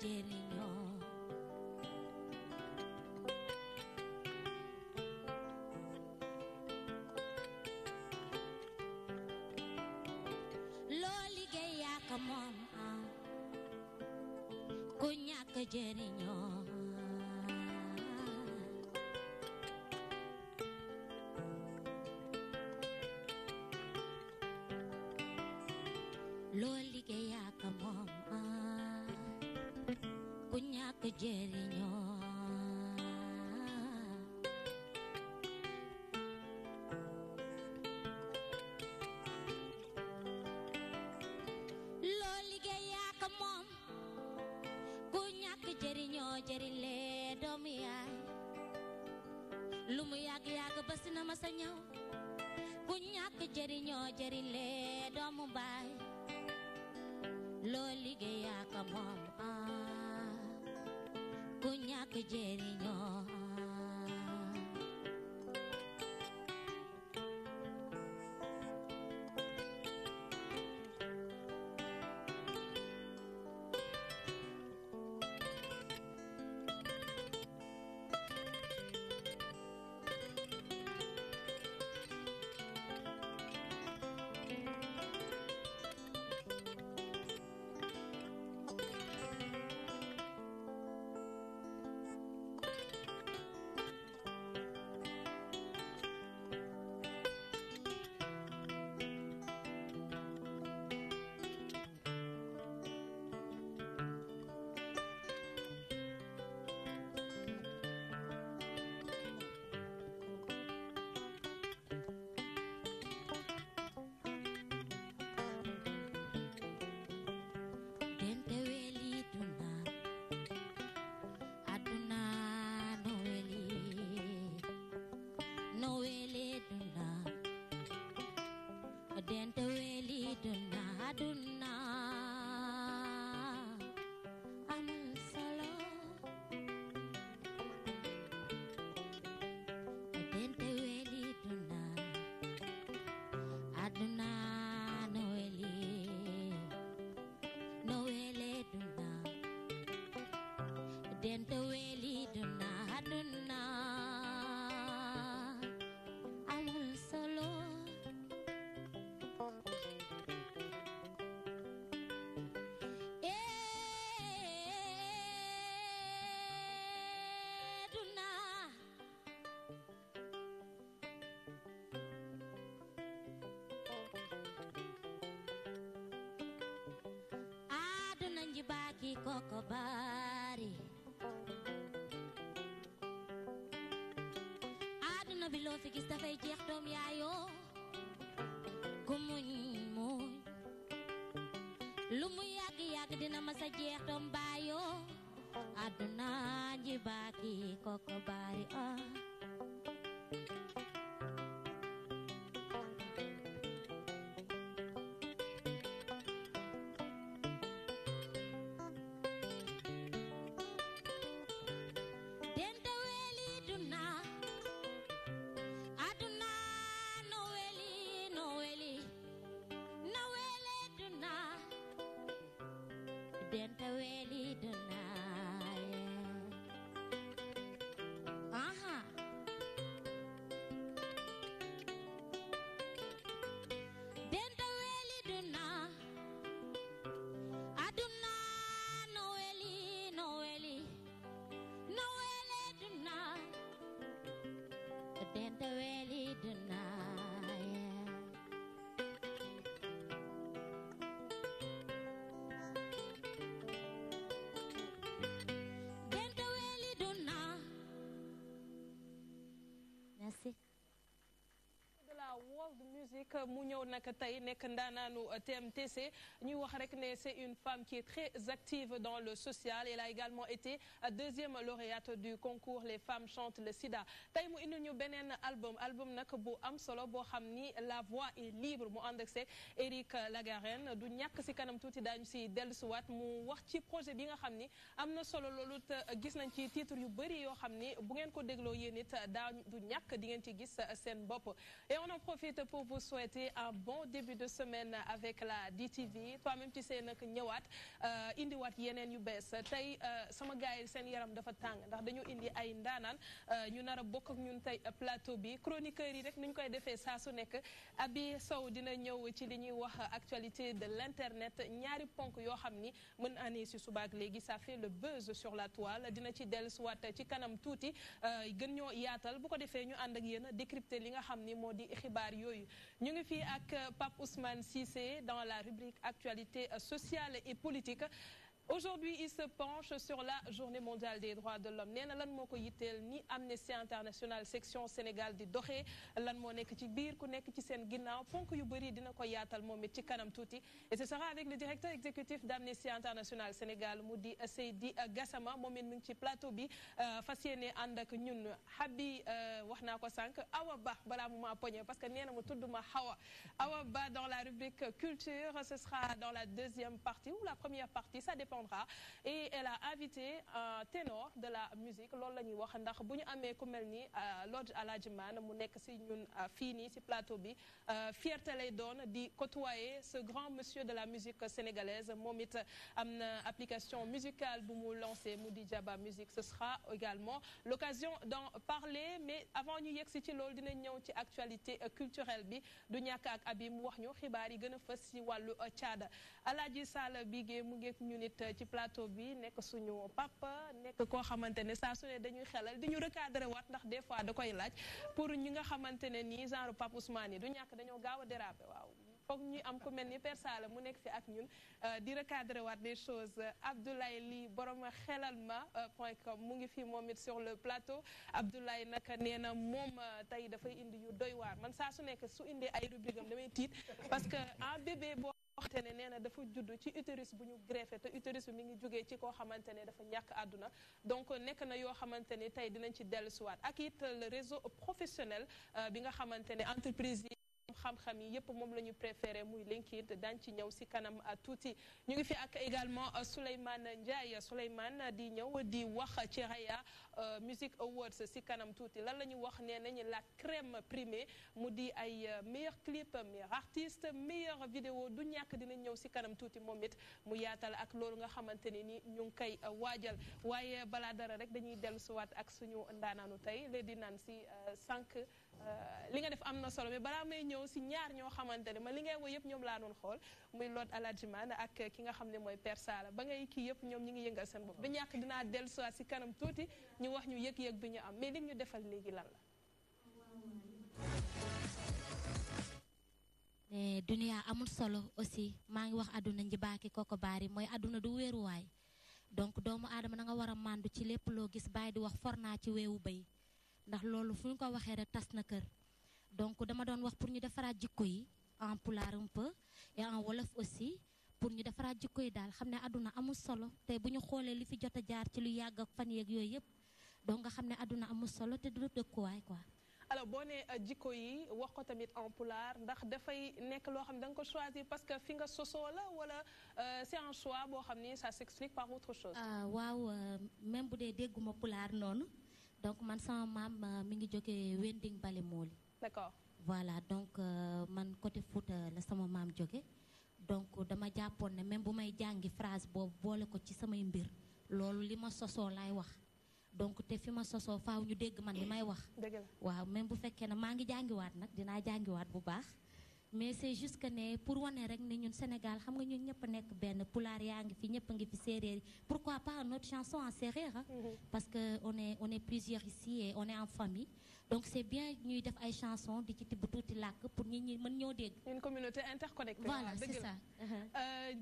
jëriñoo loo liggéey yaa ko moom ku ñàkk jëriñoo loo liggéey yaa ko moom ku ñàkk jëriñoo loo liggéey yaa ko moom ku ñàkk jëriñoo jëriñ lee doomu yaay lu mu yàgg-yàgg bés na ma sa ñëw ku ñàkk jëriñoo jëriñ lee doomu baay loo liggéey yaa ko moom ku ñàkk jëriñoo dente weli duna aduna amul solo dente weli duna aduna no weli duna dente weli duna aduna amul solo baki koko bari aduna bi loo fi gis dafay jeex doom yaayoo ku muñ lu mu yàgg dina masa jeex doom baayoo aduna nji baki koko bari dente weli duna aha dente weli duna aduna no weli duna dente weli duna Merci. De la world music mu ñëw nag tey nekk ndaanaanu TMTC ñuy wax rek ne c'est une femme qui est très active dans le social. Elle a également été deuxième lauréate du concours Les femmes chantent le sida tey mu indi ñu beneen album nag bu am solo boo xam ni la voix est libre mu ànd ak Eric Lagarenne du ñàkk si kanam tuuti daañu si dellusiwaat mu wax ci projet bi nga xam ni am na solo loolu te gis nañ ci titre yu bëri yoo xam ni bu ngeen ko dégloo yéen it daa du ñàkk di ngeen ci gis seen bopp. Et on en profite pour vous vous souhaiter un bon début de semaine avec la DTV toi-même tu sais nag ñëwaat indiwaat yeneen yu bees tey sama gars yi seen yaram dafa tàng ndax dañu indi ay ndaanaan ñu nar a bokk ak ñun tey plateau bi chroniqueurs yi rek ni ñu koy defee saa su nekk Abi Sow dina ñëw ci li ñuy wax actualité de l'internet ñaari ponk yoo xam ni mën année si subaak léegi ça fait le buzz sur la toile dina ci dellusiwaat ci kanam tuuti gën ñoo yaatal bu ko defee ñu ànd ak yéen décrypter li nga xam ni moo di xibaar yooyu ñu ngi fii ak Pape Ousmane Cissé dans la rubrique actualité sociale et politique. Aujourd'hui, il se penche sur la journée mondiale des droits de l'homme. Néna lan moko yittel ni Amnesty International section Sénégal di doxé lan mo nek ci biir ku nek ci sen ginnaw ponk yu bari dina ko yaatal momit ci kanam touti et ce sera avec le directeur exécutif d'Amnesty International Sénégal Moudi Seydi Gassama momit mi ngi ci plateau bi fasiyene and ak ñun Habi waxna ko sank Awa Ba bala mu ma pogné parce que néna mu tudduma Hawa Awa Ba dans la rubrique culture ce sera dans la deuxième partie ou la première partie ça dépend et elle a invité un ténor de la musique loolu la ñuy wax ndax bu ñu amee ku mel ni Lodj Aladji Man mu nekk si ñun fii nii si plateau bi fierté lay doon di côtoyer ce grand monsieur de la musique sénégalaise moom it am na application musicale bu mu lancé mu di Jaba Musique ce sera également l'occasion d'en parler mais avant ñu yegg si ci loolu dinañ ñëw ci actualité culturelle bi du ñàkk ak Abi mu wax ñu xibaar yi gën a fës si wàllu caada Alaaji Sall Bigué mu ngeek ñu nit ci plateau bi nekk suñu papa nekk koo xamante ne saa su ne dañuy xelal di ñu recadré waat ndax des fois da koy laaj pour ñi nga xamante ne nii genre Pape Ousmane yi du ñàkk dañoo gaaw a déraper waaw foog ñu am ku mel ni Père Sala mu nekk fi ak ñun di recadré waat des choses Abdoulaye Ly borom xelalma.com mu ngi fi moom it sur le plateau Abdoulaye nag nee na moom tey dafay indi yu doy waar man saa su nekk su indee ay rubrique am damay tiit parce que un bébé boo waxte ne nee na dafa judd ci utérus bu ñu greffé te utérus bi mi ngi jógee ci koo xamante ne dafa ñàkk àdduna donc nekk na yoo xamante ne tey dinañ ci dellusiwaat ak it le réseau professionnel bi nga xamante ne entreprise yi xam-xam yi yëpp moom la ñu préféré muy LinkedIn daañ ci ñëw si kanam tuuti ñu ngi fi ak également Souleymane Ndiaye Souleymane di ñëw di wax ci Raya Music Awards si kanam tuuti lan la ñu wax nee nañu la crème primée mu di ay meilleur clip meilleur artiste meilleure vidéo du ñàkk dina ñëw si kanam tuuti moom it mu yaatal ak loolu nga xamante ne ni ñu ngi koy waajal waaye balaa dara rek dañuy dellusiwaat ak suñu ndaanaanu tey le di naan si sànq li nga def am na solo mais balaa may ñëw si ñaar ñoo xamante ne ma li ngay woy yëpp ñoom laa doon xool muy Lodj Aladji Man ak ki nga xam ne mooy Père Sala ba ngay kii yëpp ñoom ñi ngi yëngal seen bopp ba ñàkk dinaa dellusiwaat si kanam tuuti ñu wax ñu yëg-yëg bi ñu am mais li ñu defal léegi lan la mais dunia amul solo aussi maa ngi wax àdduna njibaaki koko baari mooy àdduna du wéeruwaay donc doomu aadama da nga war a màndu ci lépp loo gis bàyyi di wax for naa ci weewu bay ndax loolu fu ñu ko waxee rek tas na kër donc dama doon wax pour ñu defaraat jikko yi en pulaar un peu et en wolof aussi pour ñu defaraat jikko yi daal xam ne àdduna amul solo te bu ñu xoolee li fi jot a jaar ci lu yàgg ak fan yeeg yooyu yëpp donc nga xam ne àdduna amul solo te du dëkkuwaay quoi. alors boo nee jikko yi wax ko tamit en pulaar ndax dafay nekk loo xam ne da nga ko choisir parce que fi nga sosoo la wala c'est un choix boo xam ni ça s'explique par autre chose. waaw même bu dee dégguma pulaar noonu donc man sama maam mi ngi jógee Wending Bale Mooli. D'accord. Voilà donc man côté Fouta la sama maam jóge donc dama jàppoon ne même bu may jàngi phrase boobu boole ko ci samay mbir loolu li ma sosoo laay wax donc te fi ma sosoo faaw ñu dégg man li may wax. dëgg la waaw même bu fekkee ne maa ngi jàngiwaat nag dinaa jàngiwaat bu baax mais c'est juste que ne pour wane rek ne ñun Sénégal xam nga ñun ñëpp a nekk benn pulaar yaa ngi fi ñëpp a ngi fi séeréer yi pourquoi pas notre chanson en séeréer hein? Parce que on est plusieurs ici et on est en famille donc c'est bien ñuy def ay chansons di ci tibb tuuti làkk pour ñi ñi mën ñoo dégg. une communauté interconnectée. voilà c'est ça.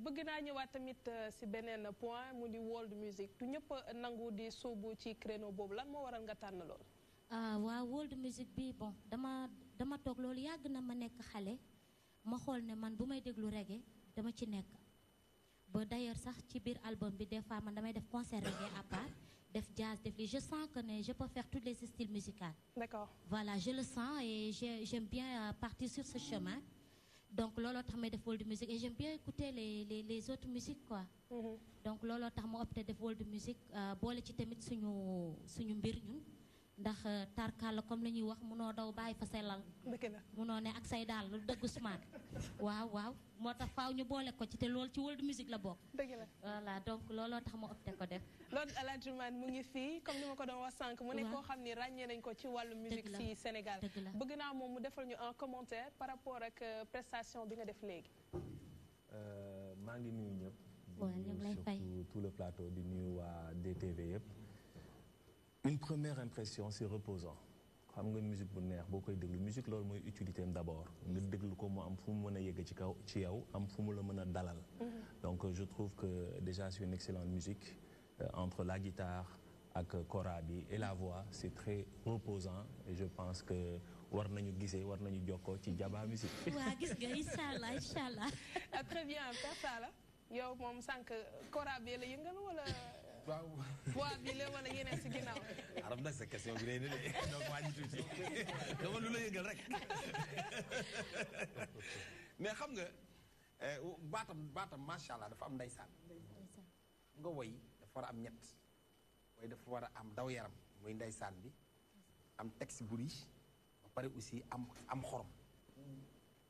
bëgg naa ñëwaat tamit si beneen point mu di world music du ñëpp nangu di sóobu ci créneau boobu lan moo waral nga tànn loolu. waaw world music bi bon dama toog loolu yàgg na ma nekk xale ma xool ne man bu may déglu reggae dama ci nekk ba d'ailleurs sax ci biir album bi des fois man damay def concert reggae à part def jazz def li je sens que ne je peux faire tous les styles musicaux. D'accord. Voilà je le sens et j'aime bien partir sur ce chemin donc looloo tax may def world music et j'aime bien écouter les autres musiques quoi. Donc looloo tax ma opté def world music boole ci tamit suñu mbir ñun ndax tarkal comme la ñuy wax munoo daw bàyyi fa say lal munoo ne ak say daal lu dëgg Ousmane waaw moo tax faaw ñu boole ko ci te loolu ci world music la bokk voilà donc looloo tax ma opté ko def loolu Aladji Man mu ngi fii comme ni ma ko doon wax sànq mu ne koo xam ni ràññee nañ ko ci wàllu musique ci Sénégal bëgg naa moom mu defal ñu un commentaire par rapport ak prestation bi nga def léegi maa ngi nuyu ñëpp di nuyu surtout tout le plateau di nuyu waa DTV yëpp une première impression c'est reposant xam nga musique bu neex boo koy déglu musique loolu mooy utilité am d'abord nga déglu ko mu am fu mu mën a yegg ci yow am fu mu la mën a dalal donc je trouve que déjà c'est une excellente musique entre la guitare ak kora bi et la voix c'est très reposant et je pense que war nañu gisee war nañu jokkoo ci Jaba Musique waaw gis nga inchallah très bien Père la yow moom sànq kora bi la yëngal wala waaw voix bi la wala yeneen si ginnaaw arab nag sa question bi rëy na de donc wàññi tuuti dama lu la yëngal rek mais xam nga baatam macha allah dafa am ndeysaan nga woy dafa war a am ñett woy dafa war a am daw yaram muy ndeysaan bi am texte bu riche ba pare aussi am xorom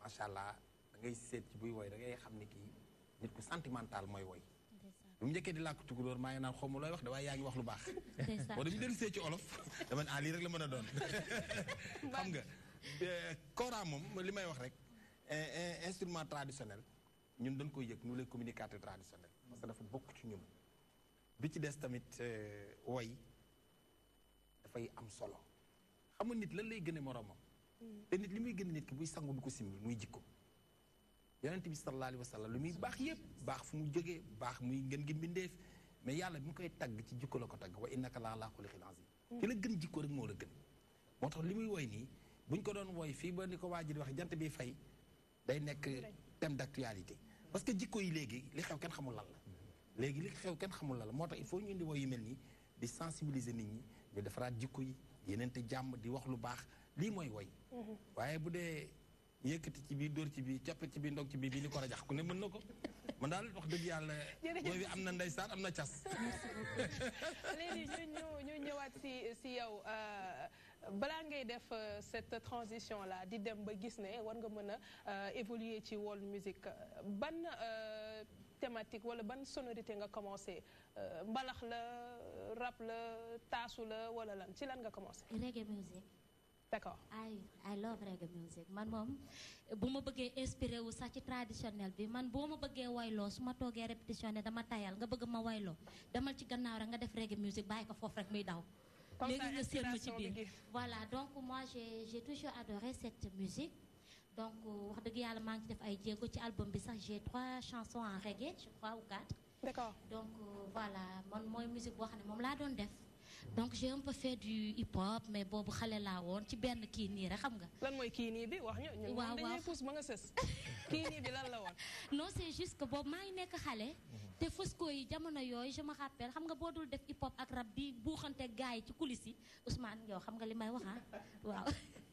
macha allah da ngay seet ci buy woy da ngay xam ne kii nit ku sentimental mooy woy bu mu njëkkee di làkk tukulóor maa ngi naan xaw ma looy wax de waaye yaa ngi wax lu baax boo dañu dellu see ci olof dama ne lii rek la mën a doon xam nga kora moom li may wax rek instrument traditionnel ñun dañ koy yëg nous les communicateurs traditionnels parce que dafa bokk ci ñun bi ci des tamit woy dafay am solo xam nga nit lan lay gën a moroomam te nit li muy gën a nit ki buy sangu du ko simmi muy jikko yonent bi sallallahu alayhi wa sallam lu muy baax yëpp baax fu mu jógee baax muy ngën gi mbindeef mais yàlla bi mu koy tagg ci jikko la ko tagg wa innaka la ala xuluqin azim ki la gën jikko rek moo la gën moo tax li muy woy nii buñ ko doon woy fii ba ni ko waa ji di wax jant bi fay day nekk thème d'actualité parce que jikko yi léegi li xew kenn xamul lan la léegi li xew kenn xamul lan la moo tax il faut ñu indi woy yu mel nii di sensibiliser nit ñi ñu defaraat jikko yi yeneente jàmm di wax lu baax lii mooy woy waaye bu dee yëkkati ci biir dóor ci biir cappet ci biir ndog ci biir bii ni ko rajax ku ne mën na ko man daal wax dëgg yàlla woy bi am na ndeysaan am na cas léegi ñu ñëwaat si yow balaa ngay def cette transition là di dem ba gis ne war nga mën a évoluer ci world music ban thématique wala ban sonorité nga commencé mbalax la rap la taasu la wala lan ci lan nga commencé reggae music d'accord I love reggae music man moom bu ma bëggee inspiré wu sax ci traditionnel bi man boo ma bëggee wayloo su ma toogee répétition ne dama tayal nga bëgg ma wayloo demal ci gannaaw rek nga def reggae music bàyyi ko foofu rek muy daw léegi nga séen ma ci biir voilà donc moi j'ai toujours adoré cette musique donc wax dëgg yàlla maa ngi ci def ay jéego ci album bi sax j'ai 3 chansons en reggae je crois ou 4 d'accord donc voilà man mooy musique boo xam ne moom laa doon def donc j'ai un peu fait du hip-hop mais boobu xale laa woon ci benn kii nii rek xam nga. lan mooy kii nii bi wax ñu. waaw dañuy pousse ba nga sës. kii nii bi lan la woon. non c'est juste que boobu maa ngi nekk xale. te Fosco yi jamono yooyu je me rappelle xam nga boo dul def hip-hop ak rap di buuxante gars yi ci coulisses yi Ousmane yow xam nga li may wax waaw.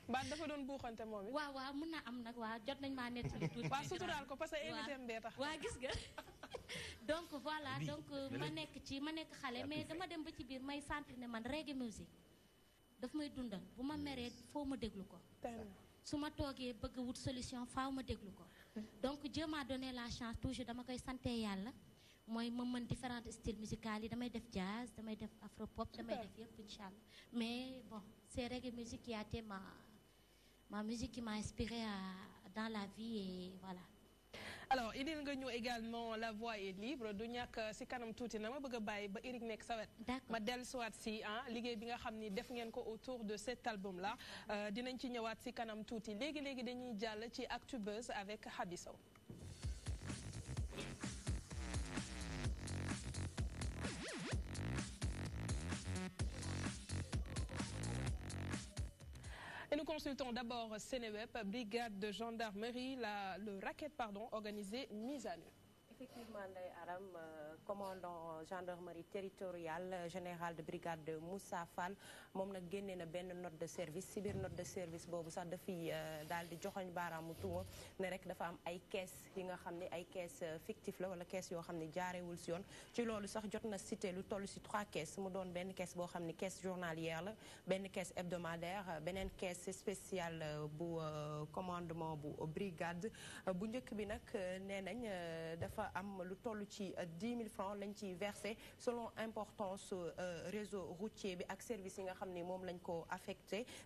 baat dafa doon buuxante moom it. waaw mun na am nag waaw jot nañ maa nekk ci tuuti. waaw suturaal ko parce que invité mbee tax. waaw gis nga. donc voilà donc ma nekk xale mais dama dem ba ci biir may sentir ne man reggae music daf may dundal bu ma meree foo ma déglu ko su ma toogee bëgg wut solution faaw ma déglu ko donc Dieu m'a donné la chance toujours dama koy sante yàlla mooy ma mën différents styles musicaux yi damay def jazz damay def afro pop damay def yëpp incha allah mais bon c'est reggae music qui a été ma musique qui m'a inspiré dans la vie et voilà. alors indil nga ñu également la voix est libre du ñàkk si kanam tuuti na ma bëgg a bàyyi ba Eric nekk sa wet ma dellusiwaat si liggéey bi nga xam ni def ngeen ko autour de cet album là dinañ ci ñëwaat si kanam tuuti léegi dañuy jàll ci Actu Buzz avec Habi Sow. Et nous consultons d'abord Seneweb, brigade de gendarmerie, le racket organisé mise à nu. effectivement Ndeye Aram commandant gendarmerie territoriale général de brigade de Moussa Fall moom nag génnee na benn note de service si biir note de service boobu sax dafay daal di joxoñ baaraamu tuuma ne rek dafa am ay caisse yi nga xam ne ay caisse fictif la wala caisse yoo xam ne jaarewul si yoon ci loolu sax jot na cité lu toll si 3 caisses mu doon benn caisse boo xam ne caisse journalière la benn caisse hebdomadaire beneen caisse spéciale bu commandement bu brigade bu njëkk bi nag nee nañ dafa am lu toll ci 10 000 francs lañ ciy versé selon importance réseau routier bi ak service yi nga xam ni moom lañ ko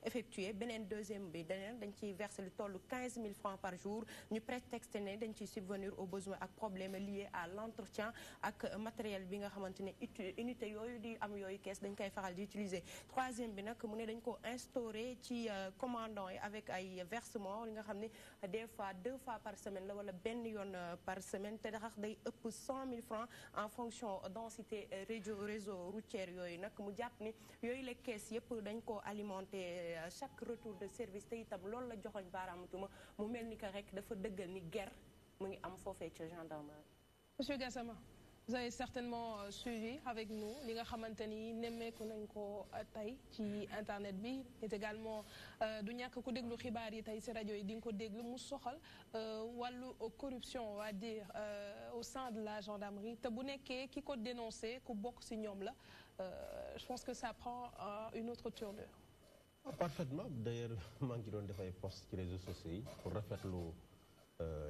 effectué beneen deuxième bi dañ ciy versé lu toll 15 000 francs par jour ñu prétexte ne dañ ciy subvenir aux besoins ak problèmes liés à l'entretien ak matériel bi nga xamante ne unité yooyu di am yooyu kees dañ koy faral di utiliser troisième bi nag mu ne dañ ko instauré ci commandant yi avec ay versement li nga xam ne des fois 2 fois par semaine la wala benn yoon par semaine te dax day ëpp 100 000 francs en fonction densité réseau routier yooyu nag mu jàpp ni yooyu les caisses yëpp dañ ko alimenté chaque retour de service te itam loolu la joxoñ baaraamutuma mu mel ni que rek dafa dëggal ni guerre mu ngi am foofee ca gendarmerie. Monsieur Gassama, vous avez certainement suivi avec nous li nga xamante ni nemmeeku nañ ko tey ci internet bi et également du ñàkk ku déglu xibaar yi tey ci rajo yi di nga ko déglu mu soxal wàllu corruption on va dire au sein de la gendarmerie te bu nekkee ki ko dénoncé ku bokk ci ñoom la je pense que ça prend une autre tournure. Parfaitement d'ailleurs maa ngi doon def ay post ci réseaux sociaux yi pour rafetlu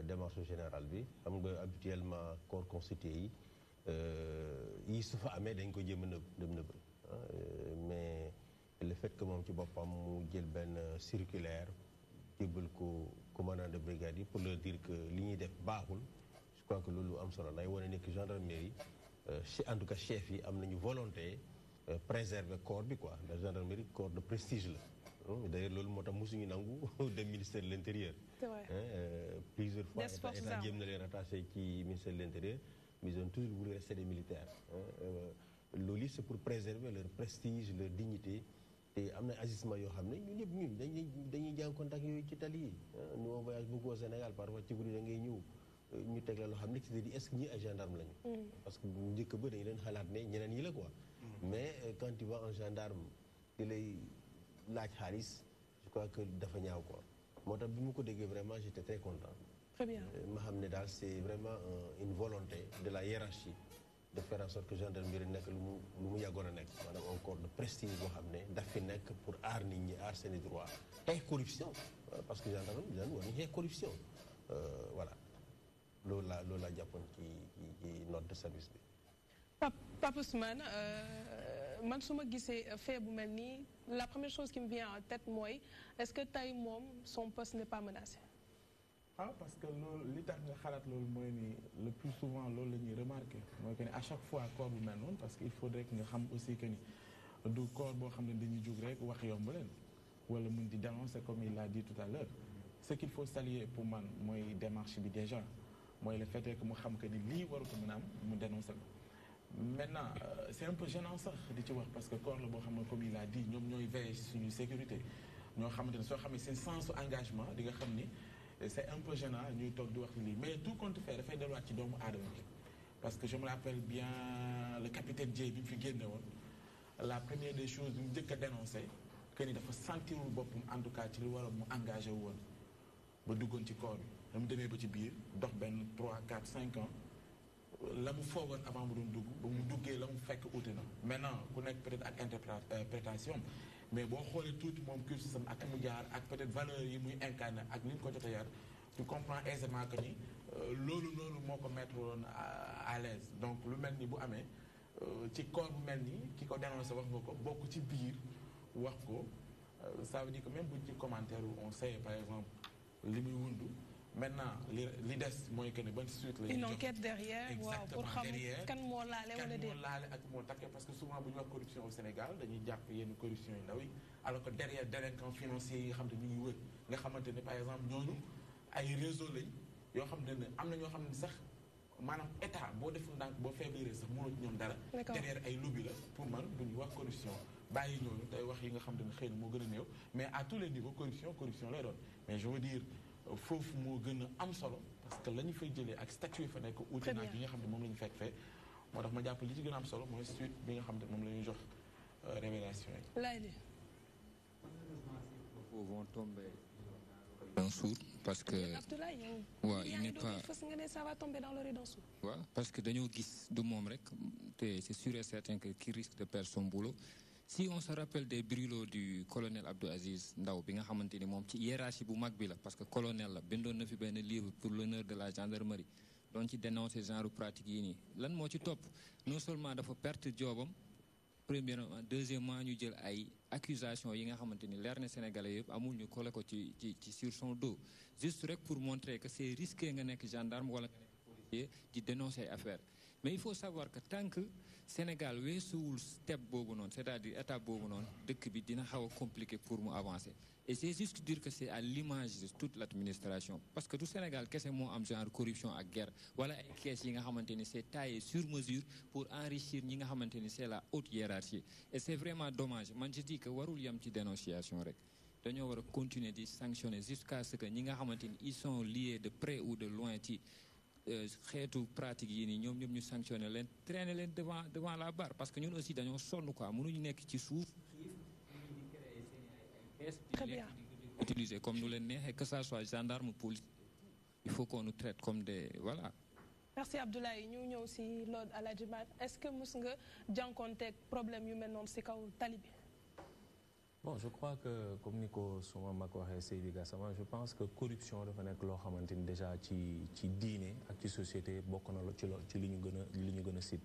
démarche générale bi xam nga habituellement corps constitué yi su fa amee dañ ko jéem a nëbb mais le fait que moom ci boppam mu jël benn circulaire jébbal ko commandant de brigade yi pour leur dire que li ñuy def baaxul je crois que loolu am solo lay wane ne que gendarmerie en tout cas chef yi am nañu volonté préserver corps bi quoi la gendarmerie corps de prestige la d'ailleurs loolu moo tax mosuñu nangu dem ministère de l'intérieur plusieurs fois état jéem na leen rattaché ci ministère de l'intérieur mais ils ont toujours voulu rester des militaires loolu c'est pour préserver leur prestige leur dignité te am na agissement yoo xam ne ñun ñëpp dañuy jànkoonte ak yooyu ci tali yi nous on voyage beaucoup au Sénégal parfois ci guddi da ngay ñëw ñu teg la loo xam ne ci di est-ce que ñi ay gendarme lañu parce que bu njëkk ba dañu leen xalaat ne ñeneen yi la quoi mais quand tu vois un gendarme di lay laaj xaalis je crois que dafa ñaaw quoi moo tax bi mu ko déggee vraiment j'étais très content. Très bien. ma xam ne daal c'est vraiment une volonté de la hiérarchie de faire en sorte que gendarmerie nekk lu mu yàggoon a nekk maanaam un corps de prestige boo xam ne daf fi nekk pour aar nit ñi aar seeni droit xeex corruption parce que gendarme war nañu xeex corruption voilà loolu laa jàppoon ci note de service bi. Pape Ousmane man su ma gisee fait bu mel nii la première chose qui me vient en tête mooy est-ce que tey moom son poste n'est pas menacé. Parce que loolu li tax nga xalaat loolu mooy ni le plus souvent loolu la ñuy remarqué mooy que ni à chaque fois corps bu mel noonu parce que il faudrait que nga xam aussi que ni du corps boo xam ne dañuy jug rek wax yomb leen wala mun di dénoncer comme il l'a dit tout à l'heure ce qu'il faut saluer pour man mooy démarche bi déjà mooy le fait que mu xam que ni lii waru ko mën a am mu dénoncer ko. Maintenant c'est un peu gênant sax di ci wax parce que corps la boo xam ne comme il a dit ñoom ñooy veiller suñu sécurité ñoo xamante ne soo xamee seen sens engagement di nga xam ni c'est un peu gênant ñuy toog di wax lii mais tout compte fait dafay delluwaat ci doomu aadama bi parce que je me rappelle bien le capitaine Dièye bi mu fi génne woon la première des choses bi mu njëkk a dénoncé que ni dafa sentirul boppam en tout cas ci li waroon mu engagé woon ba duggoon ci corps bi da mu demee ba ci biir dox benn 3 4 5 ans la mu foogoon avant mu doon dugg ba mu duggee la mu fekk uti na maintenant ku nekk peut-être ak interprétation mais boo xoolee tuuti moom cursusam ak mu jaar ak peut-être valeurs yi muy incarné ak ni ñu ko jot a yar tu comprends aisément que ni loolu moo ko mettre woon à l'aise donc lu mel ni bu amee ci corps bu mel ni ki ko dénoncé wax nga ko bokk ci biir wax ko ça veut dire que même buñ ci commentaire on sait par exemple li muy wundu maintenant li des mooy que ne ban suite la une enquête derrière waaw pour xam kan moo laale wala déet kan moo laale ak moo takkee parce que souvent bu ñu wax corruption au Sénégal dañuy jàpp yenn corruption yu ndaw yi alors que derrière délinquants financiers yi nga xam ne ñu ngi wër nga xamante ne par exemple ñooñu ay réseau lañ yoo xam ne am na ñoo xam ne sax maanaam état boo deful ndànk boo faibliree sax mënoo ci ñoom dara derrière ay lobby la pour man bu ñuy wax corruption bàyyi ñooñu tey wax yi nga xam ne xëy na moo gën a néew mais à tous les niveaux corruption lay doon mais je veux dire foofu moo gën a am solo parce que la ñu fay jëlee ak statut yi fa nekk uute naag yi nga xam ne moom la ñu fekk fee moo tax ma jàpp li ci gën a am solo mooy suite bi nga xam ne moom la ñuy jox révélation yi. Laïli. Vont tomber d'un sourd parce que ouais, il n'est pas ça va tomber dans l'oreille d'un sourd. Ouais, parce que dañoo gis du moom rek te c'est sûr et certain que qui risque de perdre son boulot. Si on se rappelle des brûlots du colonel Abdou Aziz Ndaw bi nga xamante ni moom ci hiérarchie bu mag bi la parce que colonel la bindoon na fi benn livre pour l'honneur de la gendarmerie doon ci dénoncer genre pratique yi nii lan moo ci topp non seulement dafa perte joobam premièrement deuxièmement ñu jël ay accusations yi nga xamante ni leer na Sénégalais yëpp amul ñu collé ko ci sur son dos juste rek pour montrer que c'est risqué nga nekk gendarme wala nga nekk policier di dénoncer ay affaires mais il faut savoir que tant que Sénégal weesuwul step boobu noonu c'est-à-dire étape boobu noonu dëkk bi dina xaw a compliqué pour mu avancer et c'est juste dire que c'est à l'image de toute l'administration parce que tout Sénégal kese moo am genre corruption ak guerre wala ay kees yi nga xamante ni c'est taillé sur mesure pour enrichir ñi nga xamante ni c'est la haute hiérarchie et c'est vraiment dommage man je dis que warul yam ci dénonciation rek dañoo war a continuer di sanctionner jusqu'à ce que ñi nga xamante ni ils sont liés de près ou de loin ci xeetu pratique yi nii ñoom ñëpp ñu sanctionner leen traîner leen devant la barre parce que ñun aussi dañoo sonn quoi mënuñu nekk ci suuf très bien utiliser comme nous leen neexee que ça soit gendarme police il faut qu'on nous traite comme des voilà. Merci Abdoulaye ñu ñëw si Lord Aladji Mat est-ce que mës nga jànkoonteeg problème yu mel noonu si kaw tali bi. Bon, je crois que comme ni ko suma mag waxee Seydi Gassama je pense que corruption dafa nekk loo xamante ni déjà ci diine ak ci société bokk na ci li ñu gën a sib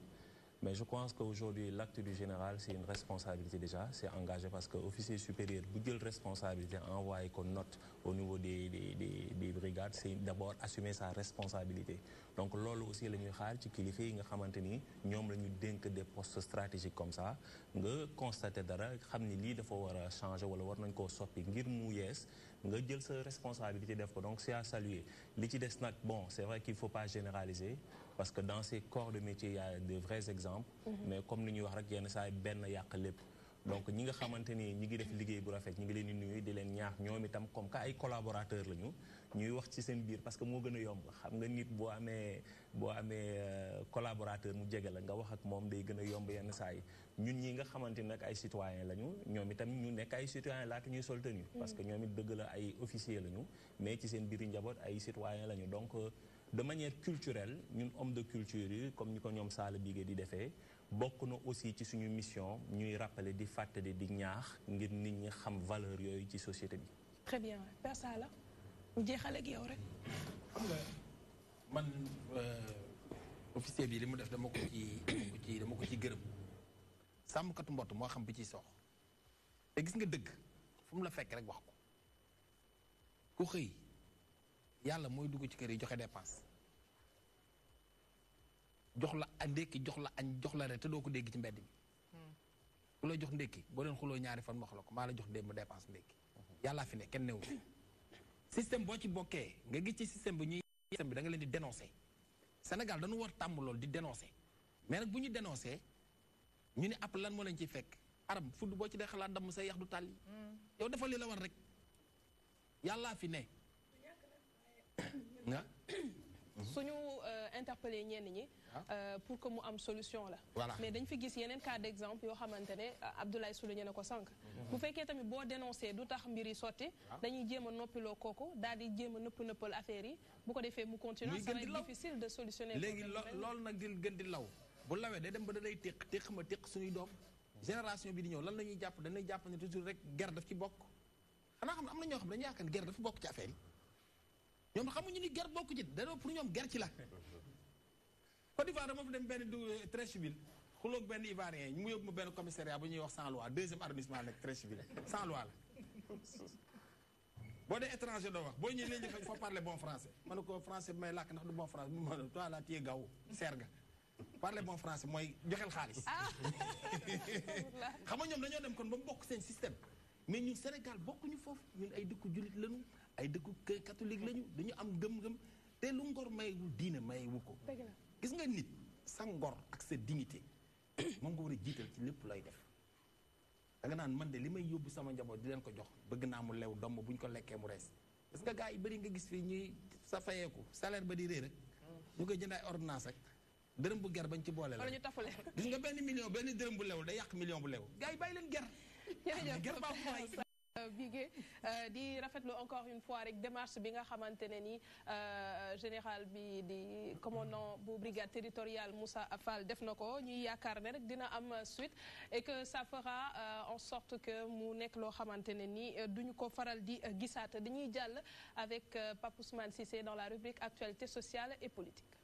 mais je pense qu'aujourd'hui l'acte du général c'est une responsabilité déjà c'est engagé parce que officier supérieur bu jël responsabilité envoyé ko note au niveau des brigades c'est d'abord assumer sa responsabilité donc loolu aussi la ñuy xaar ci kilifa yi nga xamante ni ñoom la ñu dénk des postes stratégiques comme ça nga constater dara xam ni lii dafa war a changer wala war nañ koo soppi ngir mu yees nga jël sa responsabilité def ko donc c'est à saluer li ci des nag bon c'est vrai qu'il faut pas généraliser parce que dans ces corps de métier il y a de vrais exemples mais comme ni ñuy wax rek yenn saa yi benn yàq lépp donc ñi nga xamante ni ñi ngi def liggéey bu rafet ñi ngi leen di nuyu di leen ñaax ñoom itam comme que ay collaborateurs lañu ñuy wax ci seen biir parce que moo gën a yomb xam nga nit boo amee collaborateur mu jege la nga wax ak moom day gën a yomb yenn saa yi ñun ñi nga xamante ni nag ay citoyens lañu ñoom itam ñu nekk ay citoyens laata ñuy sol tenue parce que ñoom it dëgg la ay officiers lañu mais ci seen biir njaboot ay citoyens lañu donc de manière culturelle ñun homme de culture yi comme ni ko ñoom Sala Bigué di defee bokk na aussi ci suñu mission ñuy rappeler di fàttali di ñaax ngir nit ñi xam valeur yooyu ci société bi. Très bien Père Sala ñu jeexal ak yow rek. xam nga man officier bi li mu def dama ko ci gërëm sàmmkatu mbott moo xam bi ciy soox te gis nga dëgg fu mu la fekk rek wax ko ku xëy yàlla mooy dugg ci kër yi joxe dépense jox la ndékki jox la añ jox la reer te doo ko dégg ci mbedd mi ku la jox ndékki boo leen xuloo ñaari fan wax la ko maa la jox démb dépense ndékki yàllaa fi ne kenn newu système boo ci bokkee nga gis ci système bi da nga leen di dénoncer Sénégal dañu war tàmm loolu di dénoncer mais nag bu ñu dénoncer ñu ne app lan moo leen ciy fekk arab fudd boo ci dee xalaat damm say yax du tàlli yow defal li la war rek yàllaa fi ne nga suñu interpellé ñenn ñi pour que mu am solution la voilà mais dañ fi gis yeneen cas d'exemple yoo xamante ne Abdoulaye souligné na ko sànq bu fekkee tamit boo dénoncé du tax mbir yi sotti dañuy jéem a noppiloo kooku daal di jéem a nëppal affaire yi bu ko defee mu continuer ça va être difficile de solutionner léegi loolu nag di gën di law bu lawee day dem ba da lay téq ma téq suñuy doom génération bi di ñëw lan la ñuy jàpp dañuy jàpp ne toujours rek guerre daf ci bokk xanaa xam ne am na ñoo xam ne dañu yaakaar ne guerre dafa bokk ci affaire yi ñoom xamuñu ni guerre bokk ci danoo pour ñoom guerre ci la Côte d'Ivoire dama fa dem benn très civil xuloog benn ivoirien ñu mu yóbbu ma benn commissariat bu ñuy wax sans loi 2e arrondissement nekk très civil sans loi la boo dee étranger doo wax boo ñëwee léegi il faut parler bon français ma ne ko français bi may làkk ndax du bon français ma ne toi la téye gaw serga parler bon français mooy joxel xaalis xam nga ñoom dañoo dem kon ba mu bokk seen système mais ñun Sénégal bokkuñu foofu ñun ay dëkku jullit lañu ay dëkku catholique lañu dañu am gëm-gëm te lu ngor mayewu diine mayewu ko gis nga nit sa ngor ak sa dignité moom nga war a jiital ci lépp lay def da nga naan man de li may yóbbu sama njaboot di leen ko jox bëgg naa mu lew doom bu ñu ko lekkee mu rees parce que gars yi bëri nga gis fii ñuy sa fayeeku salaire ba di rëy rek ñu koy jënd ay ordonnance rek dërëm bu ger bañ ci boole la wala ñu tafale gis nga benn million benn dërëm bu lew day yàq million bu lew gars yi bàyyi leen ger ger baaxul Bigué di rafetlu encore une fois rek démarche bi nga xamante ne ni général bi di commandant bu brigade territoriale Moussa Fall def na ko ñuy yaakaar ne rek dina am suite et que ça fera en sorte que mu nekk loo xamante ne ni duñu ko faral di gisaat dañuy jàll avec Pape Ousmane Cissé dans la rubrique actualité sociale et politique.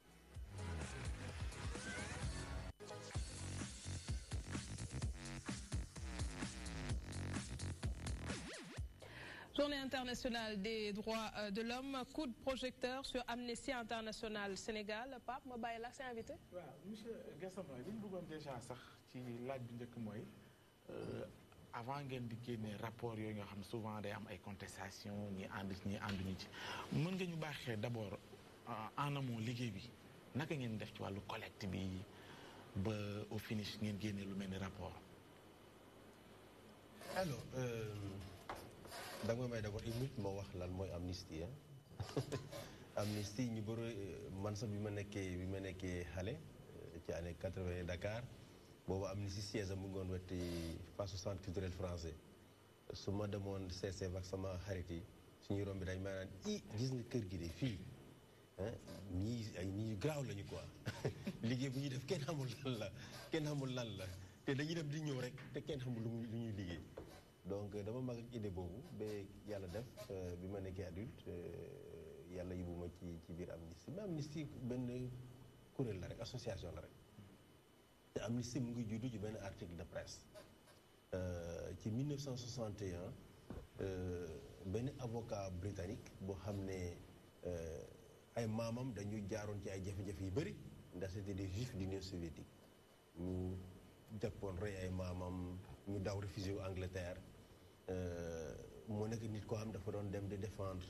Journée internationale des droits de l'homme, coup de projecteur sur Amnesty International Sénégal. Pape ma bàyyi la c'est invité. waaw monsieur Gassama li ñu bëggoon déjà sax ci laaj bi njëkk mooy avant ngeen di génne rapport yooyu nga xam souvent day am ay contestation ñi ànduñu ci mën nga ñu baaxee d'abord en amont liggéey bi naka ngeen def ci wàllu collecte bi ba au finish ngeen génne lu mel ni rapport. alors da nga may d'abord une minute moo wax lan mooy amnistie amnistie ñu bëri man sax bi ma nekkee xale ci année 80 Dakar boobu amnistie siège mu ngoon wetti face au centre culturel français su ma demoon CCF ak sama xarit yi suñuy romb bi dañ ma naan gis nga kër gi de fii ñii ay ñii graaw lañu quoi liggéey bu ñuy def kenn xamul lan la te dañuy dem di ñëw rek te kenn xamul lu ñuy liggéey donc dama mag ak idée boobu ba yàlla def bi ma nekkee adulte yàlla yóbbu ma ci biir amnistie mais amnistie benn kuréel la rek association la rek te amnistie mu ngi juddu ci benn article de presse ci 1961 benn avocat britannique boo xam ne ay maamam dañu jaaroon ci ay jafe-jafe yu bëri ndax c'était des juifs d'Union soviétique ñu jàppoon rey ay maamam ñu daw réfugié wu Angleterre moo nekk nit koo xam dafa doon dem di défendre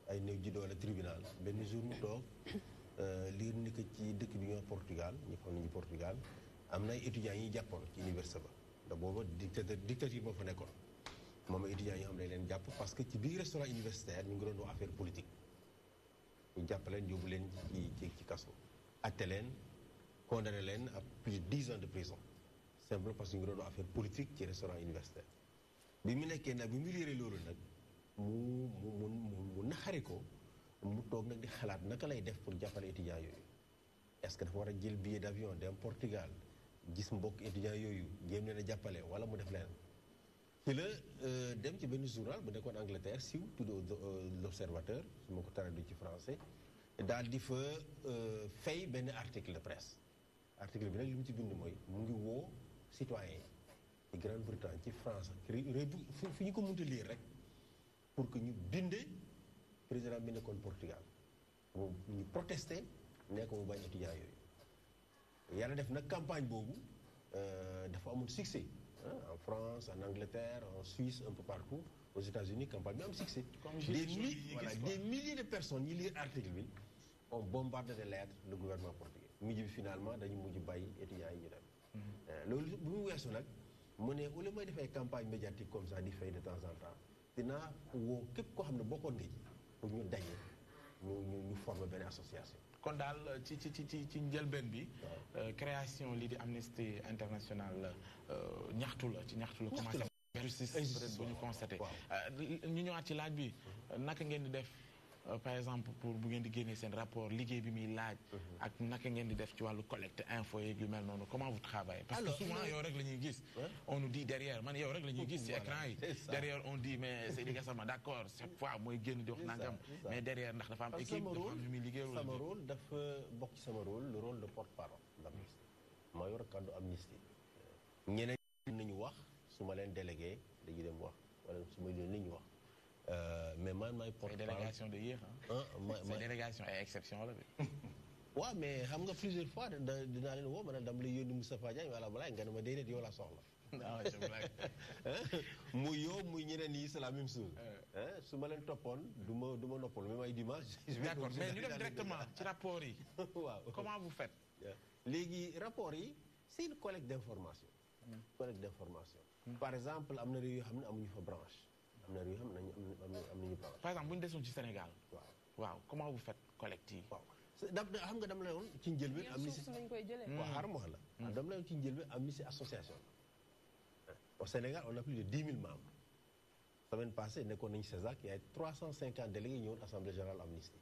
ay néew ji doole tribunal benn jour mu toog liir ni que ci dëkk bi ñoo Portugal ñu xam nañu Portugal am na ay étudiants yi jàppoon ci université ba ndax booba dictature moo fa nekkoon moom ay étudiants yi xam ne leen jàpp parce que ci biir restaurant universitaire ñu ngi doon wax affaire politique ñu jàpp leen yóbbu leen ci kaso atte leen condamné leen à plus de 10 ans de prison simplement parce que ñu ngi doon affaire politique ci restaurant universitaire bi mu nekkee nag bi mu liiree loolu nag mu naxari ko mu toog nag di xalaat naka lay def pour jàppale étudiants yooyu est-ce que dafa war a jël billet d'avion dem Portugal gis mbokk étudiants yooyu jéem leen a jàppale wala mu def leen ci la dem ci benn journal bu nekkoon Angleterre siiw tudd l'Observateur su ma ko traduit ci français daal di fa fay benn article de presse article bi nag li mu ci bind mooy mu ngi woo citoyens ci Grande-Bretagne ci France fi ñu ko mënta lire rek pour que ñu bindee président bi nekkoon Portugal ñu protester nee ko mu bañ étudiants yooyu yàlla def nag campagne boobu dafa amul succès en France en Angleterre en Suisse un peu partout aux États-Unis campagne bi am succès des milliers de personnes ñi lire article bi on bombarde de lettres le gouvernement portugais mujj bi finalement dañu mujj bàyyi étudiants yi ñu dem loolu bu mu weesu nag mu ne au lieu may defee campagne médiatique comme ça di fay de temps en temps dinaa woo képp koo xam ne bokkoon nga ji pour ñu daje ñu former benn association kon daal ci njëlbeen bi création lii di Amnesty International ñaxtu la commencé justice bu ñu constaté ñu ñëwaat ci laaj bi naka ngeen di def par exemple pour bu ngeen di génnee seen rapport liggéey bi muy laaj ak naka ngeen di def ci wàllu collecte info yeeg yu mel noonu comment vous travaillez parce que souvent yow rek la ñuy gis on nous dit derrière man yow rek la ñuy gis ci écran yi derrière on dit mais Seydi Gassama d'accord chaque fois mooy génn di wax nangam mais derrière ndax dafa am équipe dafa am ñu muy liggéey sama rôle dafa bokk ci sama rôle le rôle de porte-parole d'Amnesty maa yor kàddu Amnesty ñeneen nañu wax su ma leen délégué dañuy dem wax wala su ma leen nañu wax mais man maay porte-parole délégation de yéex sa délégation ay exception la bi waaw mais xam nga plusieurs fois dinaa leen woo ma ne dama lay yónni Moustapha Diagne wala balaa nga ne ma déedéet yow la soxla muy yow muy ñeneen yi c'est la même chose su ma leen toppoon du ma noppal même ay dimanche d'accord mais ñu dem directement ci rapport yi waaw comment vous faites léegi rapport yi c'est une collecte d'information par exemple am na réew yoo xam ne amuñu fa branche am na yoo xam ne am nañu problème. par exemple bu ñu desoon ci Sénégal. waaw comment vous faites collecte yi. waaw xam nga dama la woon ci njëlbeen. Amnesty lañ koy jëlee. waaw xaaral ma wax la. dama la woon ci njëlbeen Amnesty association. au Sénégal on a plus de 10 000 membres. semaine passée nekkoon nañu CESAC il y a 350 délégués ñëwoon assemblée générale Amnesty.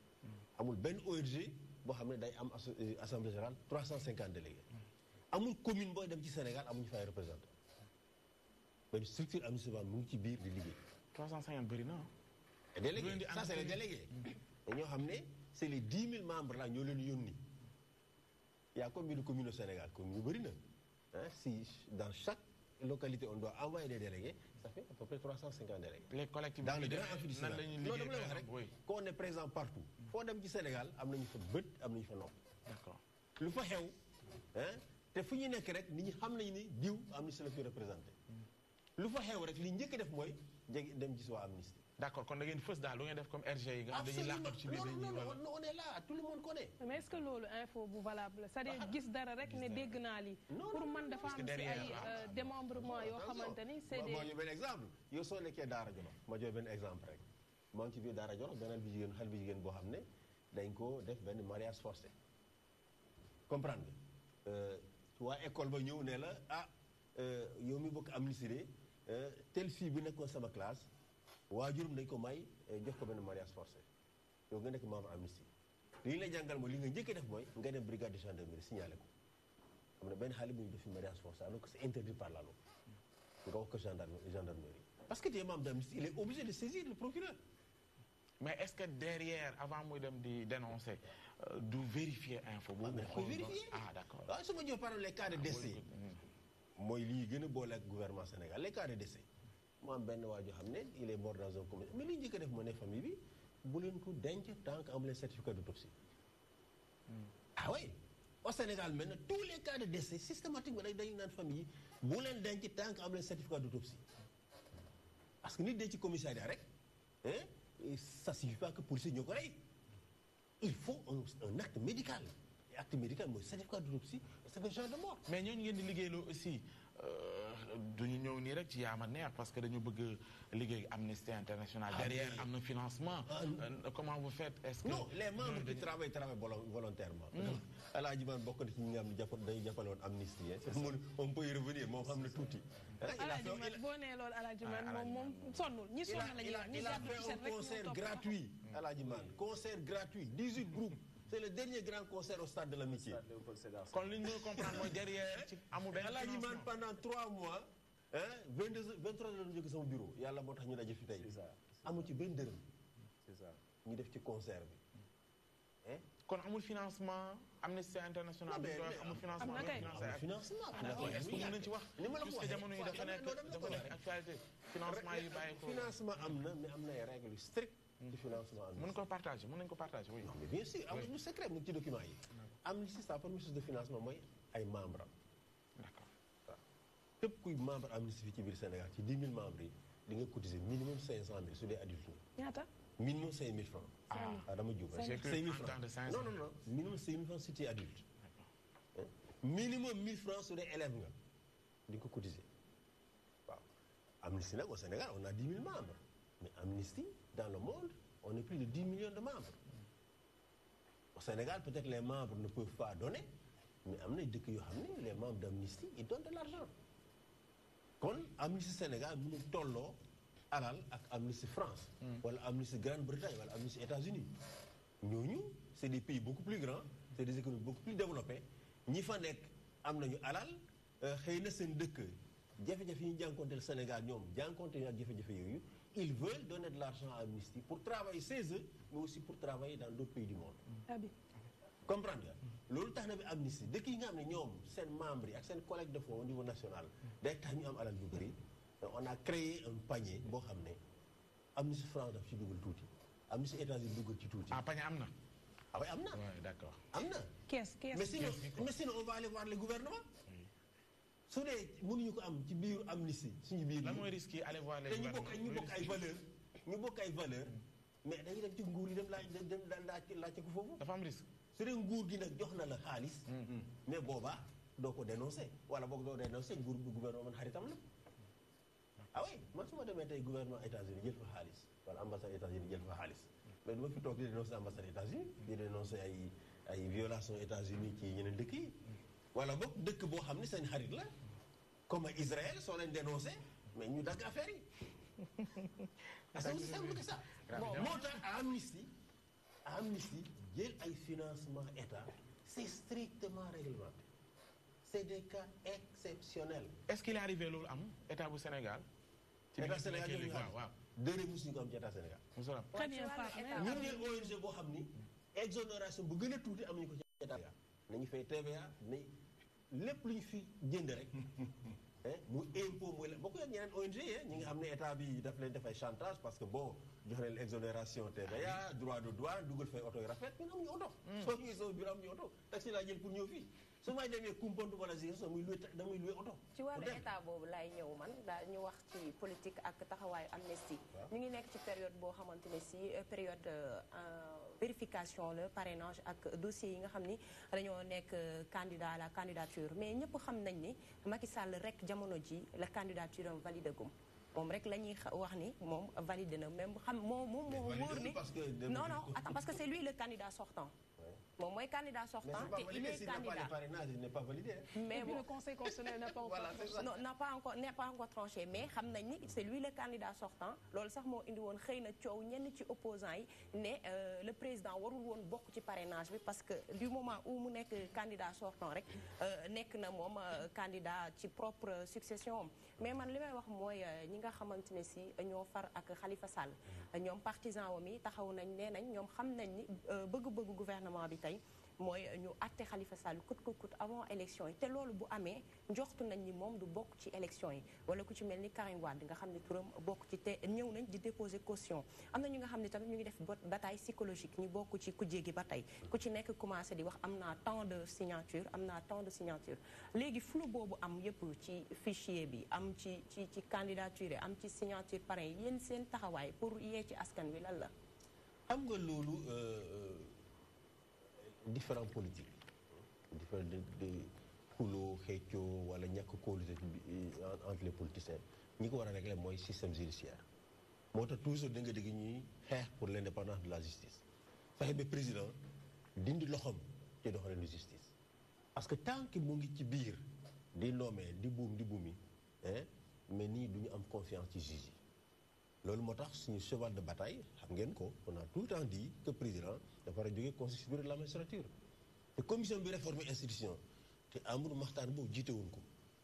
amul benn ONG boo xam ne day am assemblée générale 350 délégués. amul commune booy dem ci Sénégal amuñu fay représentant. benn structure Amnesty mu ngi ci biir di liggéey. 350 bëri na. délégués ça c'est les délégués. ñoo xam ne c'est les 10 000 membres là ñoo leen yónni. il y a combien de communes au Sénégal commune yu bëri na si dans chaque localité on doit envoyer des délégués ça fait à peu près 350 délégués. les collectivités dans le grand amphi du Sénégal non dama lay wax rek qu'on est présent partout. foo dem ci Sénégal am nañu fa bët am nañu fa nopp. d'accord lu fa xew te fu ñu nekk rek nit ñi xam nañu ni diw Amnesty la fi représenté. lu fa xew rek li njëkk def mooy dem gis waa Amnesty. d'accord kon da ngeen fës daal lu ngeen def comme RG yi nga xam dañuy làqatu ci biir dañuy wala non on est là tout le monde connaît. mais est-ce que loolu info bu valable c'est-à-dire gis dara rek ne dégg naa lii. pour man dafa am ci ay démembrement yoo xamante ni c'est des. ma jox benn exemple yow soo nekkee Daara Jolof ma jox benn exemple rek maa ngi ci biir Daara Jolof beneen bi jigéen xale bi jigéen boo xam ne dañ ko def benn mariage forcé comprendre nga waa école ba ñëw ne la yow mi bokk Amnesty de telle fille bi nekkoon sama classe. waajurum dañ ko may jox ko benn mariage forcé yow nga nekk membre Amnesty li ñu lay jàngal mooy li nga njëkk a def mooy nga dem brigade de gendarmerie signalé ko am na benn xale bu ñu def fi mariage forcé alors que c'est interdit par la loi nga wax ko gendarmerie parce que tu es membre d'Amnesty il est obligé de saisir le procureur. mais est-ce que derrière avant muy dem di dénoncer du vérifier info boobu. mais koy vérifier d'accord. waaw su ma jox par exemple les cas de décès mooy lii gën a boole ak gouvernement Sénégal les cas de décès. mu am benn waa joo xam ne il est mort dans un coma mais li ñu njëkk a def moo ne famille bi bu leen ko denc tant que amu leen certificat d'autopsie. ah oui au Sénégal maintenant tous les cas de décès systématiquement dañu naan famille yi bu leen denc tant que amu leen certificat d'autopsie. parce que nit dee ci commissariat rek ça suffit pas que policier ñoo ko rey il faut un acte médical et acte médical mooy certificat d'autopsie c'est le genre de mort. mais ñooñu ngeen di liggéeyloo aussi. duñu ñëw nii rek ci yaama neex parce que dañu bëgg liggéey Amnesty International derrière am na financement comment vous faites est-ce que non les membres qui travaillent volontairement Alaaji Man bokk na ci ñi nga xam ne dañu jàppale woon Amnesty on peut y revenir moom xam na tuuti Alaaji Man boo nee loolu Alaaji Man moom sonnul ñi sonn la ñuy wax ñi jàpp ci set rek concert gratuit Alaaji Man concert gratuit 18 groupes c'est le dernier grand concert au stade de l'Amitié. kon li ñu mën a comprendre mooy derrière ci amul benn Alaaji Man pendant 3 mois 23 heures la ñu jóge sama bureau yàlla moo tax ñu daje fi tey amul ci benn dërëm c'est ça ñu def ci concert bi kon amul financement Amnesty International bi amul financement est-ce que mën nañ ci wax puisque jamono yi dafa nekk actualité financement yi bàyyi ko financement am na mais am na ay règles strictes ci financement am mën ko partager oui non mais bien sûr amul lu secret mu ngi ci document yi Amnesty sa première source de financement mooy ay membres am d'accord waaw képp kuy membre Amnesty fii ci biir Sénégal ci 10 000 membres yi di nga cotiser minimum 500 000 su dee adulte la ñaata minimum 5 000 francs dama jub 5 000 francs non minimum 5 000 francs si tu es adulte minimum 1000 francs su dee élève nga di nga ko cotiser waaw Amnesty nag au Sénégal on a 10 000 membres mais Amnesty dans le monde on est plus de 10 millions de membres au Sénégal peut-être les membres ne peuvent pas donner mais am na dëkk yoo xam ne les membres d'Amnesty ils donnent de l'argent kon Amnesty Sénégal mënul tolloo alal ak Amnesty France wala Amnesty Grande-Bretagne wala Amnesty États-Unis ñooñu c'est des pays beaucoup plus grands c'est des économies beaucoup plus développées ñi fa nekk am nañu alal xëy na seen dëkk jafe-jafe yi ñu jànkonteel Sénégal ñoom jànkonteel ak jafe-jafe yooyu ils veulent donner de l'argent à Amnesty pour travailler chez eux mais aussi pour travailler dans d'autres pays du monde comprendre nga loolu tax na bi Amnesty dëkk yi nga xam ne ñoom seen membres yi ak seen collecte de fonds au niveau national day tax ñu am alal bu bëri on a créé un panier boo xam ne Amnesty France daf ci dugal tuuti Amnesty États-Unis dugal ci tuuti. panier am na. oui am na. oui d'accord. am na. kees mais sinon on va aller voir le gouvernement. su dee mënuñu ko am ci biir Amnesty suñu biir. lan mooy risque yi aller voir les gouvernements te ñu bokk ay valeurs mais dañuy dem ci nguur yi dem laajte ko foofu. dafa am risque. su dee nguur gi nag jox na la xaalis. mais boobaa doo ko dénoncer wala boog doo dénoncer nguur bu gouvernement xaritam la. ah oui man su ma demee tey gouvernement États-Unis jël fa xaalis wala ambassade États-Unis jël fa xaalis mais du ma fi toog di dénoncer ambassade États-Unis di dénoncer ay violations États-Unis ci ñeneen dëkk yi wala boog dëkk boo xam ne seen xarit la comme Israël soo leen dénoncé mais ñu dagg affaire yi c'est aussi simple que ça moo tax Amnesty jël ay financement état c'est strictement réglementé c'est des cas exceptionnels. Est-ce qu'il est arrivé loolu am état bu Sénégal. ci état Sénégal ñu waaw dërëm mosuñu ko am ci état Sénégal. très bien ñun ne ONG boo xam ni exonération bu gën a tuuti amuñu ko ci état nañu fay TVA lépp lu ñu fi jënd rek mu impôt muy la bokk ak ñeneen ONG ñi nga xam ne état bi daf leen def ay chantage parce que bon jox leen exonération TVA droit de douane dugal fay oto yu rafet ñun amuñu oto soo ñëwee sama bureau amuñu oto taxi laa jël pour ñëw fii su may demee Koumpentoum wala Ziguinchor damay loué oto ci wàllu état boobu laay ñëw man daal ñu wax ci politique ak taxawaayu Amnesty ñu ngi nekk ci période boo xamante ne si période vérification la parrainage ak dossiers yi nga xam ni dañoo nekk candidat à la candidature mais ñëpp xam nañ ni Macky Sall rek jamono ji la candidature am validé gum moom rek la ñuy wax ni moom validé na même xam moom moo wóor ni non attends parce que c'est lui le candidat sortant moom mooy candidat sortant te il est candidat. Le parrainage n'est pas validé. Mais bon, le Conseil constitutionnel n'a pas encore n'est pas encore tranché mais xam nañ ni c'est lui le candidat sortant loolu sax moo indi woon xëy na coow ñenn ci opposants yi ne le président warul woon bokk ci parrainage bi parce que du moment où mu nekk candidat sortant rek nekk na moom candidat ci propre succession am mais man li may wax mooy ñi nga xamante ne si ñoo far ak Khalifa Sall ñoom partisan wam yi taxaw nañ nee nañ ñoom xam nañ ni bëgg-bëggu gouvernement bi tey mooy ñu àtte Khalifa Sall coûte que coûte avant élection yi te loolu bu amee njoxtu nañ ni moom du bokk ci élection yi wala ku ci mel ni Karim Wade nga xam ne turam bokk ci te ñëw nañ di déposer caution am na ñu nga xam ne tamit ñu ngi def bataille psychologique ñu bokk ci kujje gi ba tey ku ci nekk commencé di wax am naa tant de signature am naa tant de signature léegi flou boobu am yëpp ci fichier bi am ci candidature yi am ci signature parrain yi yéen seen taxawaay pour yee ci askan wi lan la xam nga loolu différents politiques différents de xuloo xeccoo wala ñàkk kóolute entre les politiciens ñi ko war a régler mooy système judiciaire moo tax toujours da nga dégg ñuy xeex pour l'indépendance de la justice fexe ba président dindi loxoom ci doxalinu justice parce que tant que mu ngi ci biir di nommé di buumi mais nii du ñu am confiance ci juge yi loolu moo tax suñu cheval de bataille xam ngeen ko on a tout le temps dit que président dafa war a jógee conseil supérieur de la magistrature te commission bi réformer institution te Amadou Mahtar boobu jiitewuñ ko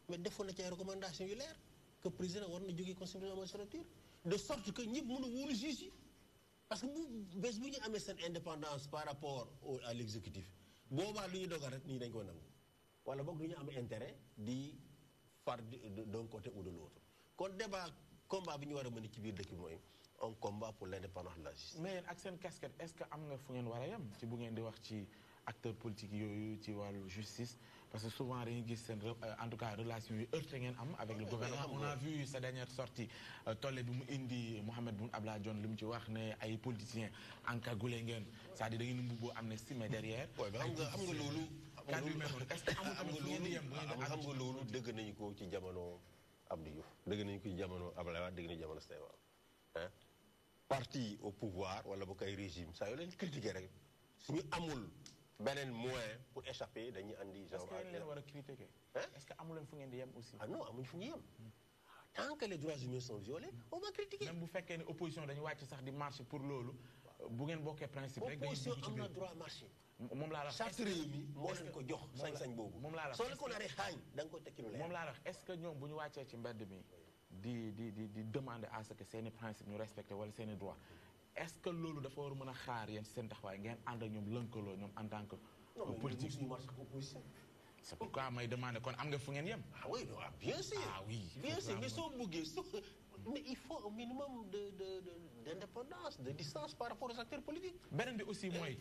mais defoon na ci ay recommandations yu leer que président war na jógee conseil supérieur de la magistrature de sorte que ñëpp mën a wóolu juge yi parce que bés bu ñu amee seen indépendance par rapport à l'exécutif boobaa lu ñu dogal rek nii dañ ko nangu wala boog du ñu am intérêt di far d'un côté ou de l'autre kon débat combat bi ñu war a mën ci biir dëkk bi mooy un combat pour l'indépendance de la justice. mais ak seen casquette est-ce que am nga fu ngeen war a yem ci bu ngeen di wax ci acteurs politiques yooyu ci wàllu justice parce que souvent dañuy gis seen en tout cas relation yu heurté ngeen am avec le gouvernement on a vu sa dernière sortie tolle bi mu indi Mohamed Boun Abdallah Dionne li mu ci wax ne ay politiciens encagoulé ngeen c'est-à-dire da ngeen mbubboo amnistie mais derrière. xam nga loolu. kàddu yu mel noonu est-ce que amul tamit fu ngeen di yem bu ngeen di xam nga loolu dëgg nañu ko ci jamono Abdou Diouf dëgg nañu ko ci jamono Abdoulaye Wade dëgg nañu jamono Senghor parti au pouvoir wala bu koy régime saa yoo leen critiquer rek suñu amul beneen moyen pour échapper dañuy andi genre. est-ce que leen war a critiquer. est-ce que amu leen fu ngeen di yem aussi. ah non amuñ fu ñu yem. tant que les droits humains sont violés on va critiquer. même bu fekkee ne opposition dañu wàcc sax di marcher pour loolu bu ngeen bokkee principe rek. opposition am na droit marcher. moom laa la wax charte réew mi moo leen ko jox sañ-sañ boobu. moom laa la wax soo leen ko naree xaañ da nga koy tekki lu leer. moom laa la wax est-ce que ñoom bu ñu wàccee ci mbedd mi di demander à ce que seeni principe ñu respecté wala seeni droit est-ce que loolu dafa war a mën a xaar yéen ci seen taxawaay ngeen ànd ak ñoom lënkaloo ñoom en tant que politique. suñu marche opposition. c'est pourquoi may demander kon am nga fu ngeen yem. ah oui bien sûr. ah oui bien sûr mais soo bëggee mais il faut un minimum d'indépendance de distance par rapport aux acteurs politiques. beneen bi aussi mooy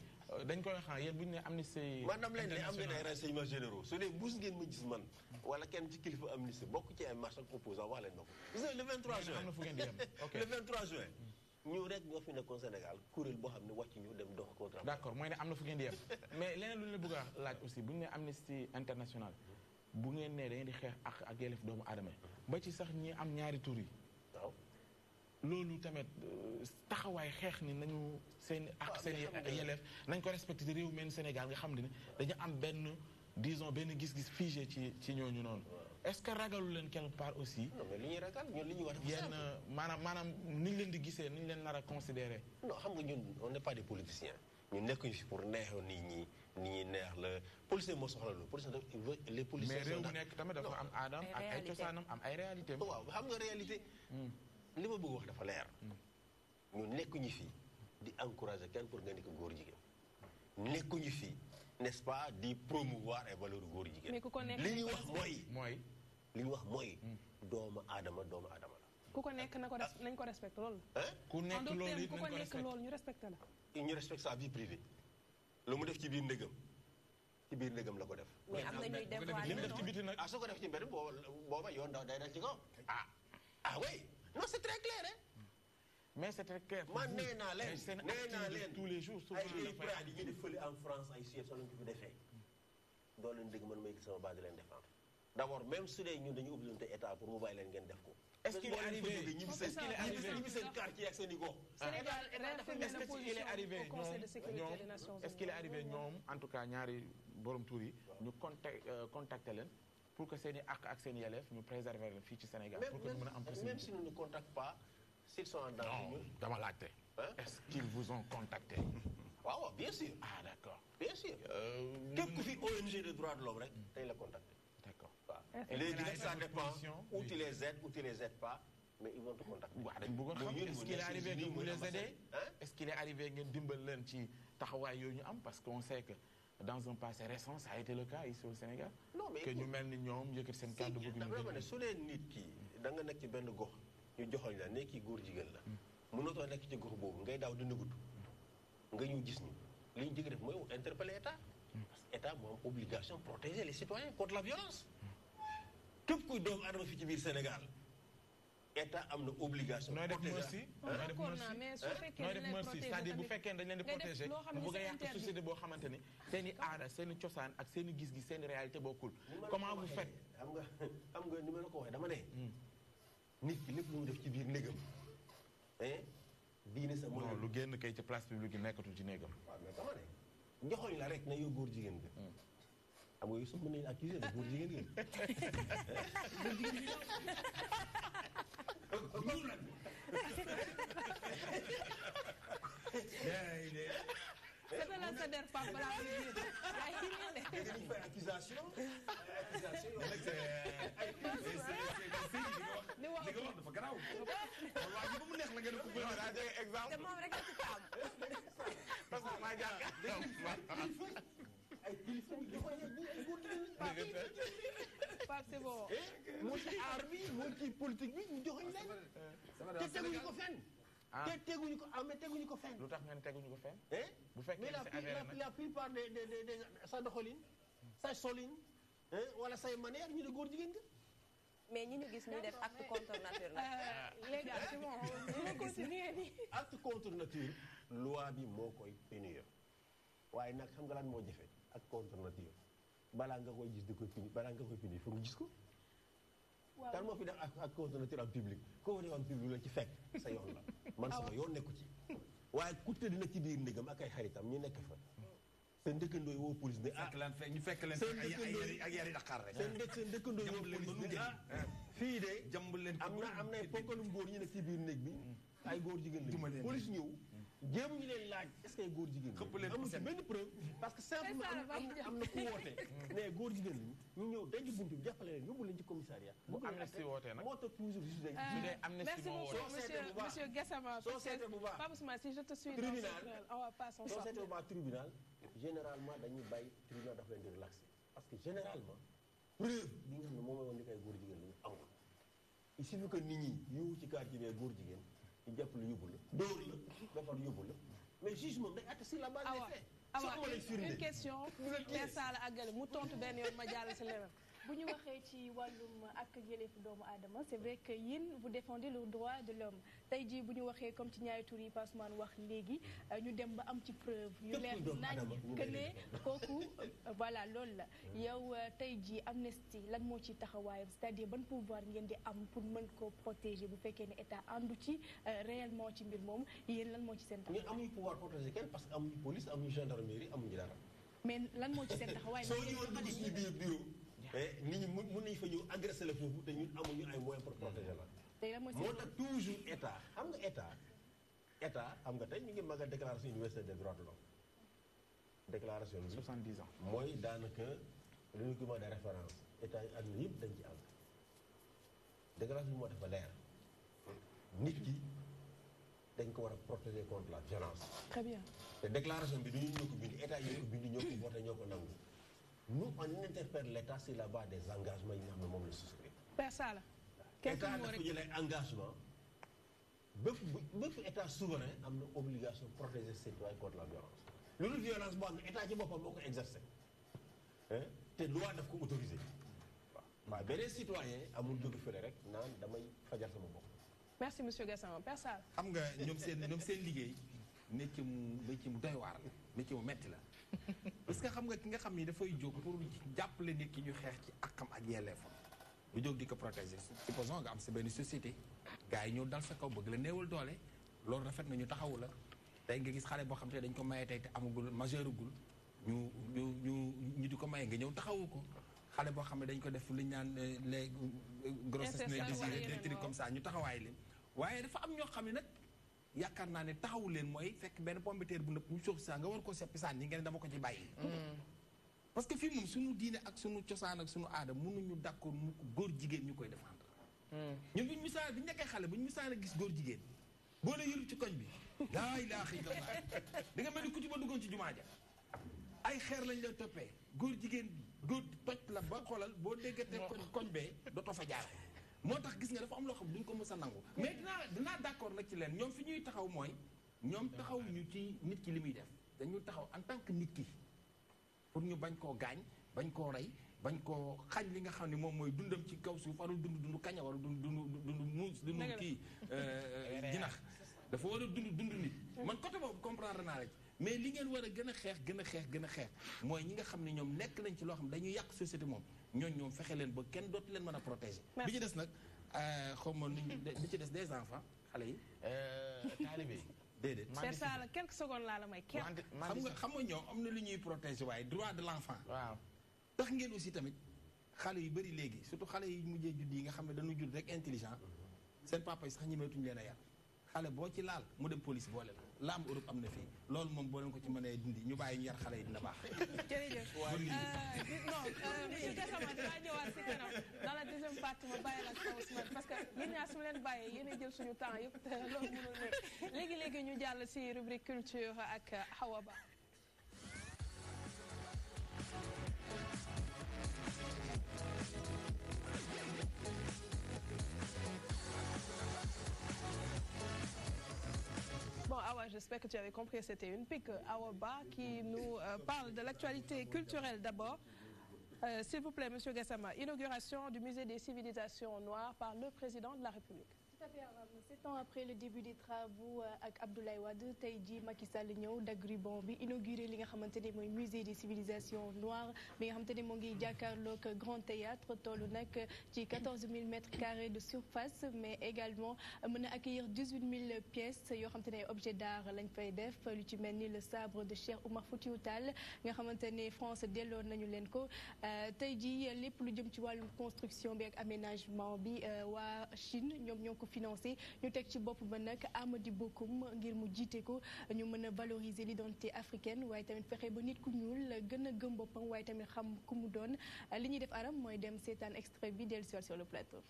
dañ koy wax yéen bu ñu nee amnistie. maanaam leen ne am ngeen ay renseignements généraux su dee bus ngeen ma gis man wala kenn ci kilifa amnistie bokk ci ay marche ak opposant wax leen na ko. gis nga le 23 juin am na fu ngeen di yem ok le 23 juin. ñu rek ñoo fi nekkoon Sénégal kuréel boo xam ne wàcc ñu dem dox contrat. d'accord mooy ne am na fu ngeen di yem mais leneen lu ñu la bëgg a laaj aussi bu ñu nee amnistie internationale bu ngeen nee da ngeen di xeex ak yelleef doomu aadama ba ci sax ñi am ñaari tur yi loolu tamit taxawaay xeex ni nañu seen ak seen yelleef nañ ko respecté ci réew mel Sénégal nga xam ne dañu am benn disons benn gis-gis figé ci ñooñu noonu est-ce que ragalu leen quelque part aussi. non mais li ñuy ragal ñun li ñuy wax yenn maanaam ni ñu leen di gisee ni ñu leen nar a considéré. non xam nga ñun on n'est pas des politiciens ñun nekkuñu fi pour neexoon nit ñi neex la policier moo soxla loolu policier les policiers. mais réew mu nekk tamit dafa am aadam ak ay cosaanam am ay réalité. waaw xam nga réalité. li ma bëgg wax dafa leer. ñun nekkuñu fi di encourager kenn pour nga nekk góor jigéen nekkuñu fi. n'est-ce pas di promouvoir ay valeurs góor jigéen. li ñu wax mooy. li ñu wax mooy. doomu aadama la. ku ko nekk nañ ko respecté loolu. ku nekk loolu it ku ko nekk loolu ñu respecté la. ñu respecte sa vie privée. lu mu def ci biir ndëgam la ko def. mais am na ñuy dévoiler li mu def ci biti nag. soo ko def ci mbedd booba yoon day dal ci kaw. oui non c'est très clair hein. mais c'est très clair. man nee naa leen tous les jours. souvent ay prix yi ñu def fële en France ay Suède soo leen ko fi defee. doo leen dégg man may gis sama base di leen défendre. d'abord même su dee ñun dañu obligé état pour mu bàyyi leen ngeen def ko. est-ce qu'il est arrivé ñibbi seen quartier ak seen i gox. est-ce qu'il est arrivé ñoom en tout cas ñaari borom tur yi ñu contacter leen pour que seen i àq ak seen i yelleef ñu préserver leen fii ci Sénégal. pour que ñu mën a am possibilité même si nous ne contactent pas. s'ils sont en danger. non dama laajte. est-ce qu'ils vous ont contacté. waaw bien sûr. d'accord. bien sûr. képp ku fi ONG de droits de l'homme rek dañ la contacter. d'accord waaw. léegi nag ça dépend où tu les aides ou tu les aides pas mais ils vont te contacter. waaw dañ bëggoon xam est-ce qu'il est arrivé que vous les aidez. est-ce qu'il est arrivé ngeen dimbal leen ci taxawaay yooyu ñu am parce qu'on sait que dans un passé récent ça a été le cas ici au Sénégal. non mais que ñu mel ni ñoom yëkkati seen kàddu bëgg ñu. su dee nit ki da nga nekk ci benn gox. ñu joxoñ la ne kii góor jigéen la mënatoo nekk ci gox boobu ngay daaw di nëgutu nga ñu gis ñu li ñu jëkk def mooy interpeller état parce que état moo am obligation protéger les citoyens contre la violence képp kuy doomu adama fi ci biir Sénégal état am na obligation nooy def merci nooy def merci c'est-à-dire bu fekkee dañ leen di protéger mu bëgg a yàq société boo xamante ni seen i aada seen i cosaan ak seen i gis-gis seen i réalité bokkul comment vous faites xam nga ni ma la ko waxee dama ne nit ki lépp lu mu def ci biir néegam diine sa non lu génn kay ci place publique yi nekkatul ci néegam. waaw mais dama ne joxoñ la rek na yow góor jigéen nga. xam nga yow sax mën nañu accusé de góor jigéen nga. góor jigéen accusation li nga wax dafa garaaw. waa ji ba mu neex la nga ne ko bëri daa jege exemple. te moom rek la ci am. parce que maa jàng. ay kilifa yu joxoñ Pape c'est bon. moo ci aar bi moo ci politique bi ñu joxoñ leen. te teguñu ko fenn. te teguñu ko mais teguñu ko fenn. lu tax ngeen teguñu ko fenn. bu mais la plupart des sa doxalin sa solin wala say manière ñu ne góor jigéen nga. mais ñi ñu gis ñu def acte contre nature la. les gars c'est bon on continue nii. acte contre nature loi bi moo koy punir waaye nag xam nga lan moo jafe acte contre nature balaa nga koy gis di koy punir balaa nga koy punir foog nga gis ko. waaw kan moo fi def acte contre nature en public koo ko def en public la ci fekk sa yoon la man sama yoon nekku ci. waaye ku tëdd na ci biir ndegam ak ay xaritam ñu nekk fa. seen dëkkandoo yi woo police ne ñu fekk leen ak yari Dakar rek. seen dëkkandoo yi woo police ne fii de jàmb leen am na ponkalum góor ñu ne ci biir néeg bi ay góor jigéen lañu police ñëw jéem ñu leen laaj est-ce que ay góor jigéen lañu amul ci benn preuve parce que simplement am na ku woote ne góor jigéen lañu ñu ñëw denc buntu bi jàppale leen yóbbu leen ci commissariat bu amnistie wootee nag moo tax toujours su dee merci beaucoup monsieur Gassama soo seetee bu baax Pape Ousmane si je te suis tribunal soo seetee bu baax tribunal généralement dañuy bàyyi tribunal dafa leen di relaxer parce que généralement preuve bi nga xam ne moom mooy woon ni kay góor jigéen lañu amul il suffit que nit ñi yow ci quartier bi góor jigéen ñu jàpp la yóbbu la dóor la ba pare yóbbu la mais juge moom day atte sur la base des faits une question Sall àggale mu tontu benn yoon ma jàll si leneen bu ñu waxee ci wàllum ak yëleefu doomu aadama c'est vrai que yéen vous défendez le droit de l'homme tey jii bu ñu waxee comme ci ñaari tur yi Passemane wax léegi ñu dem ba am ci preuve yu leer nañ que ne kooku voilà loolu la yow tey jii Amnesty lan moo ci taxawaayam c'est-à-dire ban pouvoir ngeen di am pour mën koo protéger bu fekkee ne état àndu ci réellement ci mbir moom yéen lan moo ci seen taxawaay. ñun amuñu pouvoir protéger kenn parce que amuñu police amuñu gendarmerie amuñu dara. mais lan moo ci seen taxawaay. soo ñëwoon dugg suñu biir bureau. nit ñi mën nañu fa ñëw agressé la foofu te ñun amuñu ay moyens pour protéger la. moo tax toujours état xam nga état xam nga tey ñu ngi magal déclaration universelle des droits de l'homme déclaration bi 70 ans mooy daanaka le document de référence état yi àdduna yëpp dañ ci am déclaration bi moo dafa leer nit ki dañ ko war a protéger contre la violence. Très bien. te déclaration bi du ñu ñoo ko bind état yi ñoo ko bind ñoo ko voté ñoo ko nangu nous on interpelle l'état sur la base des engagements yi nga xam ne moom la souscrit. Persa la. état dafa jëlee engagement bépp état souverain am na obligation protéger ses citoyens contre la violence. loolu violence boo xam ne état ci boppam moo ko exercer te loi daf ko autorisé waaw beneen citoyen amul jóge fële rek naan damay fajal sama bopp. merci monsieur Gassama Persa. xam nga ñoom seen liggéey métier mu doy waar la métier mu metti la parce que xam nga ki nga xam ni dafay jóg pour jàppale nit ki ñu xeex ci akam ak yelleefam bu jóg di ko protéger supposons nga am sa benn société gars yi ñëw dal sa kaw bëgg la néewal doole loolu rafet na ñu taxawu la tey nga gis xale boo xam te dañ ko maye tey te amagul majeuragul ñu di ko maye nga ñëw taxawu ko xale boo xam ne dañ ko def li ñu naan les grossesses non désirées des trucs comme ça ñu taxawaay leen waaye dafa am ñoo xam ne nag yaakaar naa ne taxawu leen mooy fekk benn pomme de terre bu nëpp ñu suuf saa nga war koo seppi saan yi ngeen dama ko ci bàyyi parce que fii moom suñu diine ak suñu cosaan ak suñu aada mënuñu d'accord mu góor jigéen ñu koy défendre ñun buñu misaan bi ñu nekkee xale buñu misaan a gis góor jigéen boo la yëlu ci koñ bi laa ilaaha illallaah da nga mel ni ku ci ba duggoon ci jumaa ja ay xeer lañ lay toppee góor jigéen góor toj la ba xoolal boo déggatee koñ bee dootoo fa jaar moo tax gis nga dafa am loo xam duñ ko mës a nangu mais dinaa d'accord nag ci leen ñoom fi ñuy taxaw mooy ñoom taxaw ñu ci nit ki li muy def dañu taxaw en tant que nit ki pour ñu bañ koo gaañ bañ koo rey bañ koo xañ li nga xam ne moom mooy dundam ci kaw suuf warul dund kaña warul dund muus dund kii jinax dafa war a dund nit man côté boobu comprendre naa la ci mais li ngeen war a gën a xeex mooy ñi nga xam ne ñoom nekk nañ ci loo xam ne dañuy yàq société moom ñoom fexe leen ba kenn dootu leen mën a protéger bi ci des nag xaw ma nuñ bi ci des des enfants xale yi taalibe yi déedéet c'est ça la quelques secondes laa la may kenn xam nga ñoom am na lu ñuy protéger waaye droit de l'enfant waaw tax ngeen aussi tamit xale yu bëri léegi surtout xale yi mujjee judd yi nga xam ne dañu judd rek intelligent seen papa yi sax ñemeetuñu leen a yar xale boo ci laal mu dem police boole la am Europe am na fii loolu moom boo leen ko ci mënee dindi ñu bàyyi ñu yar xale yi dina baax. jërëjëf non monsieur Gassama dinaa ñëwaat si kanam dans la deuxième partie ma bàyyi la ak Ousmane parce que yéen ñaar su ma leen bàyyee yéen a jël suñu temps yëpp te loolu mënul nekk léegi ñu jàll si rubrique culture ak Hawa Ba. Bon, Awa, j'espère que tu avais compris, c'était une pique. Awa Ba qui nous parle de l'actualité culturelle d'abord. S'il vous plaît, Monsieur Gassama, inauguration du musée des civilisations noires par le président de la République. Tout à fait, 7 ans après le début des travaux avec Abdoulaye Wade tey jii Macky Sall ñëw dagg ruban bi inauguré li nga xamante ne mooy musée des civilisations noires bi nga xamante ne moo ngi jàkkaarloog Grand Théâtre tollu nag ci 14 000 mètres carrés de surface mais également mën a accueillir 18 000 pièces yoo xamante ne objet d'art lañ fay def lu ci mel ni le sabre de Cheikh Oumar Foutiyou Tall nga xamante ne France delloo nañu leen ko tey jii lépp lu jëm ci wàllum construction bi ak aménagement bi waa Chine ñoo ko financé ñu teg ci bopp ba nag Amady Bokoum ngir mu jiite ko ñu mën a valoriser l'identité africaine waaye tamit fexe ba nit ku ñuul gën a gëm boppam waaye tamit xam ku mu doon li ñuy def aram mooy dem seetaan extrait bi dellu sur le plateau.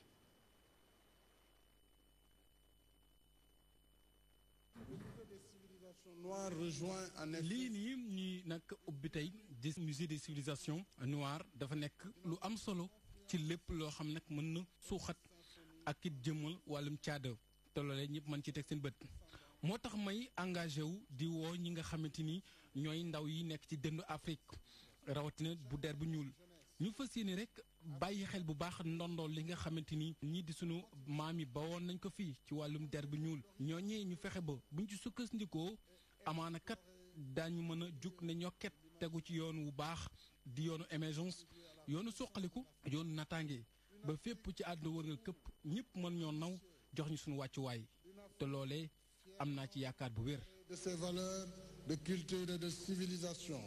lii nii ñuy nag ubbi tey di musée des civilisations noires dafa nekk lu am solo ci lépp loo xam nag mën na suuxat ak it jëmmal wàllum caada te loolee ñëpp mën ci teg seen bët moo tax may engagé wu di woo ñi nga xamante ni ñooy ndaw yi nekk ci dëndu Afrique rawatina bu der bu ñuul ñu fas yéene rek bàyyi xel bu baax ndondool li nga xamante ni ñii di sunu maam yi bawoon nañ ko fii ci wàllum der bu ñuul ñooñee ñu fexe ba buñ ci sukkandikoo amaana kat daañu mën a jug ne ñokket tegu ci yoon wu baax di yoonu émergence yoonu suqaliku yoonu nattaange ba fépp ci àdduna wërngal këpp ñëpp mën ñoo naw jox ñu suñu wàccuwaay te loolee am naa ci yaakaar bu wér. De ces valeurs de culture et de civilisation.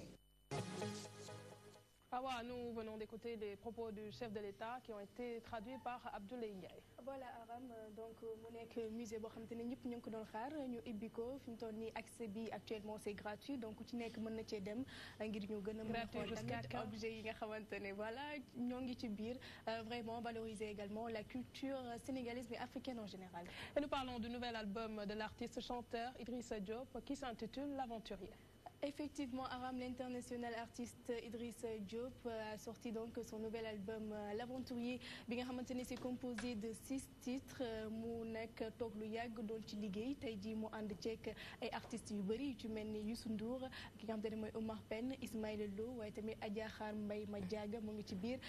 Awa, nous venons d'écouter les propos du chef de l'État qui ont été traduits par Abdoulaye Ndiaye. Voilà Aram donc mu nekk musée boo xamante ne ñëpp ñu ngi ko doon xaar ñu ibbi ko fi mu toll nii accès bi actuellement c'est gratuit donc ku ci nekk mën na cee dem ngir ñu gën a mën a xool tamit objet yi nga xamante ne voilà ñoo ngi ci biir vraiment valoriser également la culture sénégalaise mais africaine en général. Et nous parlons du nouvel album de l'artiste chanteur Idrissa Diop qui s'intitule L'Aventurier. Effectivement, Aram, l'international artiste Idriss Diop a sorti donc son nouvel album L'Aventurier bi nga xamante ne c'est composé de 6 titres mu nekk toog lu yàgg doon ci liggéey tey jii mu ànd ceeg ay artistes yu bëri yu ci mel ni Youssou Ndour ki nga xamante ne mooy Omar Pène Ismaïla Lo waaye tamit Adja Khar Mbaye Madiaga mu ngi ci biir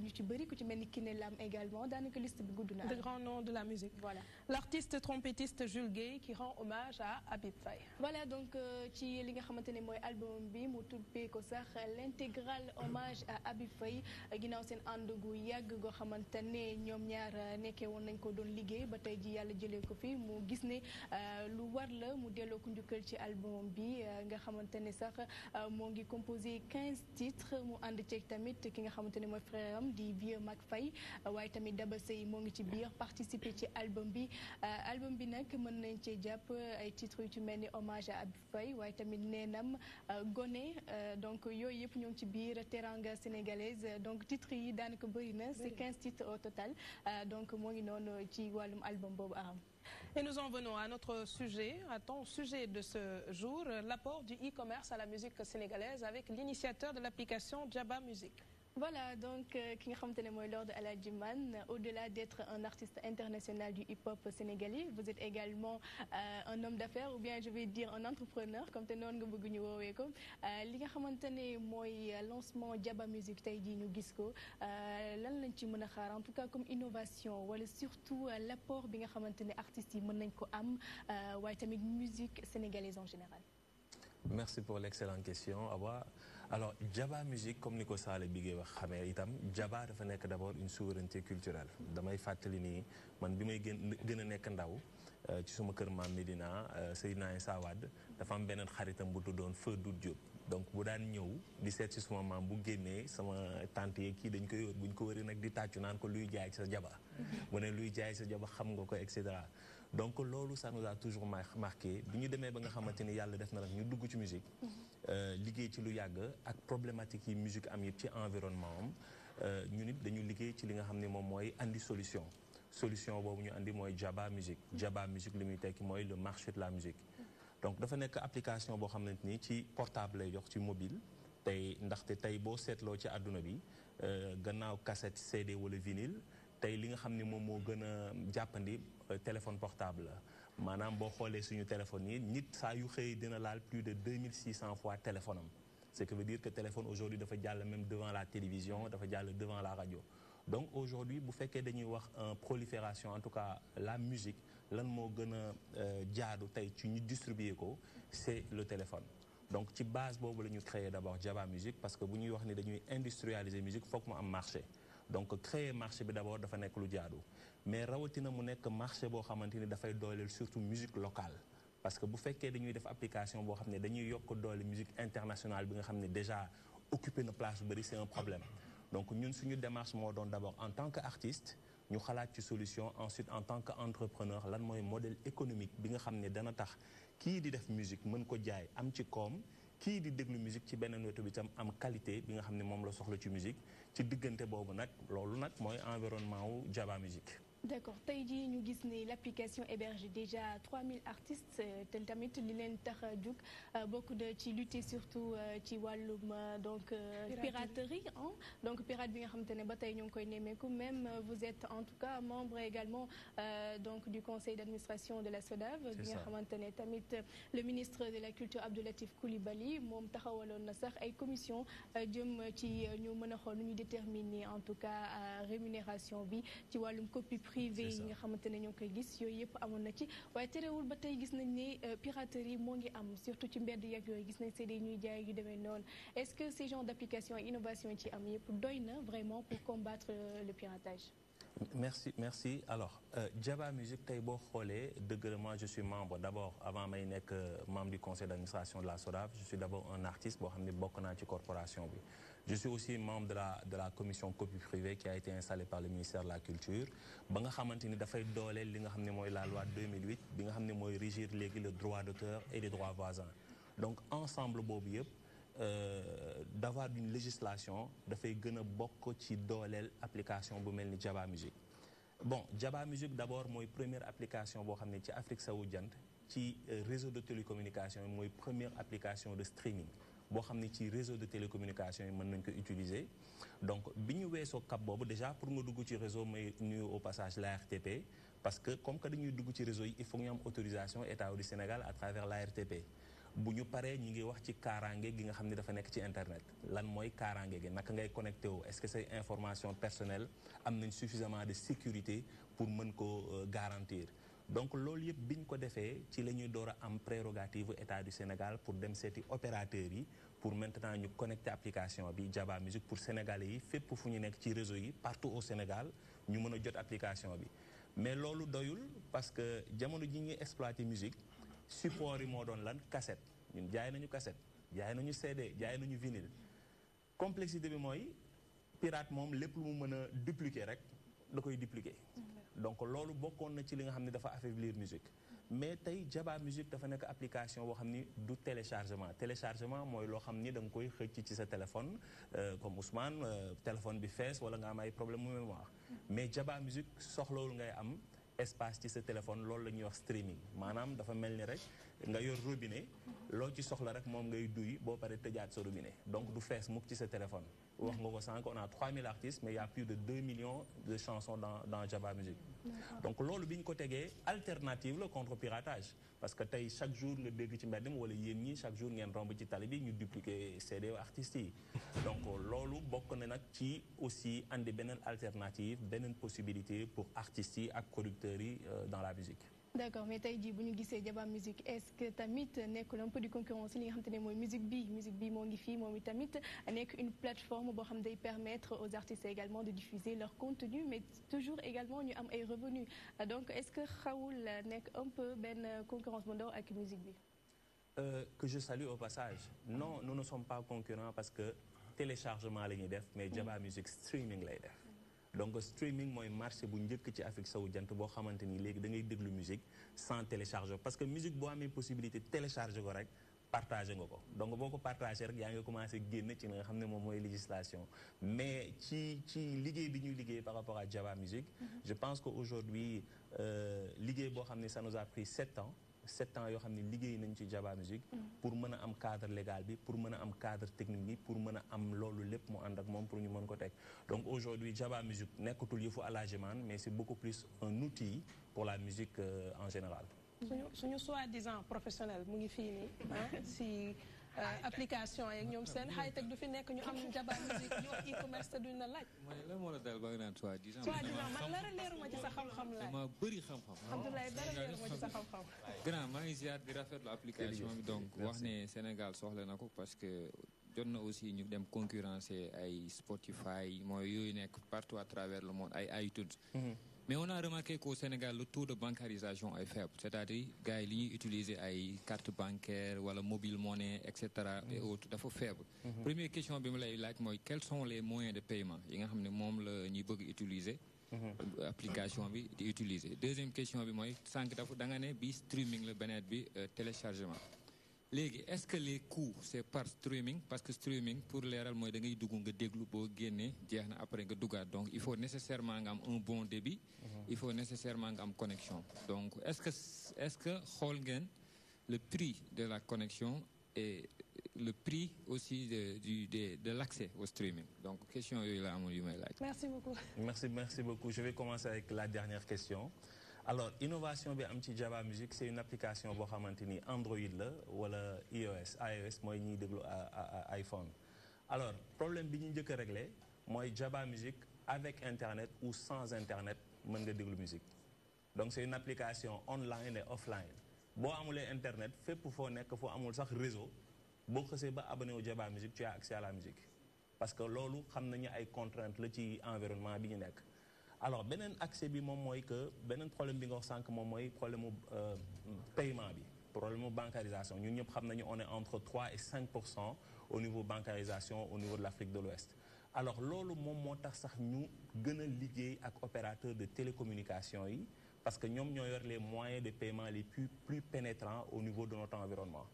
ñu ci bëri ku ci mel ni Kiné Lam également daanaka liste bi gudd na. De grands noms de la musique. Voilà. L'artiste trompettiste Jules Guèye qui rend hommage à Habib Faye. Voilà donc ci li nga xamante ne mooy album bi mu tuddee ko sax l'intégral hommage à Habib Faye ginnaaw seen ànd gu yàgg goo xamante ne ñoom ñaar nekkee woon nañ ko doon liggéey ba tey ji yàlla jëlee ko fi mu gis ne lu war la mu delloo ko njukkal ci album bi nga xamante ne sax moo ngi composé 15 titres mu ànd ceeg tamit ki nga xamante ne mooy frère am di Vieux Mac Faye waaye tamit Daba Sey moo ngi ci biir participer ci album bi nag mën nañ cee jàpp ay titres yu ci mel ni hommage à Habib Faye waaye tamit neenam Gone donc yooyu yëpp ñoo ngi ci biir teranga sénégalaise donc titres yi daanaka bëri na c'est 15 titres au total donc moo ngi noonu ci wàllum album boobu Aram. Et nous en venons à notre sujet, à ton sujet de ce jour, l'apport du e-commerce à la musique sénégalaise avec l'initiateur de l'application Jabba Music. Voilà donc ki nga xamante ne mooy Lord Aladji Man au-delà d'être un artiste international du hip-hop sénégalais vous êtes également un homme d'affaires ou bien je vais dire un entrepreneur comme te noonu nga bëgg ñu woowee ko li nga xamante ne mooy lancement Jabba Music tey jii ñu gis ko lan lañ ci mën a xaar en tout cas comme innovation wala surtout l'apport bi nga xamante ne artistes yi mën nañ ko am waaye tamit musique sénégalaise en général. Merci pour l'excellente question Awa. Alors Jabba Music comme ni ko Saalé Bigué wax xamee itam Jabba dafa nekk d'abord une souveraineté culturelle damay fàttali nii man bi may gën a nekk ndaw ci suma kër maam Medina Seydina Issa Wade dafa am beneen xaritam bu tuddoon Feu Doudou Diop donc bu daan ñëw di seet si suma maam bu génnee sama tante yeeg kii dañ koy wër buñ ko wëree nag di tàccu naan ko luy jaay sa jaba mu ne luy jaay sa jaba xam nga ko et cetera donc loolu ça nous a toujours marqué bi ñu demee ba nga xamante ni yàlla def na nag ñu dugg ci musique liggéey ci lu yàgg ak problématique yi musique am yëpp ci environnement am ñu nit dañu liggéey ci li nga xam ne moom mooy andi solution boobu ñu andi mooy Jabba Music li muy tekki mooy le marché de la musique donc dafa nekk application boo xamante ni ci portable lay jox ci mobile tey ndaxte tey boo seetloo ci àdduna bi gannaaw cassette CD wala vinyle tey li nga xam ne moom moo gën a jàppandi téléphone portable la maanaam boo xoolee suñu téléphone yi nit saa yu xëy dina laal plus de 2600 fois téléphone am ce qui veut dire que téléphone aujourd'hui dafa jàll même devant la télévision dafa jàll devant la radio donc aujourd'hui bu fekkee dañuy wax prolifération en tout cas la musique lan moo gën a jaadu tey ci ñu distribuer ko c'est le téléphone donc ci base boobu la ñu créer d'abord Jabba Music parce que bu ñuy wax ni dañuy industrialiser musique foog mu am marché donc créer marché bi d'abord dafa nekk lu jaadu mais rawatina mu nekk marché boo xamante ni dafay dooleel surtout musique locale parce que bu fekkee dañuy def application boo xam ne dañuy yokk doole musique internationale bi nga xam ne déjà occupé na place bu bëri c'est un problème donc ñun suñu démarche moo doon d'abord en tant que artiste ñu xalaat ci solution ensuite en tant que entrepreneur lan mooy modèle économique bi nga xam ne dana tax kii di def musique mën ko jaay am ci koom kii di déglu musique ci beneen wetu bi tam am qualité bi nga xam ne moom la soxla ci musique ci diggante boobu nag loolu nag mooy environnement wu Jabba Music. D'accord tey jii ñu gis ni l'application héberge déjà 3000 artistes te tamit li leen tax a jug bokk na ci lutter surtout ci wàllum donc piraterie donc pirate bi nga xamante ne ba tey ñu ngi koy nemmeeku même vous êtes en tout cas membre également donc du conseil d'administration de la SODAV bi nga xamante ne tamit le ministre de la culture Abdou Latif Coulibaly moom taxawaloon na sax ay commission jëm ci ñu mën a xool nu ñu déterminer en tout cas rémunération bi ci wàllum copie privé yi nga xamante ne ñoo ngi koy gis yooyu yëpp amoon na ci waaye terewul ba tey gis nañ ne piraterie moo ngi am surtout ci mbedd yeeg yooyu gis nañ CD ñuy jaay yu demee noonu est-ce que ces genres d'application innovation ci am yëpp doy na vraiment pour combattre le piratage? Merci. Alors, Djaba Music, tey boo xoolee dëgg la moi je suis membre d'abord avant may nekk membre du conseil d'administration de la SODAV je suis d'abord un artiste boo xam ne bokk naa ci corporation bi. Je suis aussi membre de la commission copie privée qui a été installée par le ministère de la Culture ba nga xamante ni dafay dooleel li nga xam ne mooy la loi 2008 bi nga xam ne mooy régir léegi le droit d'auteur et les droits voisins. Donc ensemble boobu yëpp d'avoir une législation dafay gën a bokk ci dooleel application bu mel ni Djaba Music. Bon Djaba Music d'abord mooy première application boo xam ne ci Afrique sowu jant ci réseau de télécommunication mooy première application de streaming boo xam ne ci réseau de télécommunication yi mën nañ ko utiliser. Donc bi ñu weesoo cap boobu déjà pour nga dugg ci réseau may nuyu au passage l'ARTP parce que comme que dañuy dugg ci réseau yi il faut ñu am autorisation état du Sénégal à travers l'ARTP. bu ñu paree ñu ngi wax ci kaaraange gi nga xam ne dafa nekk ci internet lan mooy kaaraange gi naka ngay connecté wu est-ce que say information personnelle am nañ suffisamment de sécurité pour mën ko garantir. Donc loolu yëpp bi ñu ko defee ci la ñuy door a am prérogative état du Sénégal pour dem seeti opérateurs yi pour maintenant ñu connecter application bi Djaba Music pour sénégalais yi fépp fu ñu nekk ci réseau yi partout au Sénégal ñu mën a jot application bi. Mais loolu doyul parce que jamono ji ñuy exploiter musique support yi moo doon lan cassette ñun jaay nañu cassette jaay nañu CD jaay nañu vinyle complexité bi mooy pirate moom lépp lu mu mën a dupliquer rek da koy dupliquer. Donc loolu bokkoon na ci li nga xam ne dafa affaiblir musique mais tey Djaba Music dafa nekk application boo xam ni du téléchargement mooy loo xam ni da nga koy xëcc ci sa téléphone comme Ousmane téléphone bi fees wala nga am ay problème mu mémoire mais Djaba Music soxlawul ngay am espace ci sa téléphone loolu la ñuy wax streaming maanaam dafa mel ni rek nga yor robinet loo ci soxla rek moom ngay duy boo paree tëjaat sa robinet donc du fees mukk ci sa téléphone. wax nga ko sànq on a 3000 artistes mais il y a plus de 2 millions de chansons dans Djaba Music. Donc loolu bi ñu ko tegee alternative la contre piratage parce que tey chaque jour nga dégg ci mbedd mi wala yéen ñi chaque jour ngeen romb ci tali bi ñu dupliquer CD artistes yi. Donc loolu bokk na nag ci aussi andi beneen alternative beneen possibilité pour artistes yi ak producteurs yi dans la musique. D'accord mais tey jii bu ñu gisee Djaba Music est-ce que tamit nekkul un peu de concurrence li nga xamante ne mooy musique bi moo ngi fii moom itamit nekk une plateforme boo xam day permettre aux artistes également de diffuser leur contenu mais toujours également ñu am ay revenus donc est-ce que xawul nekk un peu benn concurrence bu ndaw ak musique bi. Que je salue au passage non nous ne sommes pas concurrents parce que téléchargement la ñuy def mais Djaba Music streaming lay def. Donc streaming mooy marché bu njëkk ci Afrique sowu jant boo xamante ni léegi da ngay déglu musique sans télécharger parce que musique boo amee possibilité télécharger ko rek partager nga ko donc boo ko partager rek yaa ngi commencé génn ci nga xam ne moom mooy législation mais ci liggéey bi ñuy liggéey par rapport à Djaba Music je pense que aujourd'hui liggéey boo xam ne ça nous a pris 7 ans yoo xam ne liggéey nañ ci Djaba Music pour mën a am cadre légal bi pour mën a am cadre technique bi pour mën a am loolu lépp mu ànd ak moom pour ñu mën ko teg donc aujourd'hui Djaba Music nekkatul yëfu Alajiman mais c'est beaucoup plus un outil pour la musique en général. suñu soi-disant professionnel mu ngi fii nii si application yeeg ñoom seen high-tech du fi nekk ñu am Djaba Music ñu wax e-commerce te duñ la laaj. mooy lan moo la dal ba nga naan soi-disant. man dara leeruma ci sa xam-xam laaj. dama bëri xam-xam. Abdoulaye dara leeruma ci sa xam-xam. grand maa ngi ziar di rafetlu application bi donc wax ne Sénégal soxla na ko parce que jot na aussi ñu dem concurrencer ay Spotify mooy yooyu nekk partout à travers le monde ay iTunes. Mais on a remarqué qu'au Sénégal, le taux de bancarisation est faible. C'est-à-dire, gars, ils utilisent des cartes bancaires, ou la mobile monnaie, etc. et autres. C'est faible. Première question, quels sont les moyens de paiement? Ils ont utiliser l'application d'utiliser. Deuxième question, streaming, le bénéfice téléchargement. léegi est-ce que les coûts c'est par streaming parce que streaming pour leeral mooy da ngay dugg nga déglu boo génnee jeex na après nga duggaat donc il faut nécessairement nga am un bon débit. Il faut nécessairement nga am connexion. Donc est-ce que xool ngeen le prix de la connexion et le prix aussi de l'accès au streaming. Donc question yooyu la amoon yu may laaj. Merci beaucoup. Merci beaucoup. Je vais commencer avec la dernière question. Alors innovation bi am ci Jaba Music c'est une application boo xamante ni Android la wala iOS mooy ñuy déglu iPhone. Alors problème bi ñu njëkk a réglé mooy Jaba Music avec internet ou sans internet mën nga déglu musique. Donc c'est une application online et offline. boo amulee internet fépp foo nekk foo amul sax réseau boo xësee ba abonné au Jaba Music tu as accès à la musique parce que loolu xam nañu ay contraintes la ci environnement bi ñu nekk. Alors beneen accès bi moom mooy que beneen problème bi nga wax sànq moom mooy problème mu paiement bi problème mu bancarisation ñun ñëpp xam nañu on est entre 3 et 5% au niveau bancarisation au niveau de l'Afrique de l'Ouest. Alors loolu moom moo tax sax ñu gën a liggéey ak opérateur de télécommunication yi parce que ñoom ñoo yor les moyens de paiement les plus pénétrants au niveau de notre environnement.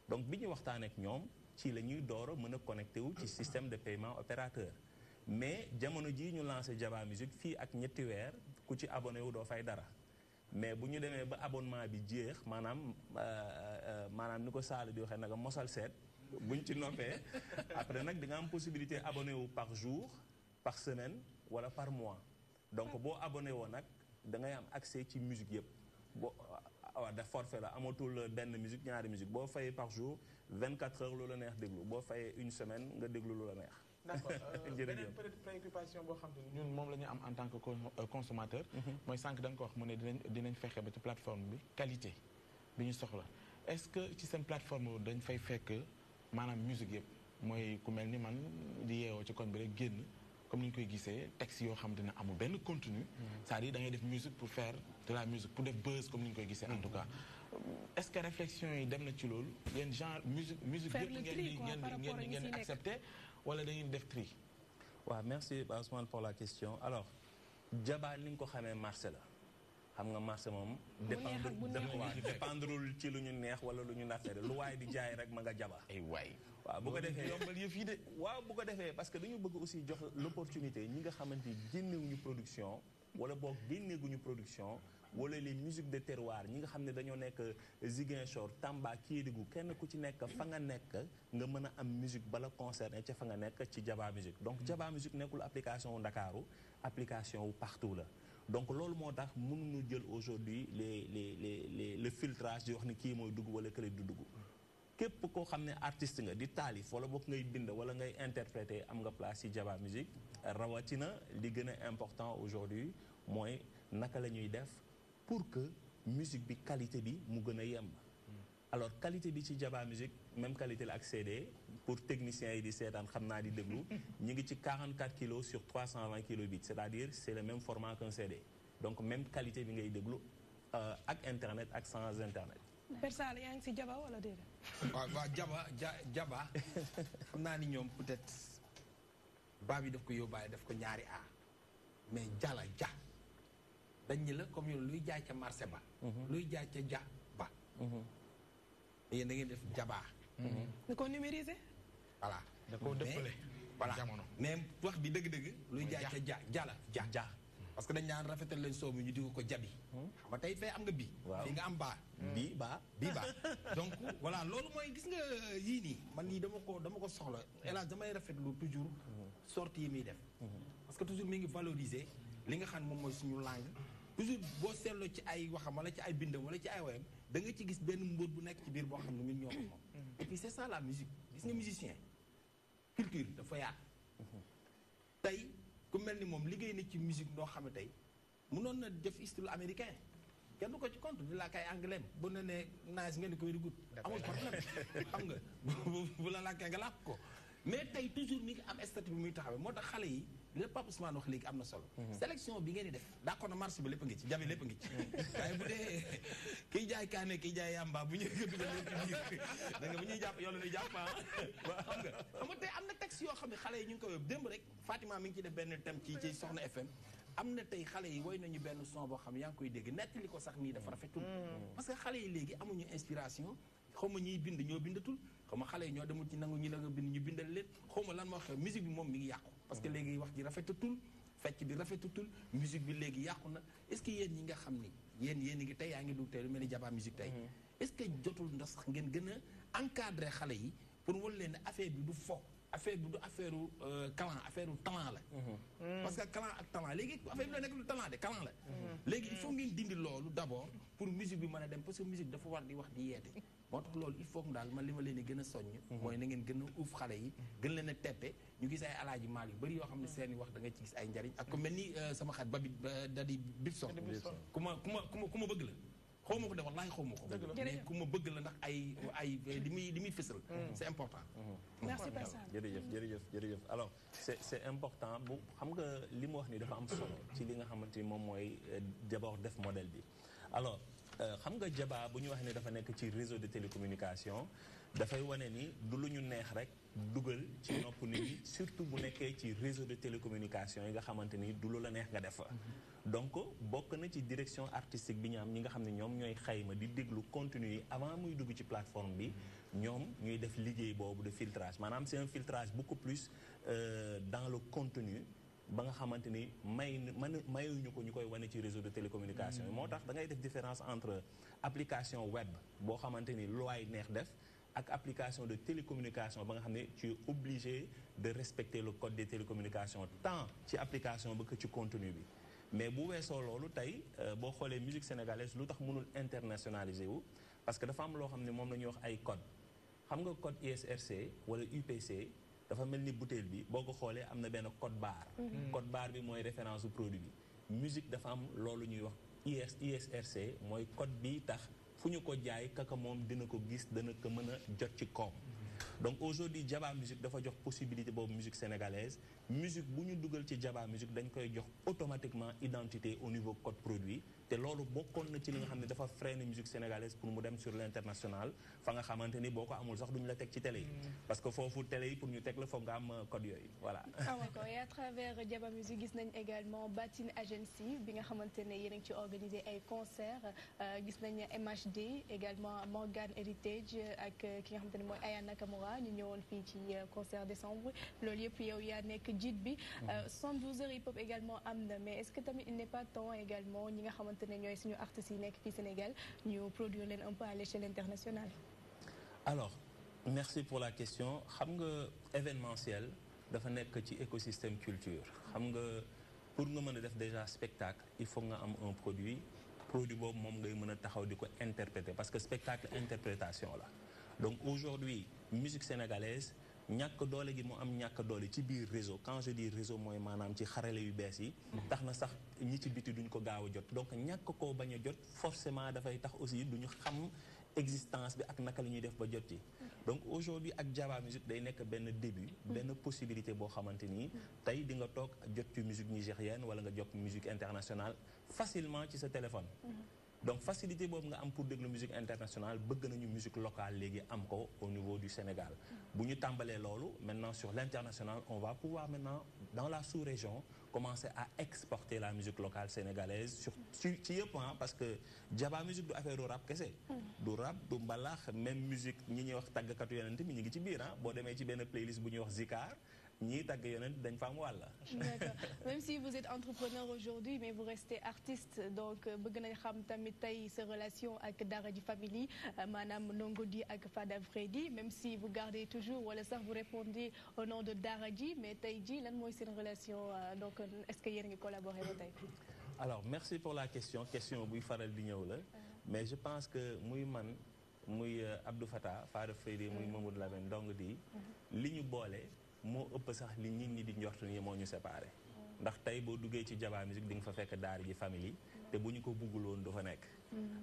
Donc bi ñu waxtaan ak ñoom ci la ñuy door a mën a connecté wu ci système de paiement opérateur. Mais jamono ji ñu lancé Jaba Music fii ak ñetti weer ku ci abonné wu doo fay dara mais bu ñu demee ba abonnement bi jeex maanaam ni ko Sall di waxee nag mosal seet buñ ci noppee après nag di nga am possibilité abonné wu par jour par semaine wala par mois donc boo abonné woo nag da ngay am accès ci musique yëpp boo waaw da forfait la amatul benn musique ñaari musique boo fayee par jour 24 heures lu la neex déglu boo fayee une semaine nga déglu lu la neex. D'accord beneen préoccupation boo xam ne ñun moom la ñu am en tant que consommateur. mooy sànq da nga ko wax mu ne dinañ fexe ba ci plateforme bi qualité bi ñu soxla est-ce que ci seen plateforme dañ fay fekk maanaam musique yëpp mooy ku mel ni man di yeewoo ci koñ bi rek génn comme ni ñu koy gisee texte yoo xam ne amul benn contenu. c'est-à-dire da ngay def musique pour faire de la musique pour def buzz comme ni ñu koy gisee. En tout cas est-ce que réflexion yi dem na ci loolu yéen genre musique yëpp ngeen di accepté. wala dañuy def tri. waaw merci Ousmane pour la question alors Jaba ni nga ko xamee marché la xam nga marché moom. dépendrul ci lu ñu neex wala lu ñu naqare lu waaye di jaay rek ma nga Jaba. ay waay waaw bu ko defee yombal yëf yi de. waaw bu ko defee parce que dañu bëgg aussi jox l'opportunité ñi nga xamante ni génnewuñu production wala boog génneeguñu production. wala les musiques de terroir ñi nga xam ne dañoo nekk Ziguinchor Tamba Kédougou kenn ku ci nekk fa nga nekk nga mën a am musique bala concerné ca fa nga nekk ci Jaba Music donc Jaba Music nekkul application wu Ndakaaru application wu partout la donc loolu moo tax mënuñu jël aujourd'hui le filtrage di wax ni kii mooy dugg wala kële du dugg képp koo xam ne artiste nga di taalif wala boog ngay bind wala ngay interpréter am nga place ci Jaba Music rawatina li gën a important aujourd'hui mooy naka la ñuy def pour que musique bi qualité bi mu gën a yemb alors qualité bi ci Jaba Music même qualité la ak CD pour techniciens yi di seetaan xam naa di déglu ñu ngi ci 44 kilos sur 320 kilobits c'est-à-dire c'est le même format qu'un CD donc même qualité bi ngay déglu ak internet ak sans internet. Persal yaa ngi ci Jaba wala déedéet. waaw Jaba xam naa ni ñoom peut-être baa bi daf ko yóbbaale daf ko ñaari A mais jala ja. dañ ñi la comme yow luy jaay ca marché ba luy jaay ca ja ba yéen da ngeen def Jaba da ko numériser voilà da ko dëppale voilà mais wax bi dëgg-dëgg luy jaay ca jala ja parce que dañ naan rafetal lañ soobu ñu di ko jabi xam nga tey fay am nga bi fii nga am baa bii baa donc voilà loolu mooy gis nga yii nii man nii dama ko soxla hélas damay rafetlu toujours sortie yi muy def parce que toujours mi ngi valoriser li nga xam moom mooy suñu langue toujours boo seetloo ci ay waxam wala ci ay bindam wala ci ay woyam da nga ci gis benn mbóot bu nekk ci biir boo xam ne ñun ñoo ko moom et puis c'est ça la musique gis nga musicien culture dafa yaat tey ku mel ni moom liggéey na ci musique noo xam ne tey mënoon na def style américain kenn du ko ci compte di laa kay anglais bu ne ne nice nga ni ko very good amul problème xam nga bu la làkkee nga làkk ko mais tey toujours mi ngi am statut bi muy taxawee moo tax xale yi le Pape Ousmane wax léegi am na solo sélection bi ngeen di def d'accord na marché bi lépp a ngi ci jabe lépp a ngi ci waaye bu dee kiy jaay kaane kiy jaay yamba bu ñuy gëdd lépp biir da nga bu ñuy jàpp yow la ñuy jàpp xam nga tey am na texte yoo xam ne xale yi ñu ngi koy démb rek Fatima mi ngi ci def benn thème ci Soxna FM am na tey xale yi woy nañu benn son boo xam yaa ngi koy dégg nettali ko sax nii dafa rafetul parce que xale yi léegi amuñu inspiration xaw ma ñiy bind ñoo bindatul xaw ma xale yi ñoo demul ci nangu ñi la nga bind ñu bindal leen xaw ma lan moo xew musique bi moom mi ngi yàqu parce que léegi wax ji rafetatul fecc bi rafetatul musique bi léegi yàqu na est-ce que yéen ñi nga xam ni yéen ngi tey yaa ngi dugg tey lu mel ni Jaba Musique tey est-ce que jotul ndax sax ngeen gën a encadrer xale yi pour wan leen ne affaire bi du fo affaire bi du affaire clan affaire talent la parce que clan ak talent léegi affaire bi la nekk du talent de clan la léegi il faut ngeen dindi loolu d'abord pour musique bi mën a dem parce que musique dafa war di wax di yeete moo tax loolu il faut que daal man li ma leen di gën a soññ mooy na ngeen gën a uuf xale yi gën leen a teppe ñu gis ay alaaji maal yu bëri yoo xam ne seen i wax da nga ci gis ay njariñ ak ku mel ni sama xarit Babi Dadi Bibson ku ma bëgg la xaw ma ko de wallaahi xaw ma ko mais ku ma bëgg la ndax ay li muy fësal c'est important merci Passane jërëjëf alors c'est important bu xam nga li mu wax ni dafa am solo ci li nga xamante ni moom mooy d'abord def modèle bi alors xam nga Jaba bu ñu wax ne dafa nekk ci réseau de télécommunication dafay wane ni du lu ñu neex rek dugal ci nopp nit ñi surtout bu nekkee ci réseau de télécommunication yi nga xamante ni du lu la neex nga def fa donc bokk na ci direction artistique bi ñu am ñi nga xam ne ñoom ñooy xayma di déglu contenu yi avant muy dugg ci plateforme bi ñoom ñuy def liggéey boobu de filtrage maanaam c'est un filtrage beaucoup plus dans le contenu ba nga xamante ni mayuñu ko ñu koy wane ci réseau de télécommunication yi moo tax da ngay def différence entre application web boo xamante ni lu waay neex def ak application de télécommunication ba nga xam ne tu es obligé de respecter le code des télécommunications tant ci application ba que ci contenu bi mais bu weesoo loolu tey boo xoolee musique sénégalaise lu tax mënul internationaliser wu parce que dafa am loo xam ne moom la ñuy wax ay code xam nga code ISRC wala UPC dafa mel ni bouteille bi boo ko xoolee am na benn code barre code barre bi mooy référence du produit bi musique dafa am loolu ñuy wax ISRC mooy code bi tax fu ñu ko jaay kaka moom dina ko gis dana ko mën a jot ci koom donc aujourd'hui Jaba Musique dafa jox possibilité boobu musique sénégalaise musique bu ñu dugal ci Jaba Musique dañ koy jox automatiquement identité au niveau code produit te loolu bokkoon na ci li nga xam ne dafa freiner musique sénégalaise pour mu dem sur l'international fa nga xamante ni boo ko amul sax duñu la teg ci télé yi parce que foofu télé yi pour ñu teg la foog nga am code yooyu voilà d'accord et à travers Jaba Musique gis nañ également Batin Agency bi nga xamante ne yéen a ngi ci organiser ay concerts gis nañ MHD également Morgan Heritage ak ki nga xamante ne mooy Aya Nakamura ñu ñëwoon fii ci concert décembre loolu yëpp yow yaa nekk jiit bi 72 heures hip hop également am na mais est-ce que tamit il n'est pas temps également ñi nga xamante ne ñooy suñu artistes yi nekk fii Sénégal ñu produire leen un peu à l'échelle internationale. Alors merci pour la question xam nga événementiel dafa nekk ci écosystème culture xam nga pour nga mën a def déjà spectacle il faut nga am un produit boobu moom ngay mën a taxaw di ko interpréter parce que spectacle interprétation la donc aujourd'hui musique sénégalaise ñàkk doole gi mu am ñàkk doole ci biir réseau quand je dis réseau mooy maanaam ci xarale yu bees yi tax na sax ñi ci biti duñ ko gaaw a jot donc ñàkk koo bañ a jot forcément dafay tax aussi duñu xam existence bi ak naka la ñuy def ba jot ci donc aujourd'hui ak Jaba Musique day nekk benn début benn possibilité boo xamante nii tey di nga toog jot ci musique nigérienne wala nga jot musique internationale facilement ci sa téléphone donc facilité boobu nga am pour déglu musique internationale bëgg nañu musique locale léegi am ko au niveau du Sénégal bu ñu tàmbalee loolu maintenant sur l'international on va pouvoir maintenant dans la sous-région commencer à exporter la musique locale sénégalaise ci yëpp parce que Jaba Musique du affaire rap kese du rap du mbalax même musique ñi ñuy wax tàggkatu yonent mi ñu ngi ci biir boo demee ci benn playlist bu ñuy wax Zikar ñii tàgg yonent dañ fa am wàll. D'accord. Même si vous êtes entrepreneur aujourd'hui mais vous restez artiste donc bëgg nañ xam tamit tey sa relation ak Daraji Family maanaam Ndongo Di ak Fada Freddy même si vous gardez toujours wala sax vous répondez au nom de Daraji mais tey ji lan mooy seen relation donc est-ce que yéen a ngi collaborer ba tey. Alors merci pour la question buy faral di ñëw la mais je pense que muy man muy Abdou Fata Fada Freddy muy Mamadou Lamine Ndongo Di li ñu boole. moo ëpp sax li nit ñi di njort nii moo ñu séparé ndax tey boo duggee ci Jaba Musique di nga fa fekk Daraji Family te bu ñu ko bugguloon du fa nekk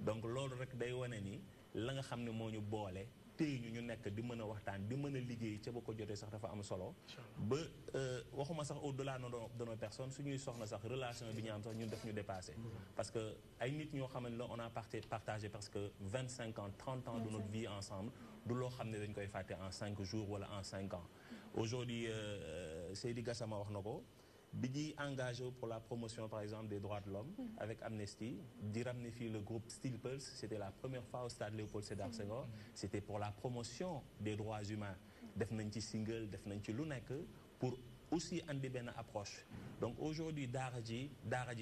donc loolu rek day wane ni la nga xam ne moo ñu boole tey ñu nekk di mën a waxtaan di mën a liggéey ca ba ko jotee sax dafa am solo ba waxuma sax au-delà de nos personnes suñuy soxna sax relation bi ñu am sax ñun def ñu dépassé parce que ay nit ñoo xam ne la on a partagé parce que 25 ans 30 ans de notre vie ensemble du loo xam ne dañ koy fàtte en 5 jours wala en 5 ans aujourd'hui Seydi Gassama wax na ko bi engagé pour la promotion par exemple des droits de l'homme avec Amnesty di ramener fii le groupe Steel Pulse, c'était la première fois au stade Léopold Sédar Senghor, c'était pour la promotion des droits humains. Def nañ ci single, def nañ ci lu nekk pour aussi andi benn approche. Donc aujourd'hui Daara J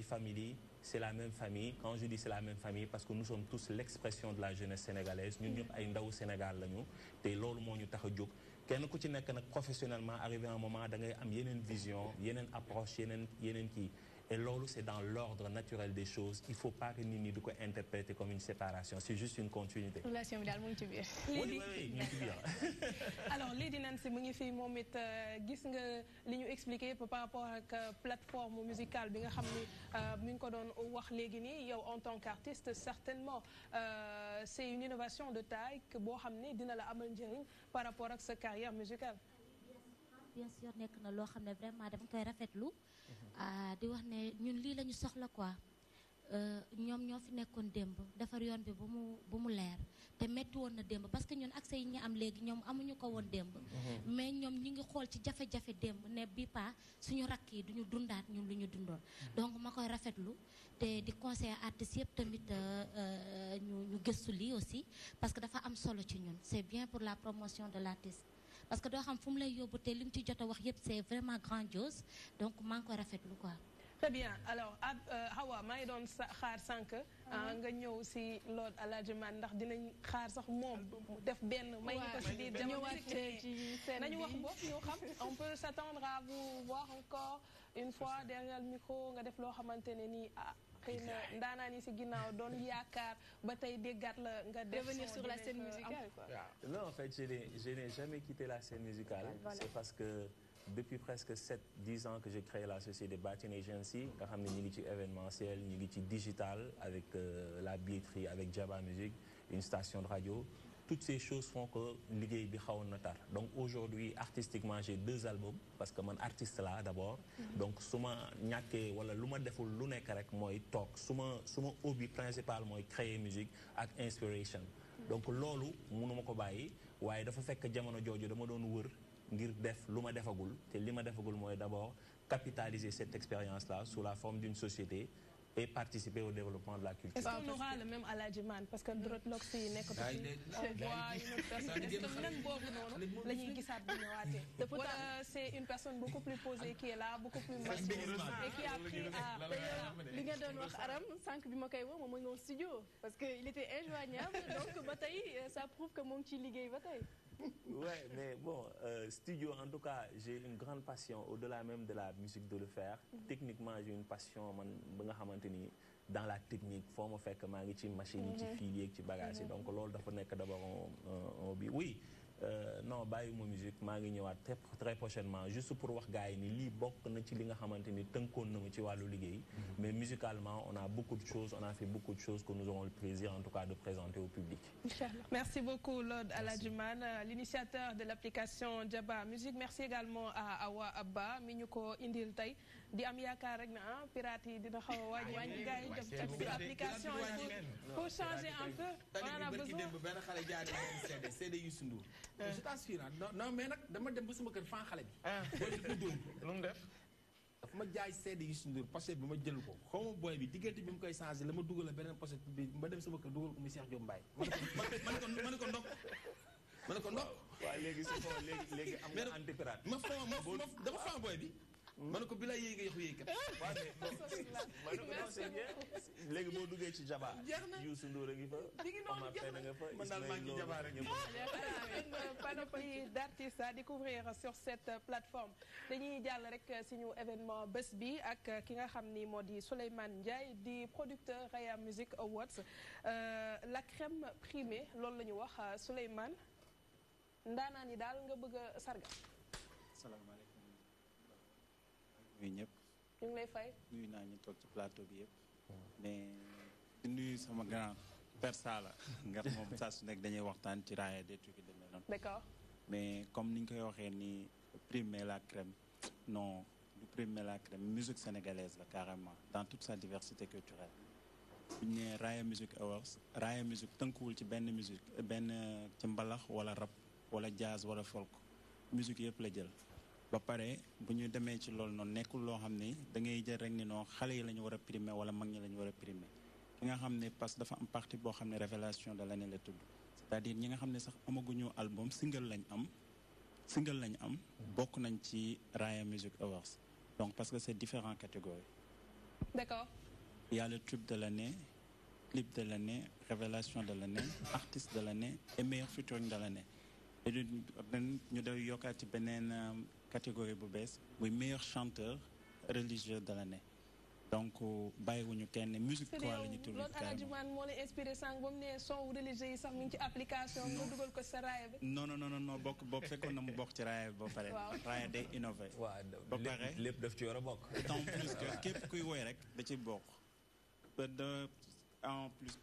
Family, c'est la même famille. Quand je dis c'est la même famille, parce que nous sommes tous l'expression de la jeunesse sénégalaise. Ñun ñëpp ay ndaw Sénégal lañu te loolu moo ñu tax a jóg. Kenn ku ci nekk nag professionnellement arrivé à un moment da ngay am yeneen vision, yeneen approche, yeneen kii. Et loolu c'est dans l'ordre naturel des choses. Il faut pas que nit ñi di ko interpréter comme une séparation. C'est juste une continuité. relation bi daal mu ngi ci biir. Oui, mu ngi ci biir. Alors Lady Nancy mu ngi fi moom it gis nga li ñu expliqué par rapport ak plateforme musicale bi nga xam ni mi ngi ko doon wax léegi nii yow en tant qu'artiste certainement c'est une innovation de taille boo xam ne dina la amal njëriñ par rapport ak sa carrière musicale. Bien sûr nekk na loo xam ne vraiment dama koy rafetlu di wax ne ñun lii la ñu soxla quoi ñoom ñoo fi nekkoon démb defar yoon bi bu mu leer te metti woon na démb parce que ñun accès yi ñu am léegi ñoom amuñu ko woon démb mais ñoom ñi ngi xool ci jafe-jafe démb ne bi pas suñu rakk yi duñu dundaat ñun lu ñu dundoon donc ma koy rafetlu te di conseiller artistes yëpp tamit ñu gëstu lii aussi parce que dafa am solo ci ñun c'est bien pour la promotion de l'artiste parce que doo xam fu mu lay yóbbu te li mu ci jot a wax yëpp c'est vraiment grandiose donc maa ngi koy rafetlu quoi. Très bien alors Hawa maa ngi doon xaar sànq nga ñëw si Lord Alhaji Man ndax dinañ xaar sax moom def benn may ñu ko si biir jamono nañu wax bopp ñoo xam on peut s'attendre à vous voir encore une fois derrière le micro nga def loo xamante ne nii xëy na ndaanaan yi si ginnaaw doon yaakaar ba tey déggaat la nga revenir sur la scène musicale quoi. Non, en fait je n'ai jamais quitté la scène musicale. Voilà. C'est parce que depuis presque 7-10 ans que j'ai créé la société Batin Agency nga xam ne ñu ngi ci événementiel ñu ngi ci digital avec la billetterie avec Jaba Music, une station de radio. Toutes ces choses font que liggéey bi xawoon na tar donc aujourd'hui artistiquement j'ai 2 albums parce que man artiste là d'abord donc su ma ñàkkee wala lu ma deful lu nekk rek mooy toog su ma hobby principal mooy créer musique ak inspiration donc loolu mënuma ko bàyyi waaye dafa fekk jamono jooju dama doon wër ngir def lu ma defagul te li ma defagul mooy d'abord capitaliser cette expérience là sous la forme d'une société et participer au développement de la culture. Est-ce qu'on aura le même Alhaji Man parce que Dreadlocks yi nekk on voit une autre personne est-ce que même boobu noonu la ñuy gisaat bu ñëwaatee wala c'est une personne beaucoup plus posée qui est là beaucoup plus mature et qui a pris à li nga doon wax Aram sànq bi ma koy woo moom mooy moom studio parce que il était injoignable donc ba tey ça prouve que moom ci liggéey ba tey. Ouais, mais bon, studio, en tout cas, j'ai une grande passion, au-delà même de la musique, de le faire. Techniquement, j'ai une passion, dans la technique, faut me faire que ma machine, filier, bagage. Donc, lors d'abord un hobby. Oui. Non bàyyiwuma musique maa ngi ñëwaat très prochainement juste pour wax gars yi ni lii bokk na ci li nga xamante ni tënkoon na ma ci wàllu liggéey mais musicalement on a beaucoup de choses on a fait beaucoup de choses que nous aurons le plaisir en tout cas de présenter au public. Inch'Allah. Merci beaucoup Lord Alhaji Man, l'initiateur de l'application Jaba Music. Merci également à Awa Abba mi ñu ko indil tey di am yaakaar rek na pirate yi dina xaw a wàññi gars yi def ci application pour changer un peu on en a besoin. benn xale jaay na CD Youssou Ndour. je t'assure non mais nag dama dem ba sama kër fan xale bi. booy bi dóor lu mu def. dafa ma jaay CD Youssou Ndour pochette bi ma jël ko xaw ma booy bi diggante bi mu koy changé la ma dugal beneen pochette bi ma dem sama kër dugal ko muy Cheikh Diop Mbaye. ma ne ko ndok. waaw léegi c'est bon léegi am nga anti pirate. dama faa booy bi. ma ne ko bi lay yéeg nga yoxu yéeg kat. léegi boo duggee ci Jaba. Youssou Ndour a ngi fa. Omar Pène nga fa. man daal maa ngi Jaba rek. Une panoplie d'artistes à découvrir sur cette plateforme dañuy jàll rek suñu événement bés bi ak ki nga xam ni moo di Souleymane Ndiaye di producteur Raya Music Awards la crème primée loolu la ñu wax Souleymane ndaanaan yi daal nga bëgg a sargal. Salaamaaleykum. nuyu ñëpp. ñu ngi lay fay. nuyu naa ñu toog ci plateau bi yëpp. mais di nuyu sama grand persa la. nga moom saa su nekk dañuy waxtaan ci raaya des trucs de mel noonu. D'accord. mais comme ni ñu koy waxee ni primer la crème non du primer la crème musique sénégalaise la carrément dans toute sa diversité culturelle. bu ñu nee Raya Music Awards Raya Music tënkuwul ci benn musique benn ci mbalax wala rap wala jazz wala folk musique yëpp la jël ba pare bu ñu demee ci loolu noonu nekkul loo xam ne da ngay jël rek ni non xale yi la ñu war a primer wala mag ñi la ñu war a primer ki nga xam ne parce que dafa am partie boo xam ne révélation de l'année la tudd c'est-à-dire ñi nga xam ne sax amaguñu album single lañ am bokk nañ ci Raya Music Awards donc parce que c'est différentes catégories. D'accord. Il y a le tube de l'année, clip de l'année, révélation de l'année, artiste de l'année et meilleur featuring de l'année. Et ñu doon yokkaat ci beneen catégorie bu bees muy meilleur chanteur religieux de l'année. Donc bàyyiwuñu kenn musique quoi la ñu tudd. loolu Alaaji moo lay inspiré sànq ba mu ne son religieux yi sax mu ngi ci application nga dugal ko sa raaya bi. non bokk fekkoon na mu bokk ci raaya bi ba pare. raaya day innové. ba pare lépp daf ci war a bokk. d'autant plus que képp kuy woy rek da ci bokk. En plus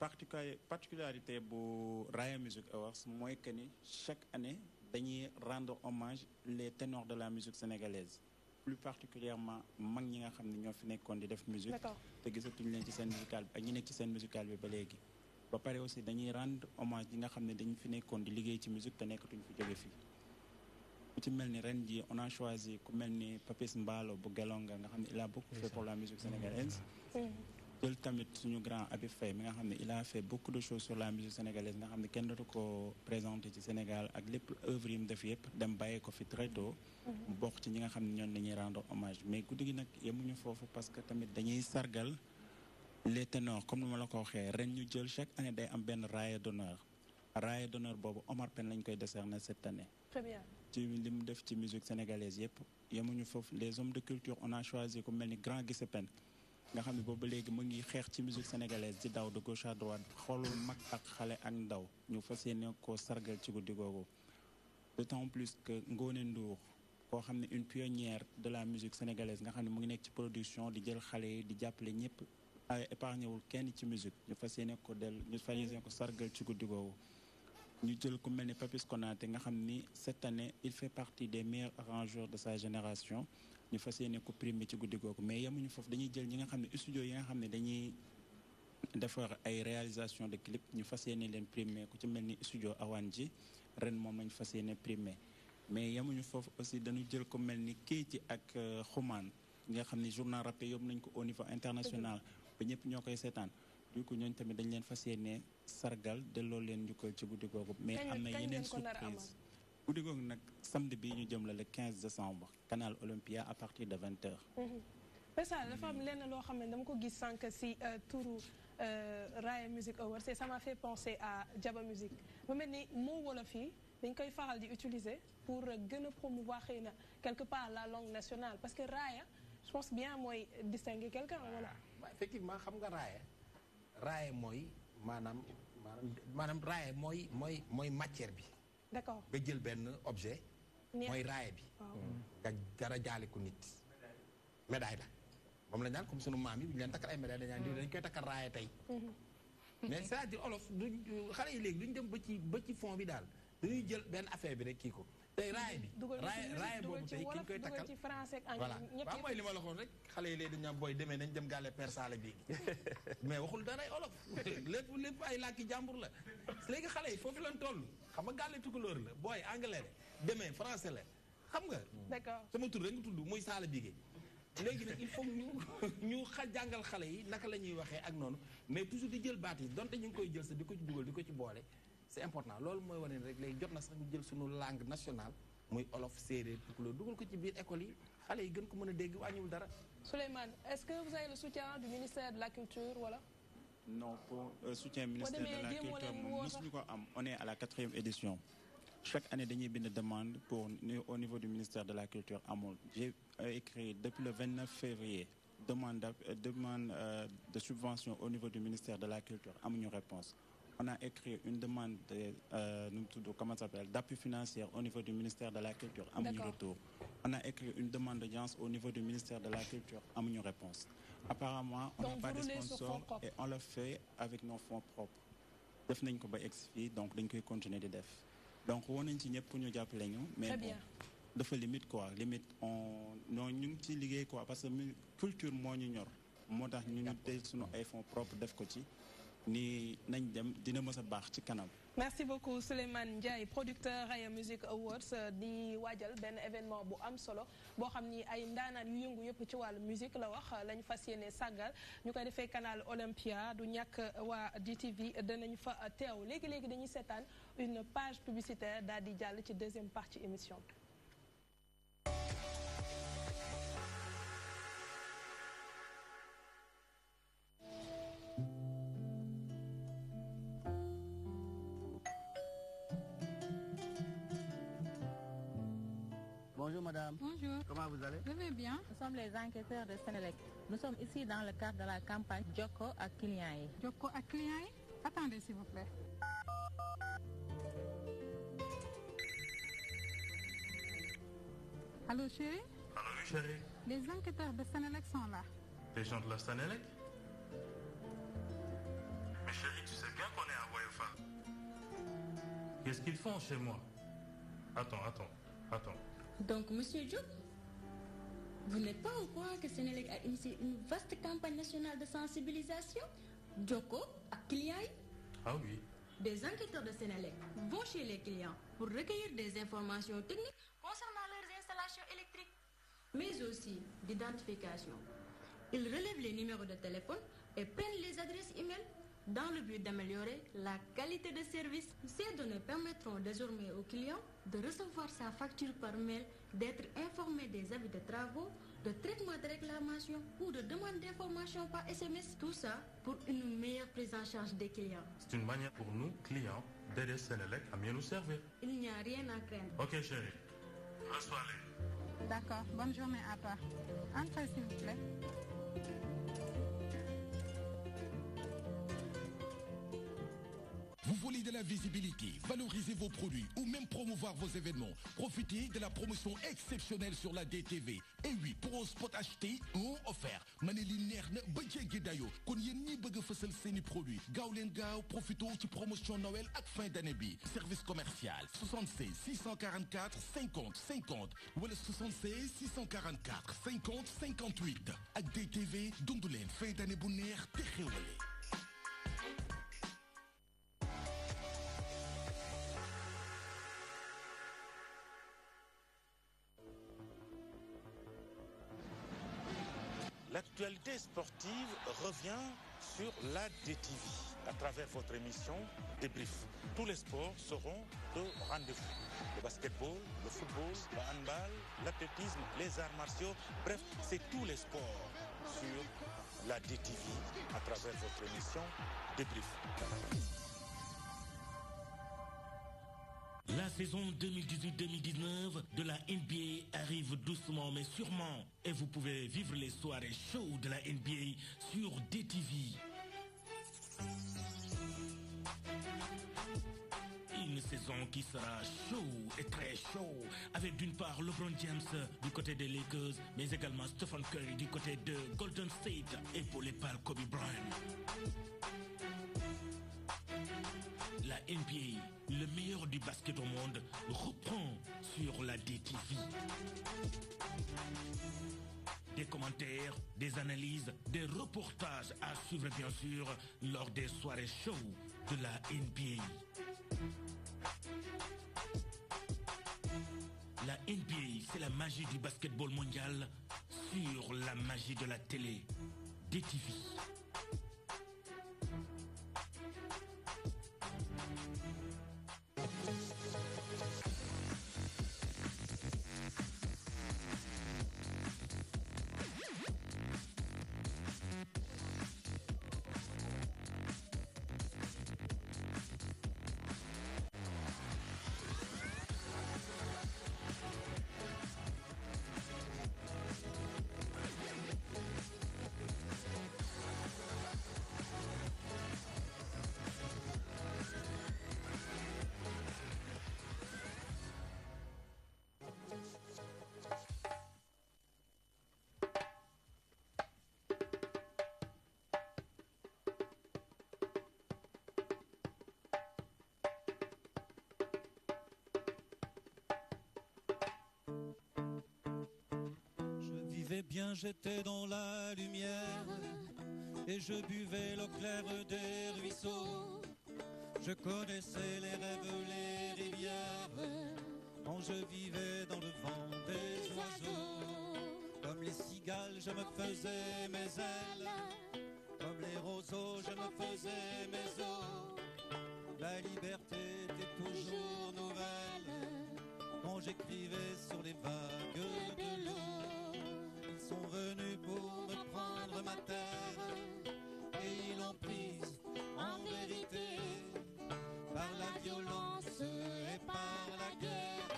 particularité bu Raya Music Awards mooy que ni chaque année dañuy rendre hommage les ténors de la musique sénégalaise. Plus particulièrement mag ñi nga xam ne ñoo fi nekkoon di def musique te gisatuñ leen ci scène musicale bi ak ñi nekk ci scène musicale bi ba léegi ba pare aussi dañuy rendre hommage ñi nga xam ne dañu fi nekkoon di liggéey ci musique te nekkatuñ fi jóge fii ku ci mel ni ren ji on a choisi ku mel ni Papis Mballo bu Gelonga nga xam ne il a beaucoup fait pour la musique sénégalaise jël tamit suñu grand Habib Faye mi nga xam ne il a fait beaucoup de choses sur la musique sénégalaise nga xam ne kenn dootu ko présenté ci Sénégal ak lépp œuvre yi mu def yëpp dem bàyyee ko fi très tôt mu bokk ci ñi nga xam ne ñoon lañuy rendre hommage mais guddi gi nag yemuñu foofu parce que tamit dañuy sargal les ténors comme ni ma la ko waxee ren ñu jël chaque année day am benn raaya d'honneur boobu Omar Pène lañ koy décerner cette année. Très bien. ci li mu def ci musique sénégalaise yëpp yemuñu foofu les hommes de culture on a choisi ku mel ni grand Guissé Pène nga xam ne boobu léegi mu ngi xeex ci musique sénégalaise di daw de gauche à droite xoolul mag ak xale ak ndaw ñu fas yéene koo sargal ci guddi googu d'autant plus que Ngoné Ndour koo xam ne une pionnière de la musique sénégalaise nga xam ne mu ngi nekk ci production di jël xale yi di jàppale ñëpp épargné wul kenn ci musique ñu fas yéene ko sargal ci guddi googu ñu jël ku mel ni Papis Konaté nga xam ni cette année il fait partie des meilleurs arrangeurs de sa génération ñu fas yéene ko primé ci guddi googu mais yemuñu foofu dañuy jël ñi nga xam ne studio yi nga xam ne dañuy defar ay réalisation de clip ñu fas yéene leen primé ku ci mel ni studio Awan ji ren moom lañ fas yéene primé mais yemuñu foofu aussi dañu jël ko mel ni Keyti ak Xumaan nga xam ni journal rappé yóbbu nañ ko au niveau international ba ñëpp ñoo koy seetaan du coup ñooñu tamit dañ leen fas yéene sargal delloo leen njukkal ci guddi googu mais am na yeneen surprise guddi googu nag samedi bii ñu jëm la le 15 décembre Canal Olympia à partir de 20h. Pessa dafa am lenn loo xam ne dama ko gis sànq si turu Raya Music Awards et ça m'a fait penser à Jaba Musique mu mel ni moo wolof yi dañ koy faral di utiliser pour gën a promouvoir xëy na quelque part la langue nationale parce que Raya je pense bien mooy distinguer quelqu'un voilà. Effectivement xam nga Raya mooy maanaam Raya mooy matière bi. D'accord nga jël benn objet. mooy raaya bi. nga dara jaale ko nit. médaille la moom la ñu naan comme sunu maam yi bu ñu leen takkal ay médaille dañ koy takkal raaya tey. mais c'est-à-dire olof xale yi léegi duñ dem ba ci fond bi daal dañuy jël benn affaire bi rek kii ko tey raaya bi. raaya boobu tey ki ñu koy takkal voilà waaw mooy li ma la waxoon rek xale yi léegi dañu naan booy demee nañ dem gàlle persaale bii mais waxul dara ay olof lépp ay làkki jàmbur la léegi xale yi foofu lañ toll xam nga gàlle tukulóor la booy anglais la demee français la xam nga. d'accord sama tur rek nga tudd muy saala bigee léegi nag il faut ñu jàngal xale yi naka la ñuy waxee ak noonu mais toujours di jël baat yi donte ñu ngi koy jël sa di ko ci dugal di ko ci boole c'est important loolu mooy wane rek léegi jot na sax ñu jël suñu langue nationale muy olof séeréer tukulóor dugal ko ci biir école yi xale yi gën ko mën a dégg wàññiwul dara. Souleymane est-ce que vous avez le soutien du ministère de la culture voilà. Non pour soutien ministère de la culture moom mosuñu ko am on est à la 4e édition. Chaque année dañuy bind demande pour au niveau du ministère de la culture amul j'ai écrit depuis le 29 février demande de subvention au niveau du ministère de la culture amuñu réponse on a écrit une demande d'appui financier au niveau du ministère de la culture amuñu retour on a écrit une demande d'audience au niveau du ministère de la culture amuñu réponse apparemment on n'a pas de sponsor et on le fait avec nos fonds propres def nañ ko ba ex fii donc dañ koy continuer di def donc woon nañ ci ñëpp pour ñu jàppale ñu mais bon dafa limite quoi limite ñu ngi ci liggéey quoi parce que culture moo ñu ñor moo tax ñu tey suñu ay fonds propres def ko ci ni nañ dem dina mës a baax ci kanam. Merci beaucoup Souleymane Ndiaye producteur Raya Music Awards di waajal benn événement bu am solo boo xam ni ay ndaanaan yu yëngu yëpp ci wàllu musique la wax lañu fas yéene sàggal ñu koy defee canal Olympia du ñàkk waa DTV danañu fa teew léegi-léegi dañuy seetaan une page publicitaire daal di jàll ci deuxième partie émission bi. Bonjour madame. Bonjour. Comment vous allez? Je vais bien. Nous sommes les enquêteurs de Sénélec. Nous sommes ici dans le cadre de la campagne Jokko ak clients yi. Jokko ak clients yi? Attendez s'il vous plaît. Allô chérie? Allô oui chérie. Les enquêteurs de Sénélec sont là. Les gens de la Sénélec? Mais chérie, tu sais bien qu'on est à Woyofa. Qu'est-ce qu'ils font chez moi? Attends. Donc, monsieur Diop, vous n'êtes pas au courant que Sénélec a initié une vaste campagne nationale de sensibilisation? Joko à clients? Ah oui. Des enquêteurs de Sénélec vont chez les clients pour recueillir des informations techniques concernant leurs installations électriques, mais aussi d'identification. Ils relèvent les numéros de téléphone et prennent les adresses e-mail dans le but d'améliorer la qualité de service. Ces données permettront désormais aux clients de recevoir sa facture par mail, d'être informés des avis de travaux, de traitement de réclamation ou de demande d'information par SMS. Tout ça pour une meilleure prise en charge des clients. C'est une manière pour nous, clients, d'aider Sénélec à mieux nous servir. Il n'y a rien à craindre. Ok chérie, reçois-les. D'accord, bonne journée à toi. Entrez s'il vous plaît. Vous voulez de la visibilité, valoriser vos produits ou même promouvoir vos événements. Profitez de la promotion exceptionnelle sur la DTV. Et oui, pour un spot acheté, un offert. Maneli neex na ba jéggi dayo. Kon yéen ñi bëgg fësal seeni produit. Gaaw leen gaaw profito ci promotion Noël ak fin d'année bi. Service commercial 76 644 50 50 wala 76 644 50 58. Ak DTV dundu leen fin d'année bu neex te xéwale. L'actualité sportive revient sur la DTV à travers votre émission Débrief. Tous les sports seront de rendez-vous. Le basketball, le football, le handball, l'athlétisme, les arts martiaux, bref, c'est tous les sports sur la DTV à travers votre émission Débrief. La saison 2018-2019 de la NBA arrive doucement mais sûrement et vous pouvez vivre les soirées chaudes de la NBA sur DTV. Une saison qui sera chaud et très chaud avec d'une part LeBron James du côté des Lakers mais également Stephen Curry du côté de Golden State épaulé par Kobe Bryant. La NBA, le meilleur du basket au monde, reprend sur la DTV. Des commentaires, des analyses, des reportages à suivre bien sûr lors des soirées show de la NBA. La NBA, c'est la magie du basketball mondial sur la magie de la télé. DTV. Bien, j'étais dans la lumière, et je buvais l'eau claire des ruisseaux. Je connaissais les rêves, les rivières, quand je vivais dans le vent des oiseaux. Comme les cigales, je me faisais mes ailes, comme les roseaux, je me faisais mes os. La liberté était toujours nouvelle quand j'écrivais sur les vagues de l'eau. Ils sont venus pour me prendre ma terre et ils l'ont prise en vérité par la violence et par la guerre,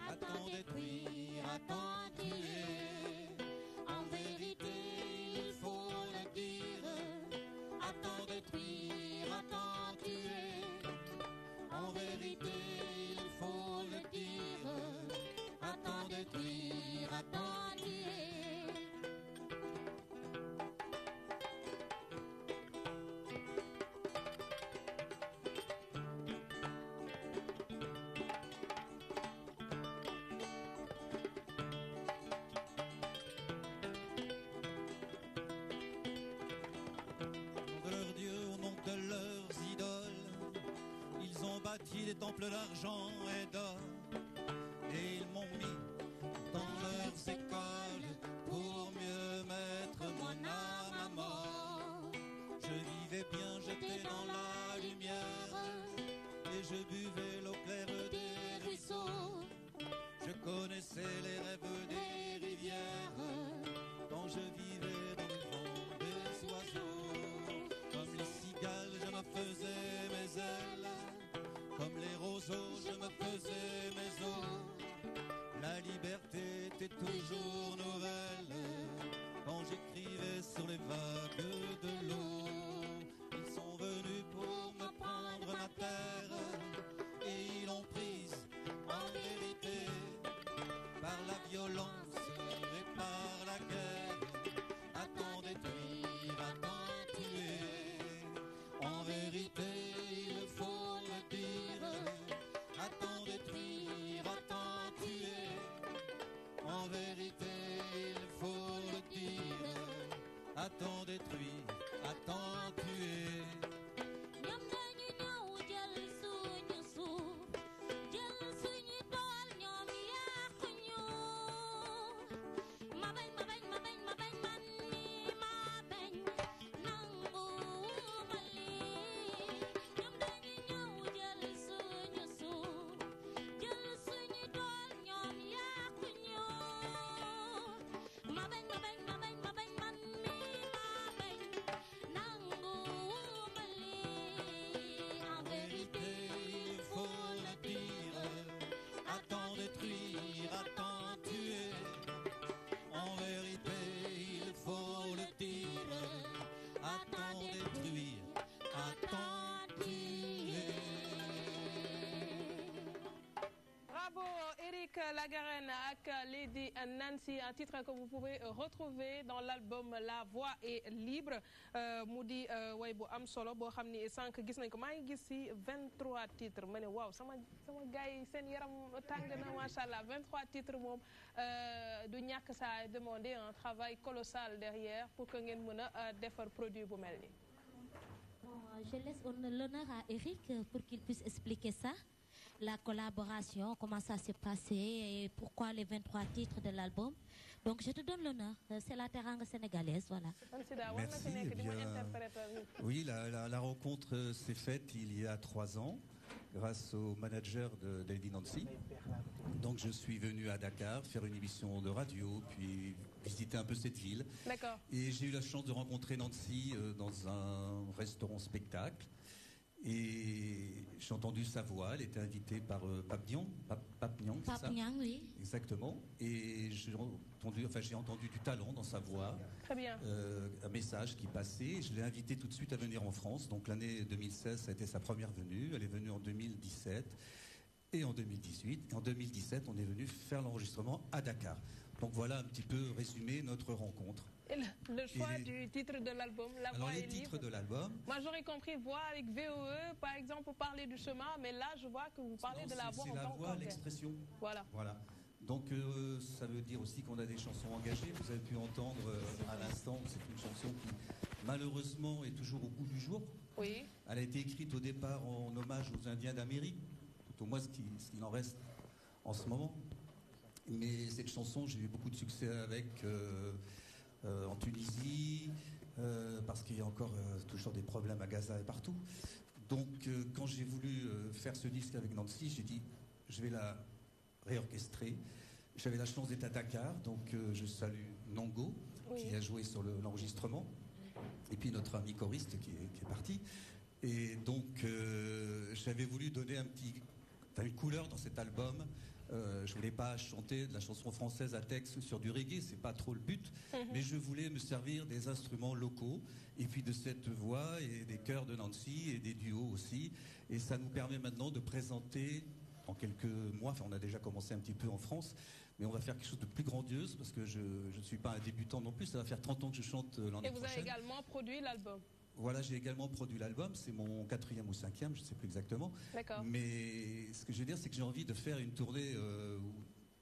à tant détruire, à tant tuer. En vérité, il faut le dire, à tant détruire, à tant tuer. En vérité, il faut le dire, à tant détruire, à tant tuer. Des temples d'argent et d'or, et ils m'ont mis dans leurs écoles pour mieux mettre mon âme à mort. Je vivais bien, j'étais dans la lumière et je buvais l'eau claire des ruisseaux. Je connaissais les rêves des rivières quand je vivais dans le vent des oiseaux. Comme les cigales, je me faisais mes ailes, comme les roseaux, je me faisais mes os. La liberté était toujours nouvelle quand j'écrivais sur les vagues de l'eau. Ils sont venus pour me prendre ma terre et ils l'ont prise en vérité par la violence et par la guerre, à tant détruire, à tant tuer. En vérité, il faut le dire, à tant détruire, à tant tuer. En vérité, il faut le dire, à tant détruire, à tant tuer. Lagarenne avec Lady Nancy, un titre que vous pouvez retrouver dans l'album La Voix est libre. mu di way bu am solo boo xam ni sànq gis nañ ko maa ngi gis si 23 titres ma ne waaw sama gars yi seen yaram tàng na macha allah 23 titres moom du ñàkk saa demander un travail colossal derrière pour que ngeen mën a defar produit bu mel nii. Je laisse l'honneur à Eric pour qu'il puisse expliquer ça. La collaboration, comment ça s'est passé et pourquoi les 23 titres de l'album. Donc je te donne l'honneur, c'est la teranga sénégalaise, voilà. Merci. Eh bien, oui, la rencontre s'est faite il y a 3 ans grâce au manager de Lady Nancy. Donc je suis venu à Dakar faire une émission de radio, puis visiter un peu cette ville. D'accord. Et j'ai eu la chance de rencontrer Nancy dans un restaurant spectacle. Et j'ai entendu sa voix, elle était invitée par Pape Niang, c'est ça ? Pape Niang, oui. Exactement. Et j'ai entendu du talent dans sa voix. Très bien. Un message qui passait. Je l'ai invitée tout de suite à venir en France. Donc l'année 2016, ça a été sa première venue. Elle est venue en 2017 et en 2018. Et en 2017, on est venu faire l'enregistrement à Dakar. Donc voilà un petit peu résumé notre rencontre. Et le choix du titre de l'album, La Voix est libre. Les titres de l'album. Moi, j'aurais compris voix avec VOE, par exemple, pour parler du chemin, mais là, je vois que vous parlez de la voix en tant que... C'est la voix, l'expression. Voilà. Donc, ça veut dire aussi qu'on a des chansons engagées. Vous avez pu entendre à l'instant, c'est une chanson qui malheureusement est toujours au goût du jour. Oui. Elle a été écrite au départ en hommage aux Indiens d'Amérique, tout au moins ce qu'il en reste en ce moment. Mais cette chanson, j'ai eu beaucoup de succès avec en Tunisie, parce qu'il y a encore toujours des problèmes à Gaza et partout. Donc quand j'ai voulu faire ce disque avec Nancy, j'ai dit je vais la réorchestrer. J'avais la chance d'être à Dakar, donc je salue Nongo, qui a joué sur l'enregistrement, et puis notre ami choriste qui est parti. Et donc j'avais voulu donner une couleur dans cet album. Je voulais pas chanter de la chanson française à texte sur du reggae, c'est pas trop le but, mais je voulais me servir des instruments locaux et puis de cette voix et des chœurs de Nancy et des duos aussi. Et ça nous permet maintenant de présenter en quelques mois, enfin on a déjà commencé un petit peu en France, mais on va faire quelque chose de plus grandiose parce que je ne suis pas un débutant non plus, ça va faire 30 ans que je chante l'année prochaine. Et vous avez également produit l'album? Voilà, j'ai également produit l'album, c'est mon 4e ou 5e, je ne sais plus exactement. D'accord. Mais ce que je veux dire, c'est que j'ai envie de faire une tournée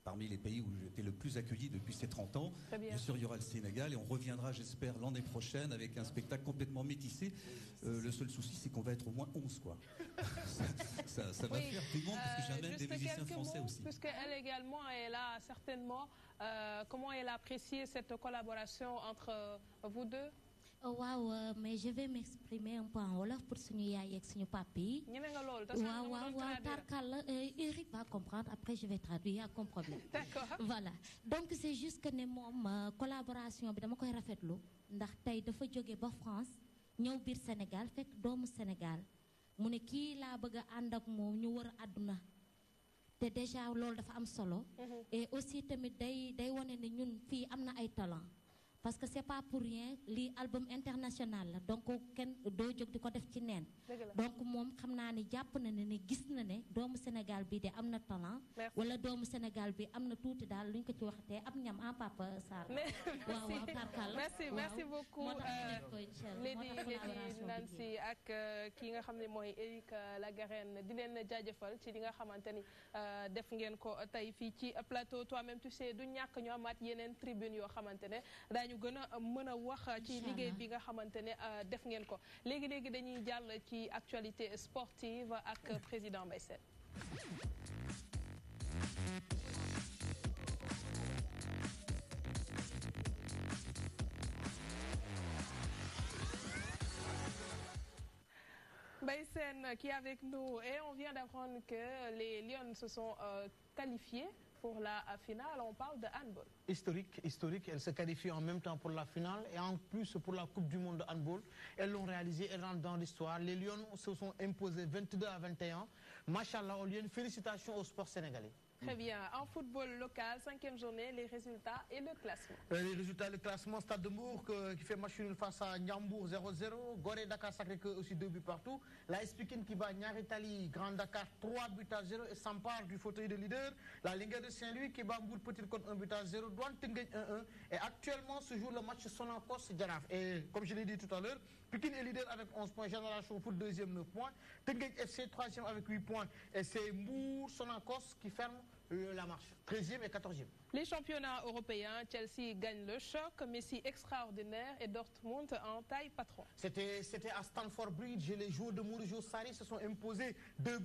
parmi les pays où j'étais le plus accueilli depuis ces 30 ans. Bien sûr, il y aura le Sénégal et on reviendra, j'espère, l'année prochaine avec un spectacle complètement métissé. Le seul souci, c'est qu'on va être au moins 11, quoi. ça va faire tout le monde parce que j'amène des musiciens français aussi. Puisqu'elle également, elle a certainement, comment elle a apprécié cette collaboration entre vous deux? waaw mais je vais m'exprimer un peu en wolof pour suñu yaay ak suñu papi. waaw tarkal Eric va comprendre après je vais traduire, y a aucun problème. D'accord. Voilà, donc c'est juste que ne moom collaboration bi dama koy rafetlu ndax tey dafa jóge ba France ñëw biir Sénégal fekk doomu Sénégal mu ne kii laa bëgg a ànd ak moom ñu wër àdduna te déjà loolu dafa am solo. Et aussi tamit day wane ne ñun fii am na ay talent. Parce que c'est pas pour rien lii album international la donc kenn doo jóg di ko def ci neen. Donc moom xam naa ni jàpp na ne gis na ne doomu Sénégal bi de am na talent. wala doomu Sénégal bi am na tuuti daal lu ñu ko ci waxatee am ñam en Papa Sarr. waaw tarkal. merci beaucoup Lady Nancy ak ki nga xam ne mooy Eric Lagarenne di leen jaajëfal ci li nga xamante ni def ngeen ko tey fii ci plateau toi-même tu sais du ñàkk ñu amaat yeneen tribune yoo xamante ne ñu gën a mën a wax ci liggéey bi nga xamante ne def ngeen ko léegi dañuy jàll ci actualité sportive ak président Mbaye Sène. Mbaye Sène qui est avec nous et on vient d'apprendre que les Lions se sont qualifiés pour la finale. On parle de handball. Historique, elles se qualifient en même temps pour la finale et en plus pour la Coupe du Monde de handball. Elles l'ont réalisé, elles rentrent dans l'histoire. Les Lions se sont imposés 22-21. Machallah, aux Lions, félicitations au sport sénégalais. Très bien. En football local, 5e journée, les résultats et le classement. Les résultats, le classement, Stade de Mbour qui fait match nul face à Ndiambour 0-0. Gorée Dakar Sacré-Cœur aussi 2 buts partout. La Pikine qui bat Niary Tally Grand Dakar 3-0 et s'empare du fauteuil de leader. La Linguère de Saint-Louis qui bat Mbour Petite Côte 1-0. Douane Teungueth 1-1. Et actuellement se joue le match Sonacos Jaraaf. Et comme je l'ai dit tout à l'heure, Pikine est leader avec 11 points. Génération Foot 2e 9 points. Teungueth FC 3e avec 8 points. Et c'est Mbour Sonacos qui ferme la marche, 13e et 14e. Les championnats européens, Chelsea gagne le choc, Messi extraordinaire et Dortmund en taille patron. C'était à Stamford Bridge, les joueurs de Maurizio Sarri se sont imposés 2-0,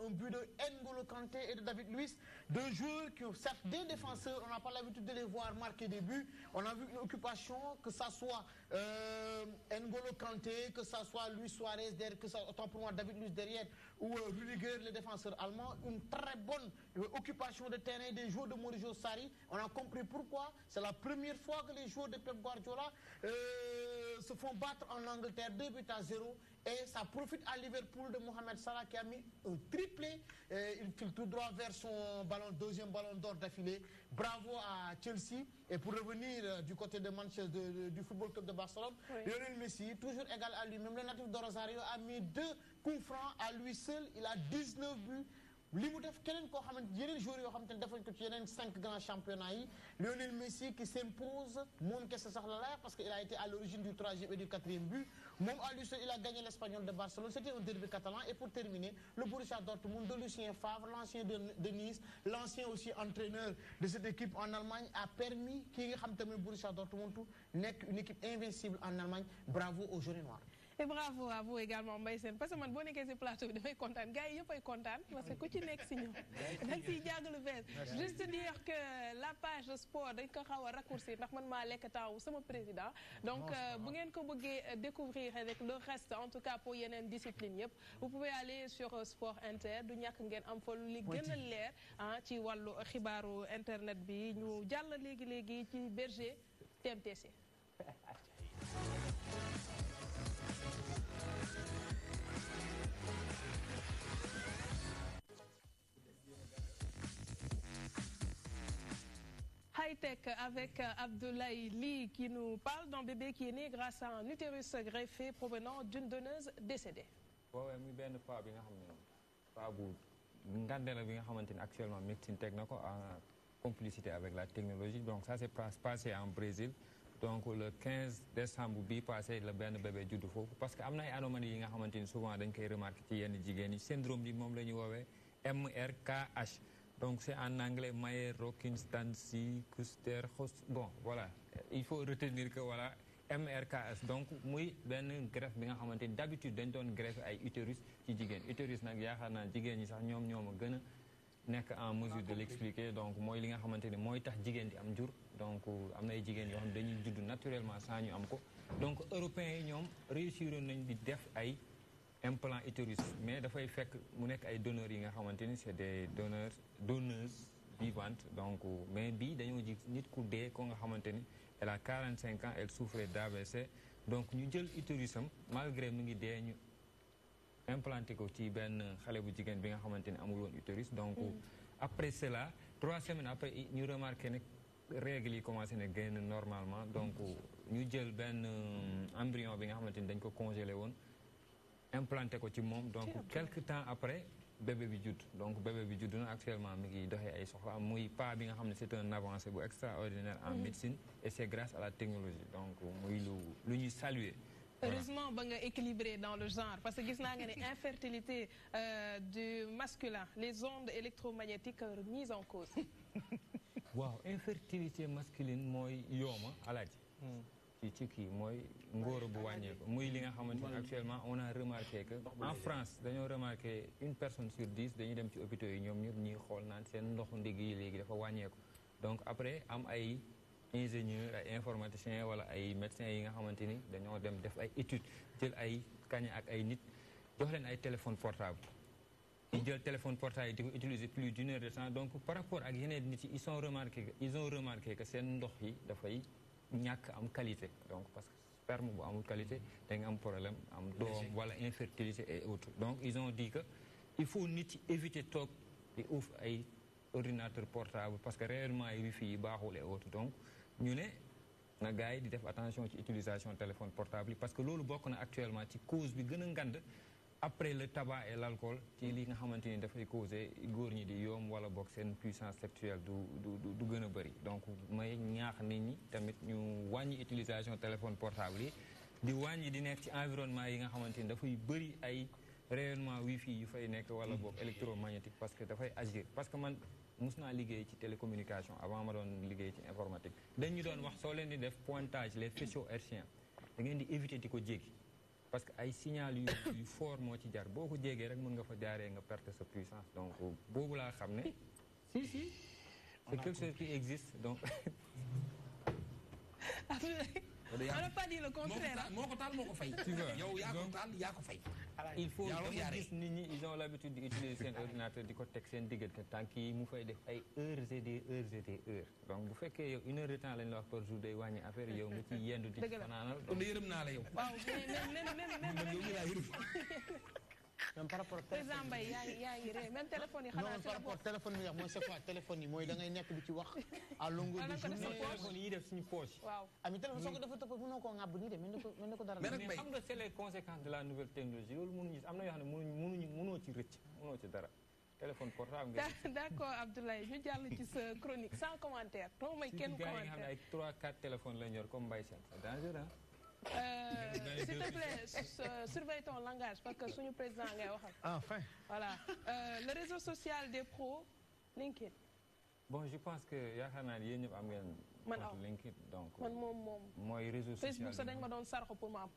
un but de N'Golo Kanté et de David Luiz, deux joueurs qui ont certes des défenseurs, on n'a pas l'habitude de les voir marquer des buts, on a vu une occupation, que ça soit N'Golo Kanté, que ça soit Luis Suarez derrière, que ça autant pour moi David Luiz derrière, ou Rudiger, les défenseurs allemands, une très bonne occupation de terrain des joueurs de Maurizio Sarri. On a compris pourquoi. C'est la première fois que les joueurs de Pep Guardiola se font battre en Angleterre 2-0 et ça profite à Liverpool de Mohamed Salah qui a mis un triplé. Il file tout droit vers son deuxième ballon d'or d'affilée. Bravo à Chelsea. Et pour revenir du côté de Manchester, du Football Club de Barcelone, Lionel Messi, toujours égal à lui-même, le natif de Rosario, a mis 2 coups francs à lui seul. Il a 19 buts. li mu def keneen koo xamante yeneen joueurs yoo xamante ne defañ ko ci yeneen 5 grands championnats yi Lionel Messi qui s'impose moom kese sax la laay parce que il a été à l'origine du 3e et du 4e but moom à lui seul il a gagné l'Espagnol de Barcelone c'était un derby catalan et pour terminer le Borussia Dortmund de Lucien Favre l'ancien de Nice l'ancien aussi entraîneur de cette équipe en Allemagne a permis kii nga xam tamit Borussia Dortmund nekk une équipe invincible en Allemagne bravo aux jaunes et noirs. Et bravo à vous également Mbaye Sène parce que man boo nekkee si plateau bi dafay kontaan gars yi yëpp ay kontaan parce que ku ci nekk si ñoom dañ siy jàng lu bees juste dire que la page sport dañ ko xaw a raccourcir ndax man maa lekk temps wu sama président donc bu ngeen ko bëggee découvrir avec le reste en tout cas pour yeneen discipline yëpp vous pouvez aller sur Sport Inter du ñàkk ngeen am fa li gën a leer ci wàllu xibaaru internet bi ñu jàll léegi ci berger TMTC. High-tech avec Abdoulaye Ly qui nous parle d'un bébé qui est né grâce à un utérus greffé provenant d'une donneuse décédée. waaw muy benn pas bi nga xam ne pas bu ngande la bi nga xamante ni actuellement médecine teg na ko en complicité avec la technologie donc ça s'est passé en Brésil donc le 15 décembre bii passé la benn bébé judd foofu parce que am na ay anomalies yi nga xamante ni souvent dañ koy remarquer ci yenn jigéen yi syndrome bi moom la ñuy woowee MRKH. Donc c'est en anglais Mayer-Rokitansky Kuster-Host. Bon, voilà. Il faut retenir que voilà, MRKS. Donc, muy benn greffe bi nga xamante ni d'habitude dañ doon greffe ay utérus ci jigéen. Utérus nag yaakaar naa jigéen ñi sax ñoom a gën a nekk en mesure de l'expliquer. Donc mooy li nga xamante ni mooy tax jigéen di am jur. Donc am na ay jigéen yoo xam ne dañuy judd naturellement sans ñu am ko. Donc européens yi ñoom réussir nañ di def ay implant utérus mais dafay fekk mu nekk ay donneurs yi nga xamante ni c'est des donneuses vivantes donc mais bii dañoo ji nit ku dee ko nga xamante ni elle a 45 ans elle souffrait d'AVC donc ñu jël utérusam malgré mu ngi dee ñu implanté ko ci benn xale bu jigéen bi nga xamante ni amul woon utérus donc après cela 3 semaines après ñu remarqué ne règles yi commencé na génn normalement donc ñu jël benn embryon bi nga xamante ni dañ ko congelé woon implanté ko ci moom donc quelque temps après bébé bi judd donc bébé bi judd na actuellement mi ngi doxee ay soxla muy pas bi nga xam ne c'est un avancé bu extraordinaire en médecine et c'est grâce à la technologie donc muy lu ñuy saluer. Heureusement ba nga équilibré dans le genre parce que gis naa nga ne infertilité du masculin les ondes électromagnétiques mises en cause. waaw infertilité masculine mooy yooma alaaji ci kii mooy ngóoro bu wàññeeku muy li nga xamante ni actuellement on a remarqué que en France dañoo remarqué 1 personne sur 10 dañuy dem ci hôpitaux yi ñoom ñëpp ñuy xool naan seen ndoxu ndigg yi léegi dafa wàññeeku donc après am ay ingénieurs ay informaticiens wala ay médecins yi nga xamante ni dañoo dem def ay études jël ay kaña ak ay nit jox leen ay téléphone portable ñu jël téléphone portable yi di ko utiliser plus d'1 heure de temps donc par rapport ak yeneen nit yi ils ont remarqué que seen ndox yi dafay ñàkk am qualité donc parce que sperme bu amul qualité da nga am problème am doom wala infertilité et autres donc ils ont dit que il faut nit yi éviter toog di uuf ay ordinateur portable parce que réellement ay wifi yi baaxul et autres donc ñu ne na gars yi di def attention ci utilisation téléphone portable yi parce que loolu bokk na actuellement ci cause bi gën a ngand après le tabac et l'alcool ci li nga xamante ni dafay causer góor ñi di yoom wala bokk seen puissance sexuelle du gën a bëri donc may ñaax nit ñi tamit ñu wàññi utilisation téléphone portable yi di wàññi di nekk ci environnement yi nga xamante ni dafay bëri ay rayonnement wifi yu fay nekk wala bokk électromagnétique parce que dafay agir parce que man mus naa liggéey ci télécommunication avant ma doon liggéey ci informatique dañu doon wax soo leen di def pointage les faisceaux hertziens da ngeen di éviter di ko jéggi parce que ay signal yu fort moo ci jar boo ko jégee rek mën nga fa jaaree nga perte sa puissance donc boobu laa xam ne si c'est quelque chose qui existe donc on n'a pas dit le contraire moo ko taal moo ko fay yow yaa ko taal yaa ko fay il faut dama gis nit ñi ils ont l'habitude d'utiliser seen ordinateur di ko teg seen diggante tànk yi mu fay def ay heures et des heures donc bu fekkee yow 1 heure de temps lañ la wax par jour day wàññi affaire yow nga ci yendu di fanaanal kon yërëm naa la yow waaw même par rapport président Mbaye yaa ngi ree même téléphone yi xanaa par rapport téléphone yi mooy c'est quoi téléphone yi mooy da ngay nekk di ci wax à longueur de journée téléphone yi def suñu poche waaw ami téléphone soo ko dafa topp mënoo koo ŋàbb nii de mel ni ko dara mais xam nga c'est les conséquences de la nouvelle technologie loolu mënuñu am na yoo xam ne mënoo ci rëcc mënoo ci dara téléphone portable. D'accord Abdoulaye ñu jàll ci sa chronique sans commentaire. doo may kenn commentaire si gars yi nga xam ne ay 3-4 téléphones la ñor comme Mbaye Sène c'est dangereux. S'il te plaît, surveille ton langage parce que suñu président ngay waxal. Enfin. Voilà. Le réseau social des pros, LinkedIn. Bon, je pense que yaakaar naa ne yéen ñëpp am ngeen. man compte LinkedIn donc. man moom. mooy réseau social Facebook sax dañ ma doon sarxo pour ma am.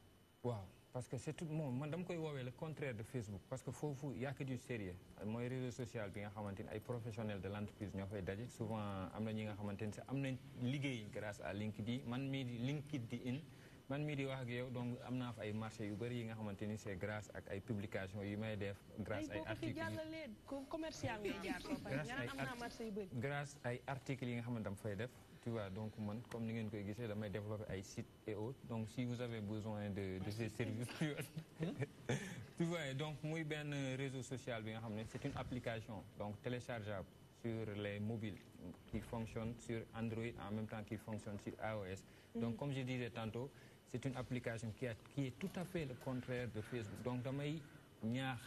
waaw parce que c'est tout moom man dama koy woowee le contraire de Facebook parce que foofu y a que du sérieux mooy réseau social bi nga xamante ni ay professionnels de l'entreprise ñoo fay daje souvent am na ñi nga xamante ni sax am nañ liggéey grâce à LinkedIn man mii di LinkedIn man mii di wax ak yow donc am naa fa ay marché yu bëri yi nga xamante ni c'est grâce ak ay publications yu may def grâce ay articles commercial ngay jaar soo fay am naa marché yu bëri grâce ay articles yi nga xamante dama fay def tu vois donc man comme ni ngeen koy gisee damay développer ay sites et autres donc si vous avez besoin de ces services tu vois donc muy benn réseau social bi nga xam ne c'est une application donc téléchargeable sur les mobiles qui fonctionne sur Android en même temps qui fonctionne sur iOS donc comme je disais tantôt c'est une application qui est tout à fait le contraire de Facebook donc damay ñaax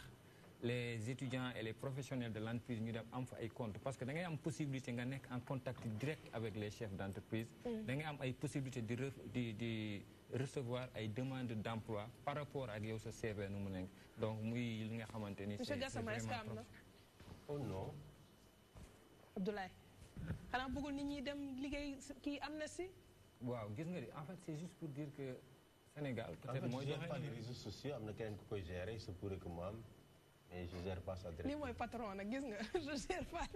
les étudiants et les professionnels de l'entreprise ñu dem am fa ay compte parce que da ngay am possibilité nga nekk en contact direct avec les chefs d'entreprise da ngay am ay possibilité di recevoir ay demandes d'emploi par rapport ak yow sa CV nu mu nekk donc muy li nga xamante ni monsieur Gassama est-ce que am na oh non Abdoulaye xanaa bëggul nit ñi dem liggéey kii am na si waaw gis nga di en fait c'est juste pour dire que Sénégal peut-être mooy joxe pas les réseaux sociaux am na keneen ku koy gérer il se pourrait que mu am mais je gère pas ça directement. lii mooy patron nag gis nga je gère pas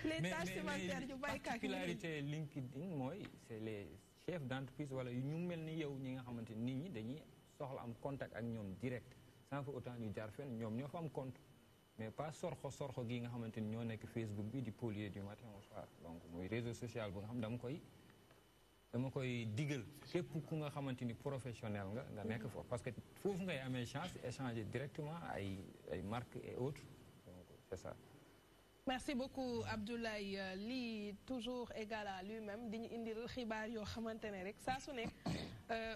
les tâches supplémentaires yu baykat yi. particularité LinkedIn mooy c'est les chefs d'entreprise wala ñu mel ni yow ñi nga xamante nit ñi dañuy soxla am contact ak ñoom direct sans pour autant ñu jaar fenn ñoom ñoo fa am compte mais pas sorxo gi nga xamante ni ñoo nekk Facebook bi di polluer du matin au soir donc muy réseau social bu nga xam dama koy digal képp ku nga xamante ni professionnel nga nekk foofu parce que foofu ngay amee chance échanger directement ay marques et autres donc c'est ça. Merci beaucoup Abdoulaye lii toujours égal à lui-même di ñu indil xibaar yoo xamante ne rek saa su nekk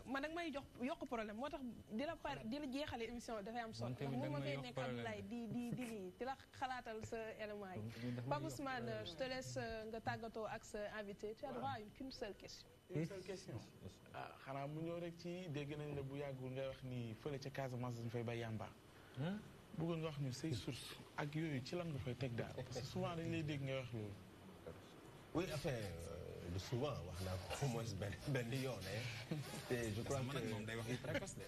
man nag may yokk problème moo tax di la jeexale émission dafay am solo. tamit ma fay nekk Abdoulaye di la xalaatal sa élément yi. Pape Ousmane je te laisse nga tàggatoo ak sa invité tu as droit à qu'une seule question. une seule question ah xanaa mu ñëw rek ci dégg nañ la bu yàggul ngay wax ni fële ca Casamance dañu fay bay yàmba. bëggoon nga wax ni say source ak yooyu ci lan nga koy teg daal parce que souvent dañ lay dégg ngay wax loolu. oui enfin de souvent wax naa ko au moins benn yoon te je crois que moom day wax yu précoce de.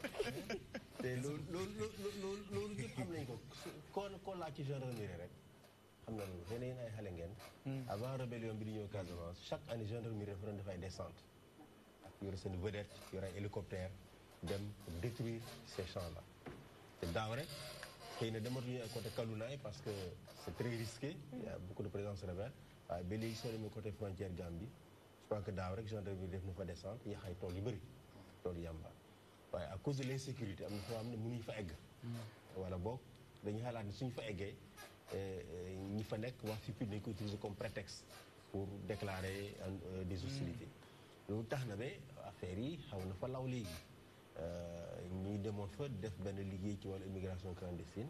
te loolu ñëpp xam nañ ko koo laa ci gendarmerie rek xam na loolu xëy na yéen ay xale ngeen. avant rébellion bi di ñëw Casamance chaque année gendarmerie dafa doon def ay descente ak yore seen vedette yore ay hélicoptère dem détruire ces champs là te daaw rek. xëy na dematuñu ay côté Kalounaay parce que c'est très risqué. Il y a beaucoup de présence rebelle. waaye ba léegi soo demee côté frontière Gambie je crois que daaw rek gendarmerie def na fa descente yàq ay tool yu bëri tool yàmba waaye à cause de l'insécurité am na foo xam ne mënuñu fa egg. wala boog dañuy xalaat ne suñu fa eggee ñi fa nekk wax FIPID dañ ko utiliser comme prétexte pour déclarer des hostilités. loolu tax na ba affaire yi xaw na fa law léegi. ñuy demoon fa def benn liggéey ci wàllu immigration clandestine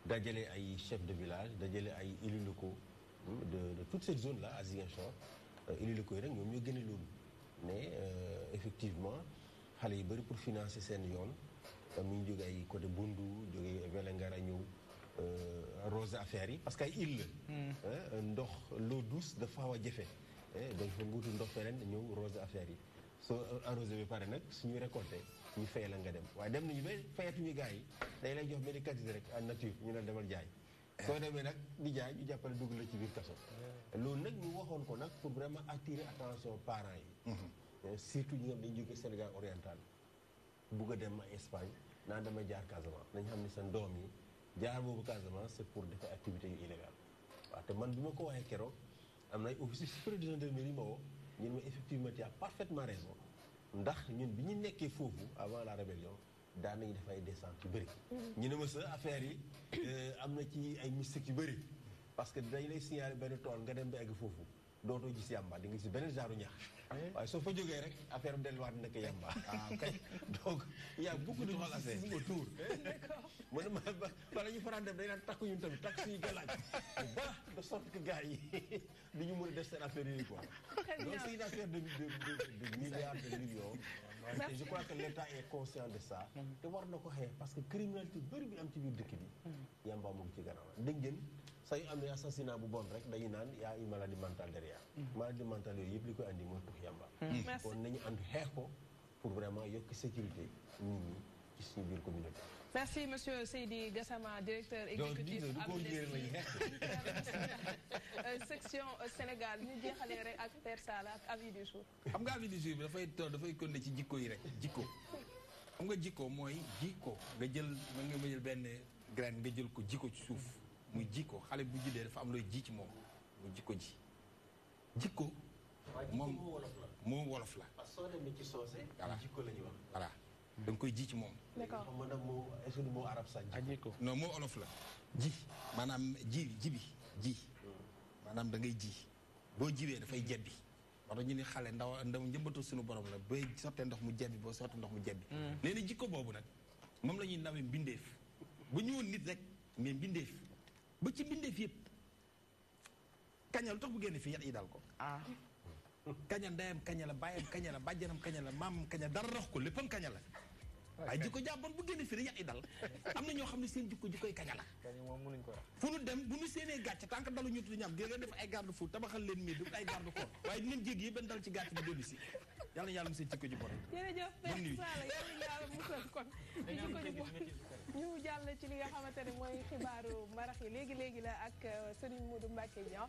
dajale ay chefs de village dajale ay élus locaux de toute cette zone là à Ziguinchor élus locaux yi rek ñoom ñoo gën a loolu mais effectivement xale yu bëri pour financer seen yoon mu ngi jóge ay côté Bundu jóge Vélingara ñëw arroser affaires yi parce que ay île la ndox l'eau douce dafa xaw a jafe donc fa nguutu ndox feneen ñëw arroser affaires yi soo arrosé bi pare nag suñuy récolté ñu fay la nga dem waaye dem nañu ba fayatuñu gars yi day lay jox benn quantité rek en nature ñu ne demal jaay soo demee nag di jaay ñu jàppale dugg la ci biir kaso loolu nag ñu waxoon ko nag pour vraiment attirer attention parents yi surtout ñi nga xam dañu jóge Sénégal oriental bugg a dem Espagne naan dama jaar Casamance nañ xam ne seen doom yi jaar boobu Casamance c'est pour def activités yu illégales waaw te man bi ma ko waxee keroog am na ay officiers supérieurs de gendarmerie ma woo ñun ma effectivement tu as parfaitement raison ndax ñun bi ñu nekkee foofu avant la rébellion daan nañu def ay descentes yu bëri. ñu ne ma sa affaire yi am na ci ay mystique yu bëri parce que dañ lay signaler benn tool nga dem ba egg foofu dootoo gis yamba di nga gis beneen genre ñax waaye soo fa jógee rek affaire bi delluwaat nekk yamba kay donc il y a beaucoup de mysticisme autour mu ne ma bala ñu faral def day naan takku ñun tamit takk suñu galaaj ba de sorte que gars yi du ñu mën a def seen affaire yi quoi donc c'est une affaire de milliards de millions et je crois que l'État est conscient de ça te war na ko xeex parce que criminalité bëri bi am ci biir dëkk bi yamba mu ngi ci gannaaw dégg ngeen saa yu amee assassinat bu bon rek dañuy naan y a une maladie mentale derrière maladie mentale yooyu yëpp li koy andi mooy tux yamba kon nañu ànd xeex ko pour vraiment yokk sécurité nit ñi ci suñu biir communauté. Merci monsieur Seydi Gassama, directeur exécutif section Sénégal ñu jeexalee rek ak Père Sala ak avis du jour. xam nga avis du jour bi dafay continuer ci jikko yi rek jikko xam nga jikko mooy jikko nga jël benn graine nga jël ko jikko ci suuf muy jikko xale bu juddee dafa am looy ji ci moom muy jikko ji jikko moom moo wolof la. parce que soo demee ci soose. jikko la ñuy wax. voilà da nga koy ji ci moom. d'accord mën na moo est-ce que moo arab sax jikko. non moo wolof la ji maanaam ji maanaam da ngay ji boo jiwee dafay jebbi wax ñu ni xale ndaw njëmbatu suñu borom la booy sottee ndox mu jebbi boo sottee ndox mu jebbi. léegi jikko boobu nag moom la ñuy nawee mbindeef bu ñu woon nit rek mais mbindeef ba ci mbindeef yëpp kaña lu tax bu génne fii yat yi dal ko. kaña ndeyam kaña la bàyyam kaña la bàjjanam kaña la maamam kaña dara rox ko léppam kaña la waaye jikko jàppoon bu génne fii rek yat yi dal am na ñoo xam ne seen jikkoy kaña la fu nu dem bu nu seenee gàcc tant que dalu ñu tudd ñam ngeen def ay garde fou tabaxal leen mii def ay garde corps waaye dinañ jéggi yi benn dal ci gàcc bi dellu si yàlla yàlla mu seen jikko ji bon. jërëjëf Père Sala yàlla yàlla musal kon ci jikko ji bon ñu jàll ci li nga xamante ne mooy xibaaru marax yi léegi la ak Serigne Modou Mbacké Niang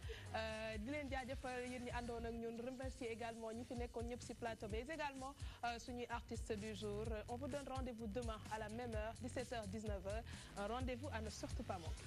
di leen jaajëfal yéen ñi àndoon ak ñun remercier également ñi fi nekkoon ñëpp si plateau bi également suñuy artistes du jour on vous donne rendez-vous demain à la même heure 17h 19h rendez-vous à ne surtout pas manquer.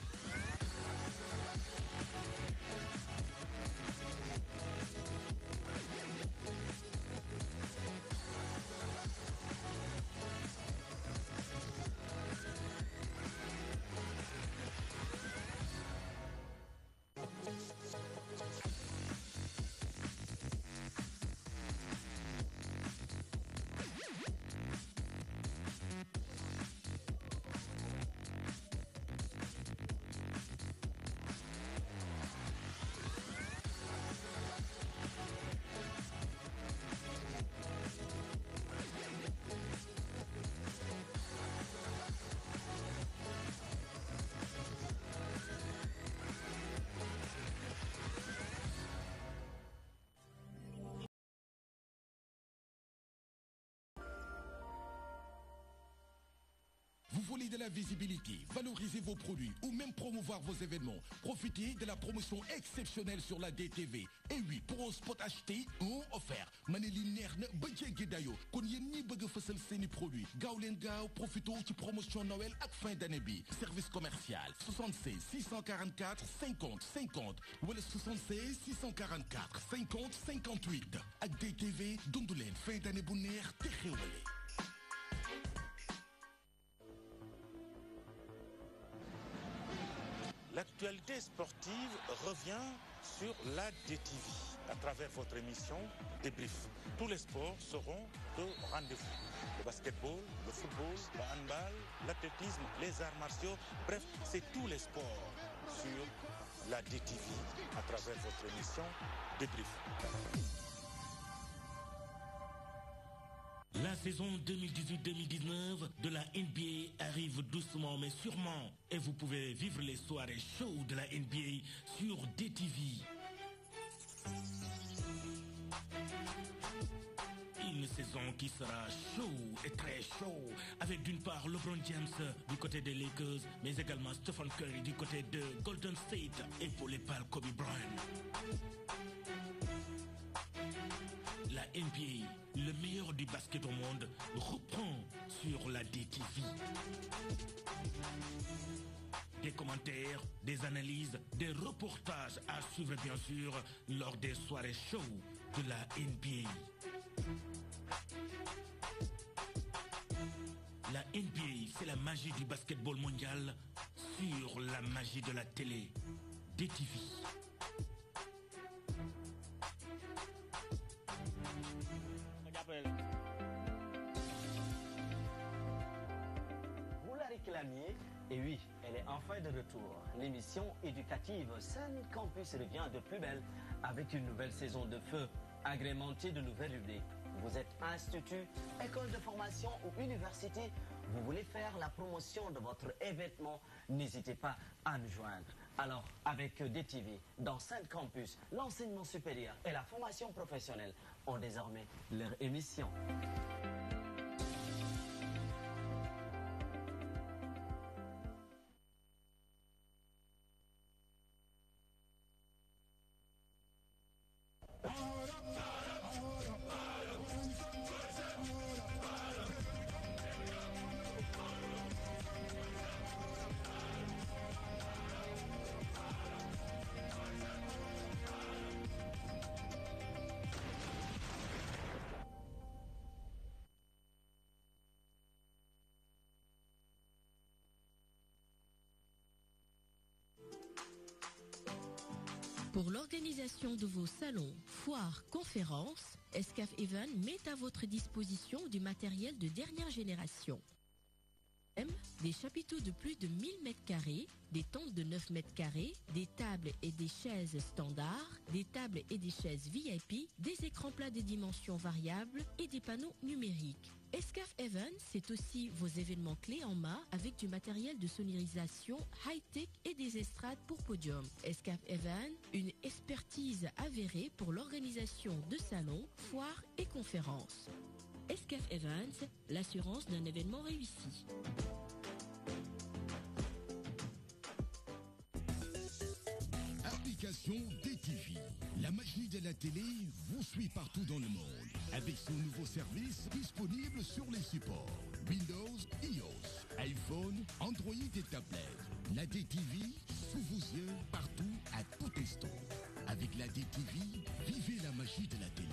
Vous voulez de la visibilité, valoriser vos produits ou même promouvoir vos événements. Profitez de la promotion exceptionnelle sur la DTV. Et oui, pour un spot acheté ou offert. Maneli Nerne, Badjé Dayo, kon yen ñi bëgg fësal seeni produits. Gaaw leen gaaw, profitons ci promotion Noël ak fin d'année bi. Service commercial 76 644 50 50 wala 76 644 50 58. Ak DTV, dundu leen fin d'année bu neex te xewale. L'actualité sportive revient sur la DTV à travers votre émission Débrief. Tous les sports seront au rendez-vous. Le basketball, le football, le handball, l'athlétisme, les arts martiaux, bref, c'est tous les sports sur la DTV à travers votre émission Débrief. La saison 2018-2019 de la NBA arrive doucement mais sûrement et vous pouvez vivre les soirées chaudes de la NBA sur DTV. Une saison qui sera chaud et très chaud avec d'une part LeBron James du côté des Lakers mais également Stephen Curry du côté de Golden State épaulé par Kobe Bryant. La NBA, le meilleur du basket au monde, reprend sur la DTV. Des commentaires, des analyses, des reportages à suivre bien sûr lors des soirées show de la NBA. La NBA, c'est la magie du basketball mondial sur la magie de la télé. DTV. Damier. Et oui, elle est enfin de retour. L'émission éducative Sun Campus revient de plus belle avec une nouvelle saison de feu agrémentée de nouvelles rubriques. Vous êtes institut, école de formation ou université, vous voulez faire la promotion de votre événement, n'hésitez pas à nous joindre. Alors, avec DTV, dans Sun Campus, l'enseignement supérieur et la formation professionnelle ont désormais leur émission. Pour l'organisation de vos salons, foires, conférences, Escaf Event met à votre disposition du matériel de dernière génération. Des chapiteaux de plus de 1000 m², des tentes de 9 m², des tables et des chaises standards, des tables et des chaises VIP, des écrans plats de dimensions variables et des panneaux numériques. Escaf Event, c'est aussi vos événements clés en main avec du matériel de sonorisation high-tech et des estrades pour podium. Escaf Event, une expertise avérée pour l'organisation de salons, foires et conférences. Escaf Events, l'assurance d'un événement réussi. Application DTV. La magie de la télé vous suit partout dans le monde avec son nouveau service disponible sur les supports Windows, iOS, iPhone, Android et tablettes. La DTV sous vos yeux partout à tout instant. Avec la DTV, vivez la magie de la télé.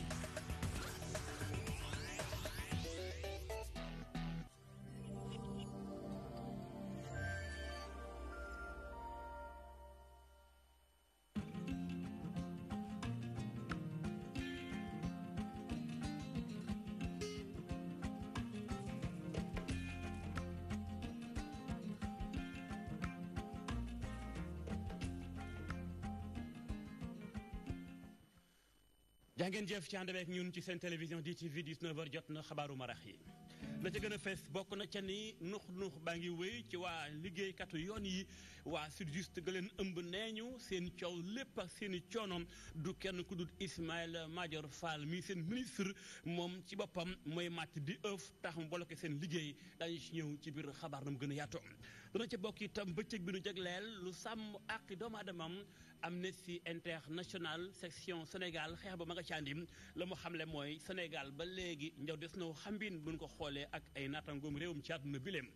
jàngeen jëf ci ànd ak ñun ci seen télévision DTV 19h jot na xabaaru marax yi la ca gën a fees bokk na ca ni nux baa ngi wéy ci waa liggéeykatu yoon yi waa SYTJUST ga leen ëmb neeñu seen coow lépp ak seen i coonoom du kenn ku dul Ismaïla Madior Fall mi seen ministre moom ci boppam mooy màtt di ëf tax mu bloqué seen liggéey dañu ci ñëw ci biir xabaar na mu gën a yaatoo dana ca bokk itam bëccëg bi nu jagleel lu sàmm ak doomu aadamam Amnesty International section Sénégal xeex ba ma nga caandim la mu xamle mooy Sénégal ba léegi njaw des na xambin buñ ko xoolee ak ay naataangoom réewum ci àdduna bi leem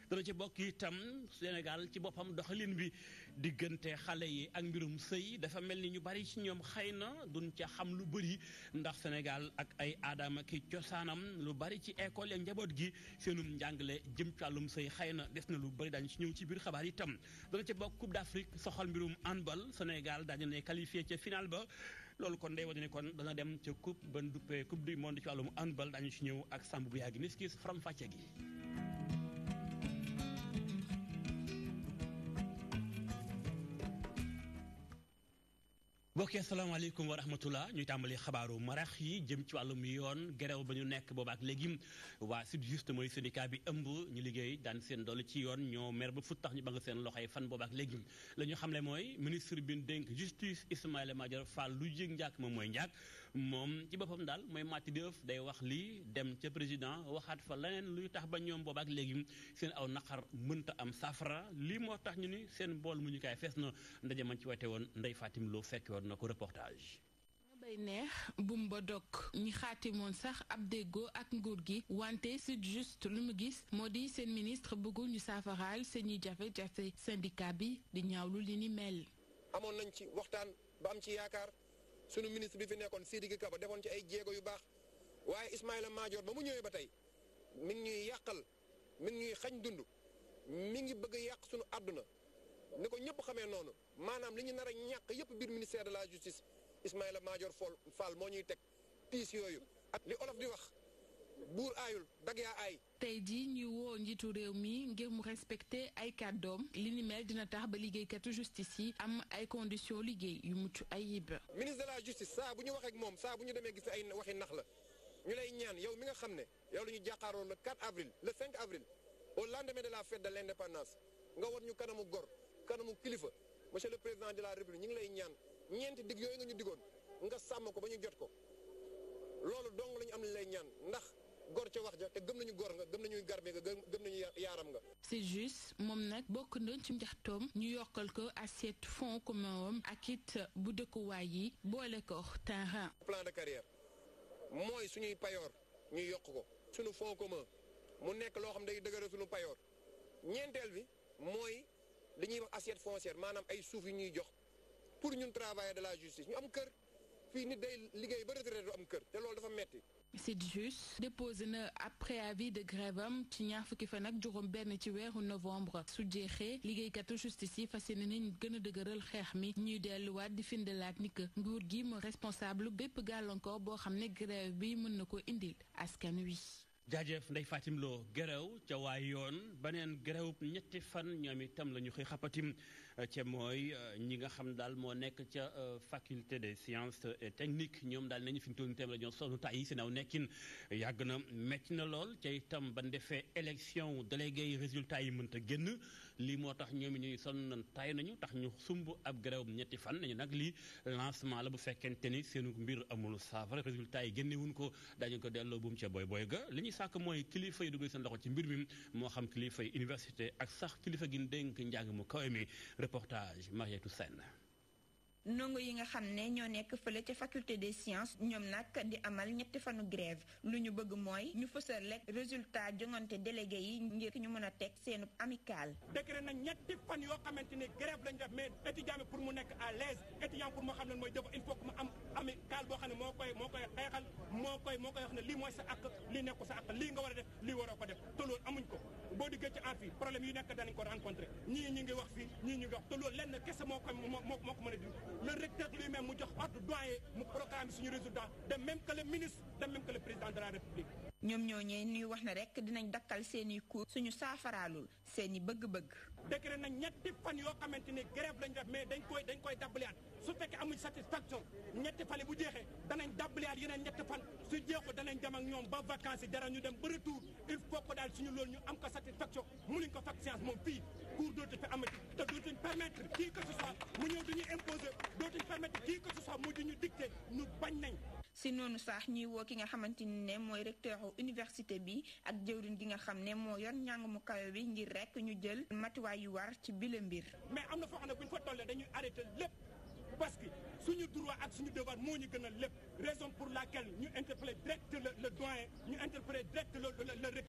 dana ci bokk itam Sénégal ci boppam doxalin bi diggante xale yi ak mbirum sëy dafa mel ni ñu bari ci ñoom xëy na duñ ca xam lu bëri ndax Sénégal ak ay aadama ki cosaanam lu bari ci école ak njaboot gi seenum njàngale jëm ci wàllum sëy xëy na des na lu bëri daañu ci ñëw ci biir xabaar itam dana ci bokk Coupe d'Afrique soxal mbirum handball Sénégal daañu ne qualifié ca final ba loolu kon day wane ne kon dana dem ca coupe ban duppee coupe du monde ci wàllum handball daañu ci ñëw ak Samb bu yàgg niskis faram fàcce gi mbokk yi asalaamaaleykum wa rahmatullah ñuy tàmbali xabaaru marax yi jëm ci wàllum yoon gerew ba ñu nekk boobaak léegi waa SYTJUST mooy syndicat bi ëmb ñu liggéey daan seen doole ci yoon ñoo mer ba fut tax ñu ba nga seen loxoy fan boobaak léegi la ñu xamle mooy ministre bi dénk justice Ismaïla Madior Fall lu jég njaak moom mooy njaak moom ci boppam daal mooy màtti di ëf day wax lii dem ca président waxaat fa leneen luy tax ba ñoom boobaak léegi seen aw naqar mënta am saafara lii moo tax ñu ni seen bool mu ñu kaay fees na ndaje man ci wate woon Ndeye Fatim Lo fekke woon na ko reportage bay neex bumba dog ñi xaatimoon sax ab déggoo ak nguur gi wante SYTJUST lu mu gis moo di seen ministre bëggul ñu saafaraal seeni jafe-jafe syndicat bi di ñaawlu li ni mel amoon nañ ci waxtaan ba am ci yaakaar sunu ministre bi fi nekkoon Sidiki Kaba defoon ci ay jéego yu baax waaye Ismaïla Madior ba mu ñëwee ba tey mi ngi ñuy yàqal mi ngi ñuy xañ dund mi ngi bëgg a yàq sunu àdduna ni ko ñëpp xamee noonu maanaam li ñu nar a ñàkk yëpp biir ministère de la justice Ismaïla Madior Fall moo ñuy teg tiis yooyu ak li olof di wax buur aayul dag yaa aay. tey jii ñuy woo njiitu réew mi ngir mu respecté ay kàddoom li ni mel dina tax ba liggéeykatu justice yi am ay conditions liggéey yu mucc ayib. ministre de la justice saa bu ñu waxee ak moom saa bu ñu demee gis ay waxi nax la ñu lay ñaan yow mi nga xam ne yow la ñu jàkkaarloo le 4 avril le 5 avril au lendemain de la fête de l'indépendance nga war ñu kanamu gor kanamu kilifa monsieur le président de la république ñu ngi lay ñaan ñeenti dig yooyu nga ñu digoon nga sàmm ko ba ñu jot ko loolu dong la ñu am lay ñaan ndax gor ca wax ja te gëm nañu gor nga gëm nañu garbe nga gëm nañu yaaram nga. c'est juste moom nag bokk na ci njaxtoom ñu yokkal ko assiette fonds commun am ak it bu dëkkuwaay yi boole ko terrain. plan de carrière mooy suñuy payoor ñu yokk ko suñu fonds commun mu nekk loo xam day dëgëral suñu payoor ñeenteel bi mooy li ñuy wax assiette foncière maanaam ay suuf yu ñuy jox pour ñun travailleurs de la justice ñu am kër fii nit day liggéey ba retraité du am kër te loolu dafa metti. c'est juste déposé na ab préavis de grève am ci ñaar fukki fan ak juróom benn ci weeru novembre su jeexee liggéeykatu justice yi fas yéene nañ gën a dëgëral xeex mi ñuy delluwaat di findalaat ni que nguur gi moo responsable bépp gàllankoor boo xam ne grève bi mën na ko indil askan wi. jaajëf Ndeye Fatim Lo gerew ca waay yoon beneen gerew ñetti fan ñoom itam la ñu xëy xapatim ca mooy ñi nga xam daal moo nekk ca faculté des sciences et techniques ñoom daal nañu fi ñu toll nii la ñoo sonn tay yi si naw nekkin yàgg na métti na lool ca itam ban defee élection délégué yi résultat yi mënta génn lii moo tax ñoom ñuy sonn tay nañu tax ñu sumb ab gerew ñetti fan nañu nag lii lancement la bu fekkente ni seenu mbir amul saafara résultat yi génnewuñ ko dañu ko delloo buum ca boy ga li ñuy sàkk mooy kilifa yi dugal seen loxo ci mbir mi moo xam kilifa yi université ak sax kilifa gi dénk njàng mu kawe mi reportage Marietou Sène. ndongo yi nga xam ne ñoo nekk fële ca faculté des sciences ñoom nag di amal ñetti fanu grève lu ñu bëgg mooy ñu fësal rek résultat jongante délégué yi ngir ñu mën a teg seenu amical. décret na ñetti fan yoo xamante ne grève lañ def mais étudiant bi pour mu nekk à l'aise étudiant pour moo xam ne mooy def il faut que mu am amical boo xam ne moo koy xeexal moo koy wax ne lii mooy sa àq lii nekku sa àq lii nga war a def lii waroo ko def te loolu amuñ ko boo diggee ci amphi problème yi nekk danañ ko rencontré ñii ñi ngi wax fii ñii ñi ngi wax te loolu lenn kese moo ko mën a dindi le recteur lui-même mu jox ordre doyen mu programme suñu résultat de même que le ministre de même que le président de la république. ñoom ñooñee ñuy wax ne rek dinañ dakkal seeni cours suñu saafaraalul seeni bëgg-bëgg. décret na ñetti fan yoo xamante ne grève lañ def mais dañ koy dabbaliyaat su fekkee amuñ satisfaction ñetti fan yi bu jeexee danañ dabbaliyaat yeneen ñetti fan su jeexu danañ dem ak ñoom ba vacances yi dara ñu dem ba retour il faut que daal suñu loolu ñu am ko satisfaction mënuñ ko fekk science moom fii cours dootu fi amati te dootuñ permettre kii que ce soit mu ñëw duñuy imposer dootuñ permettre kii que ce soit mu duñu dicter ñu bañ nañ. si noonu sax ñuy woo ki nga xamante ne mooy recteur université bi ak jëwriñ gi nga xam ne moo yor njàng mu kawe bi ngir rek ñu jël matuwaay yu war ci bile mbir. mais am na foo xam ne bu ñu fa tollee dañuy arrêté lépp parce que suñu droit ak suñu devoir moo ñu gën a lépp raison pour laquelle ñu interpellé direct le doyen ñu interpellé direct le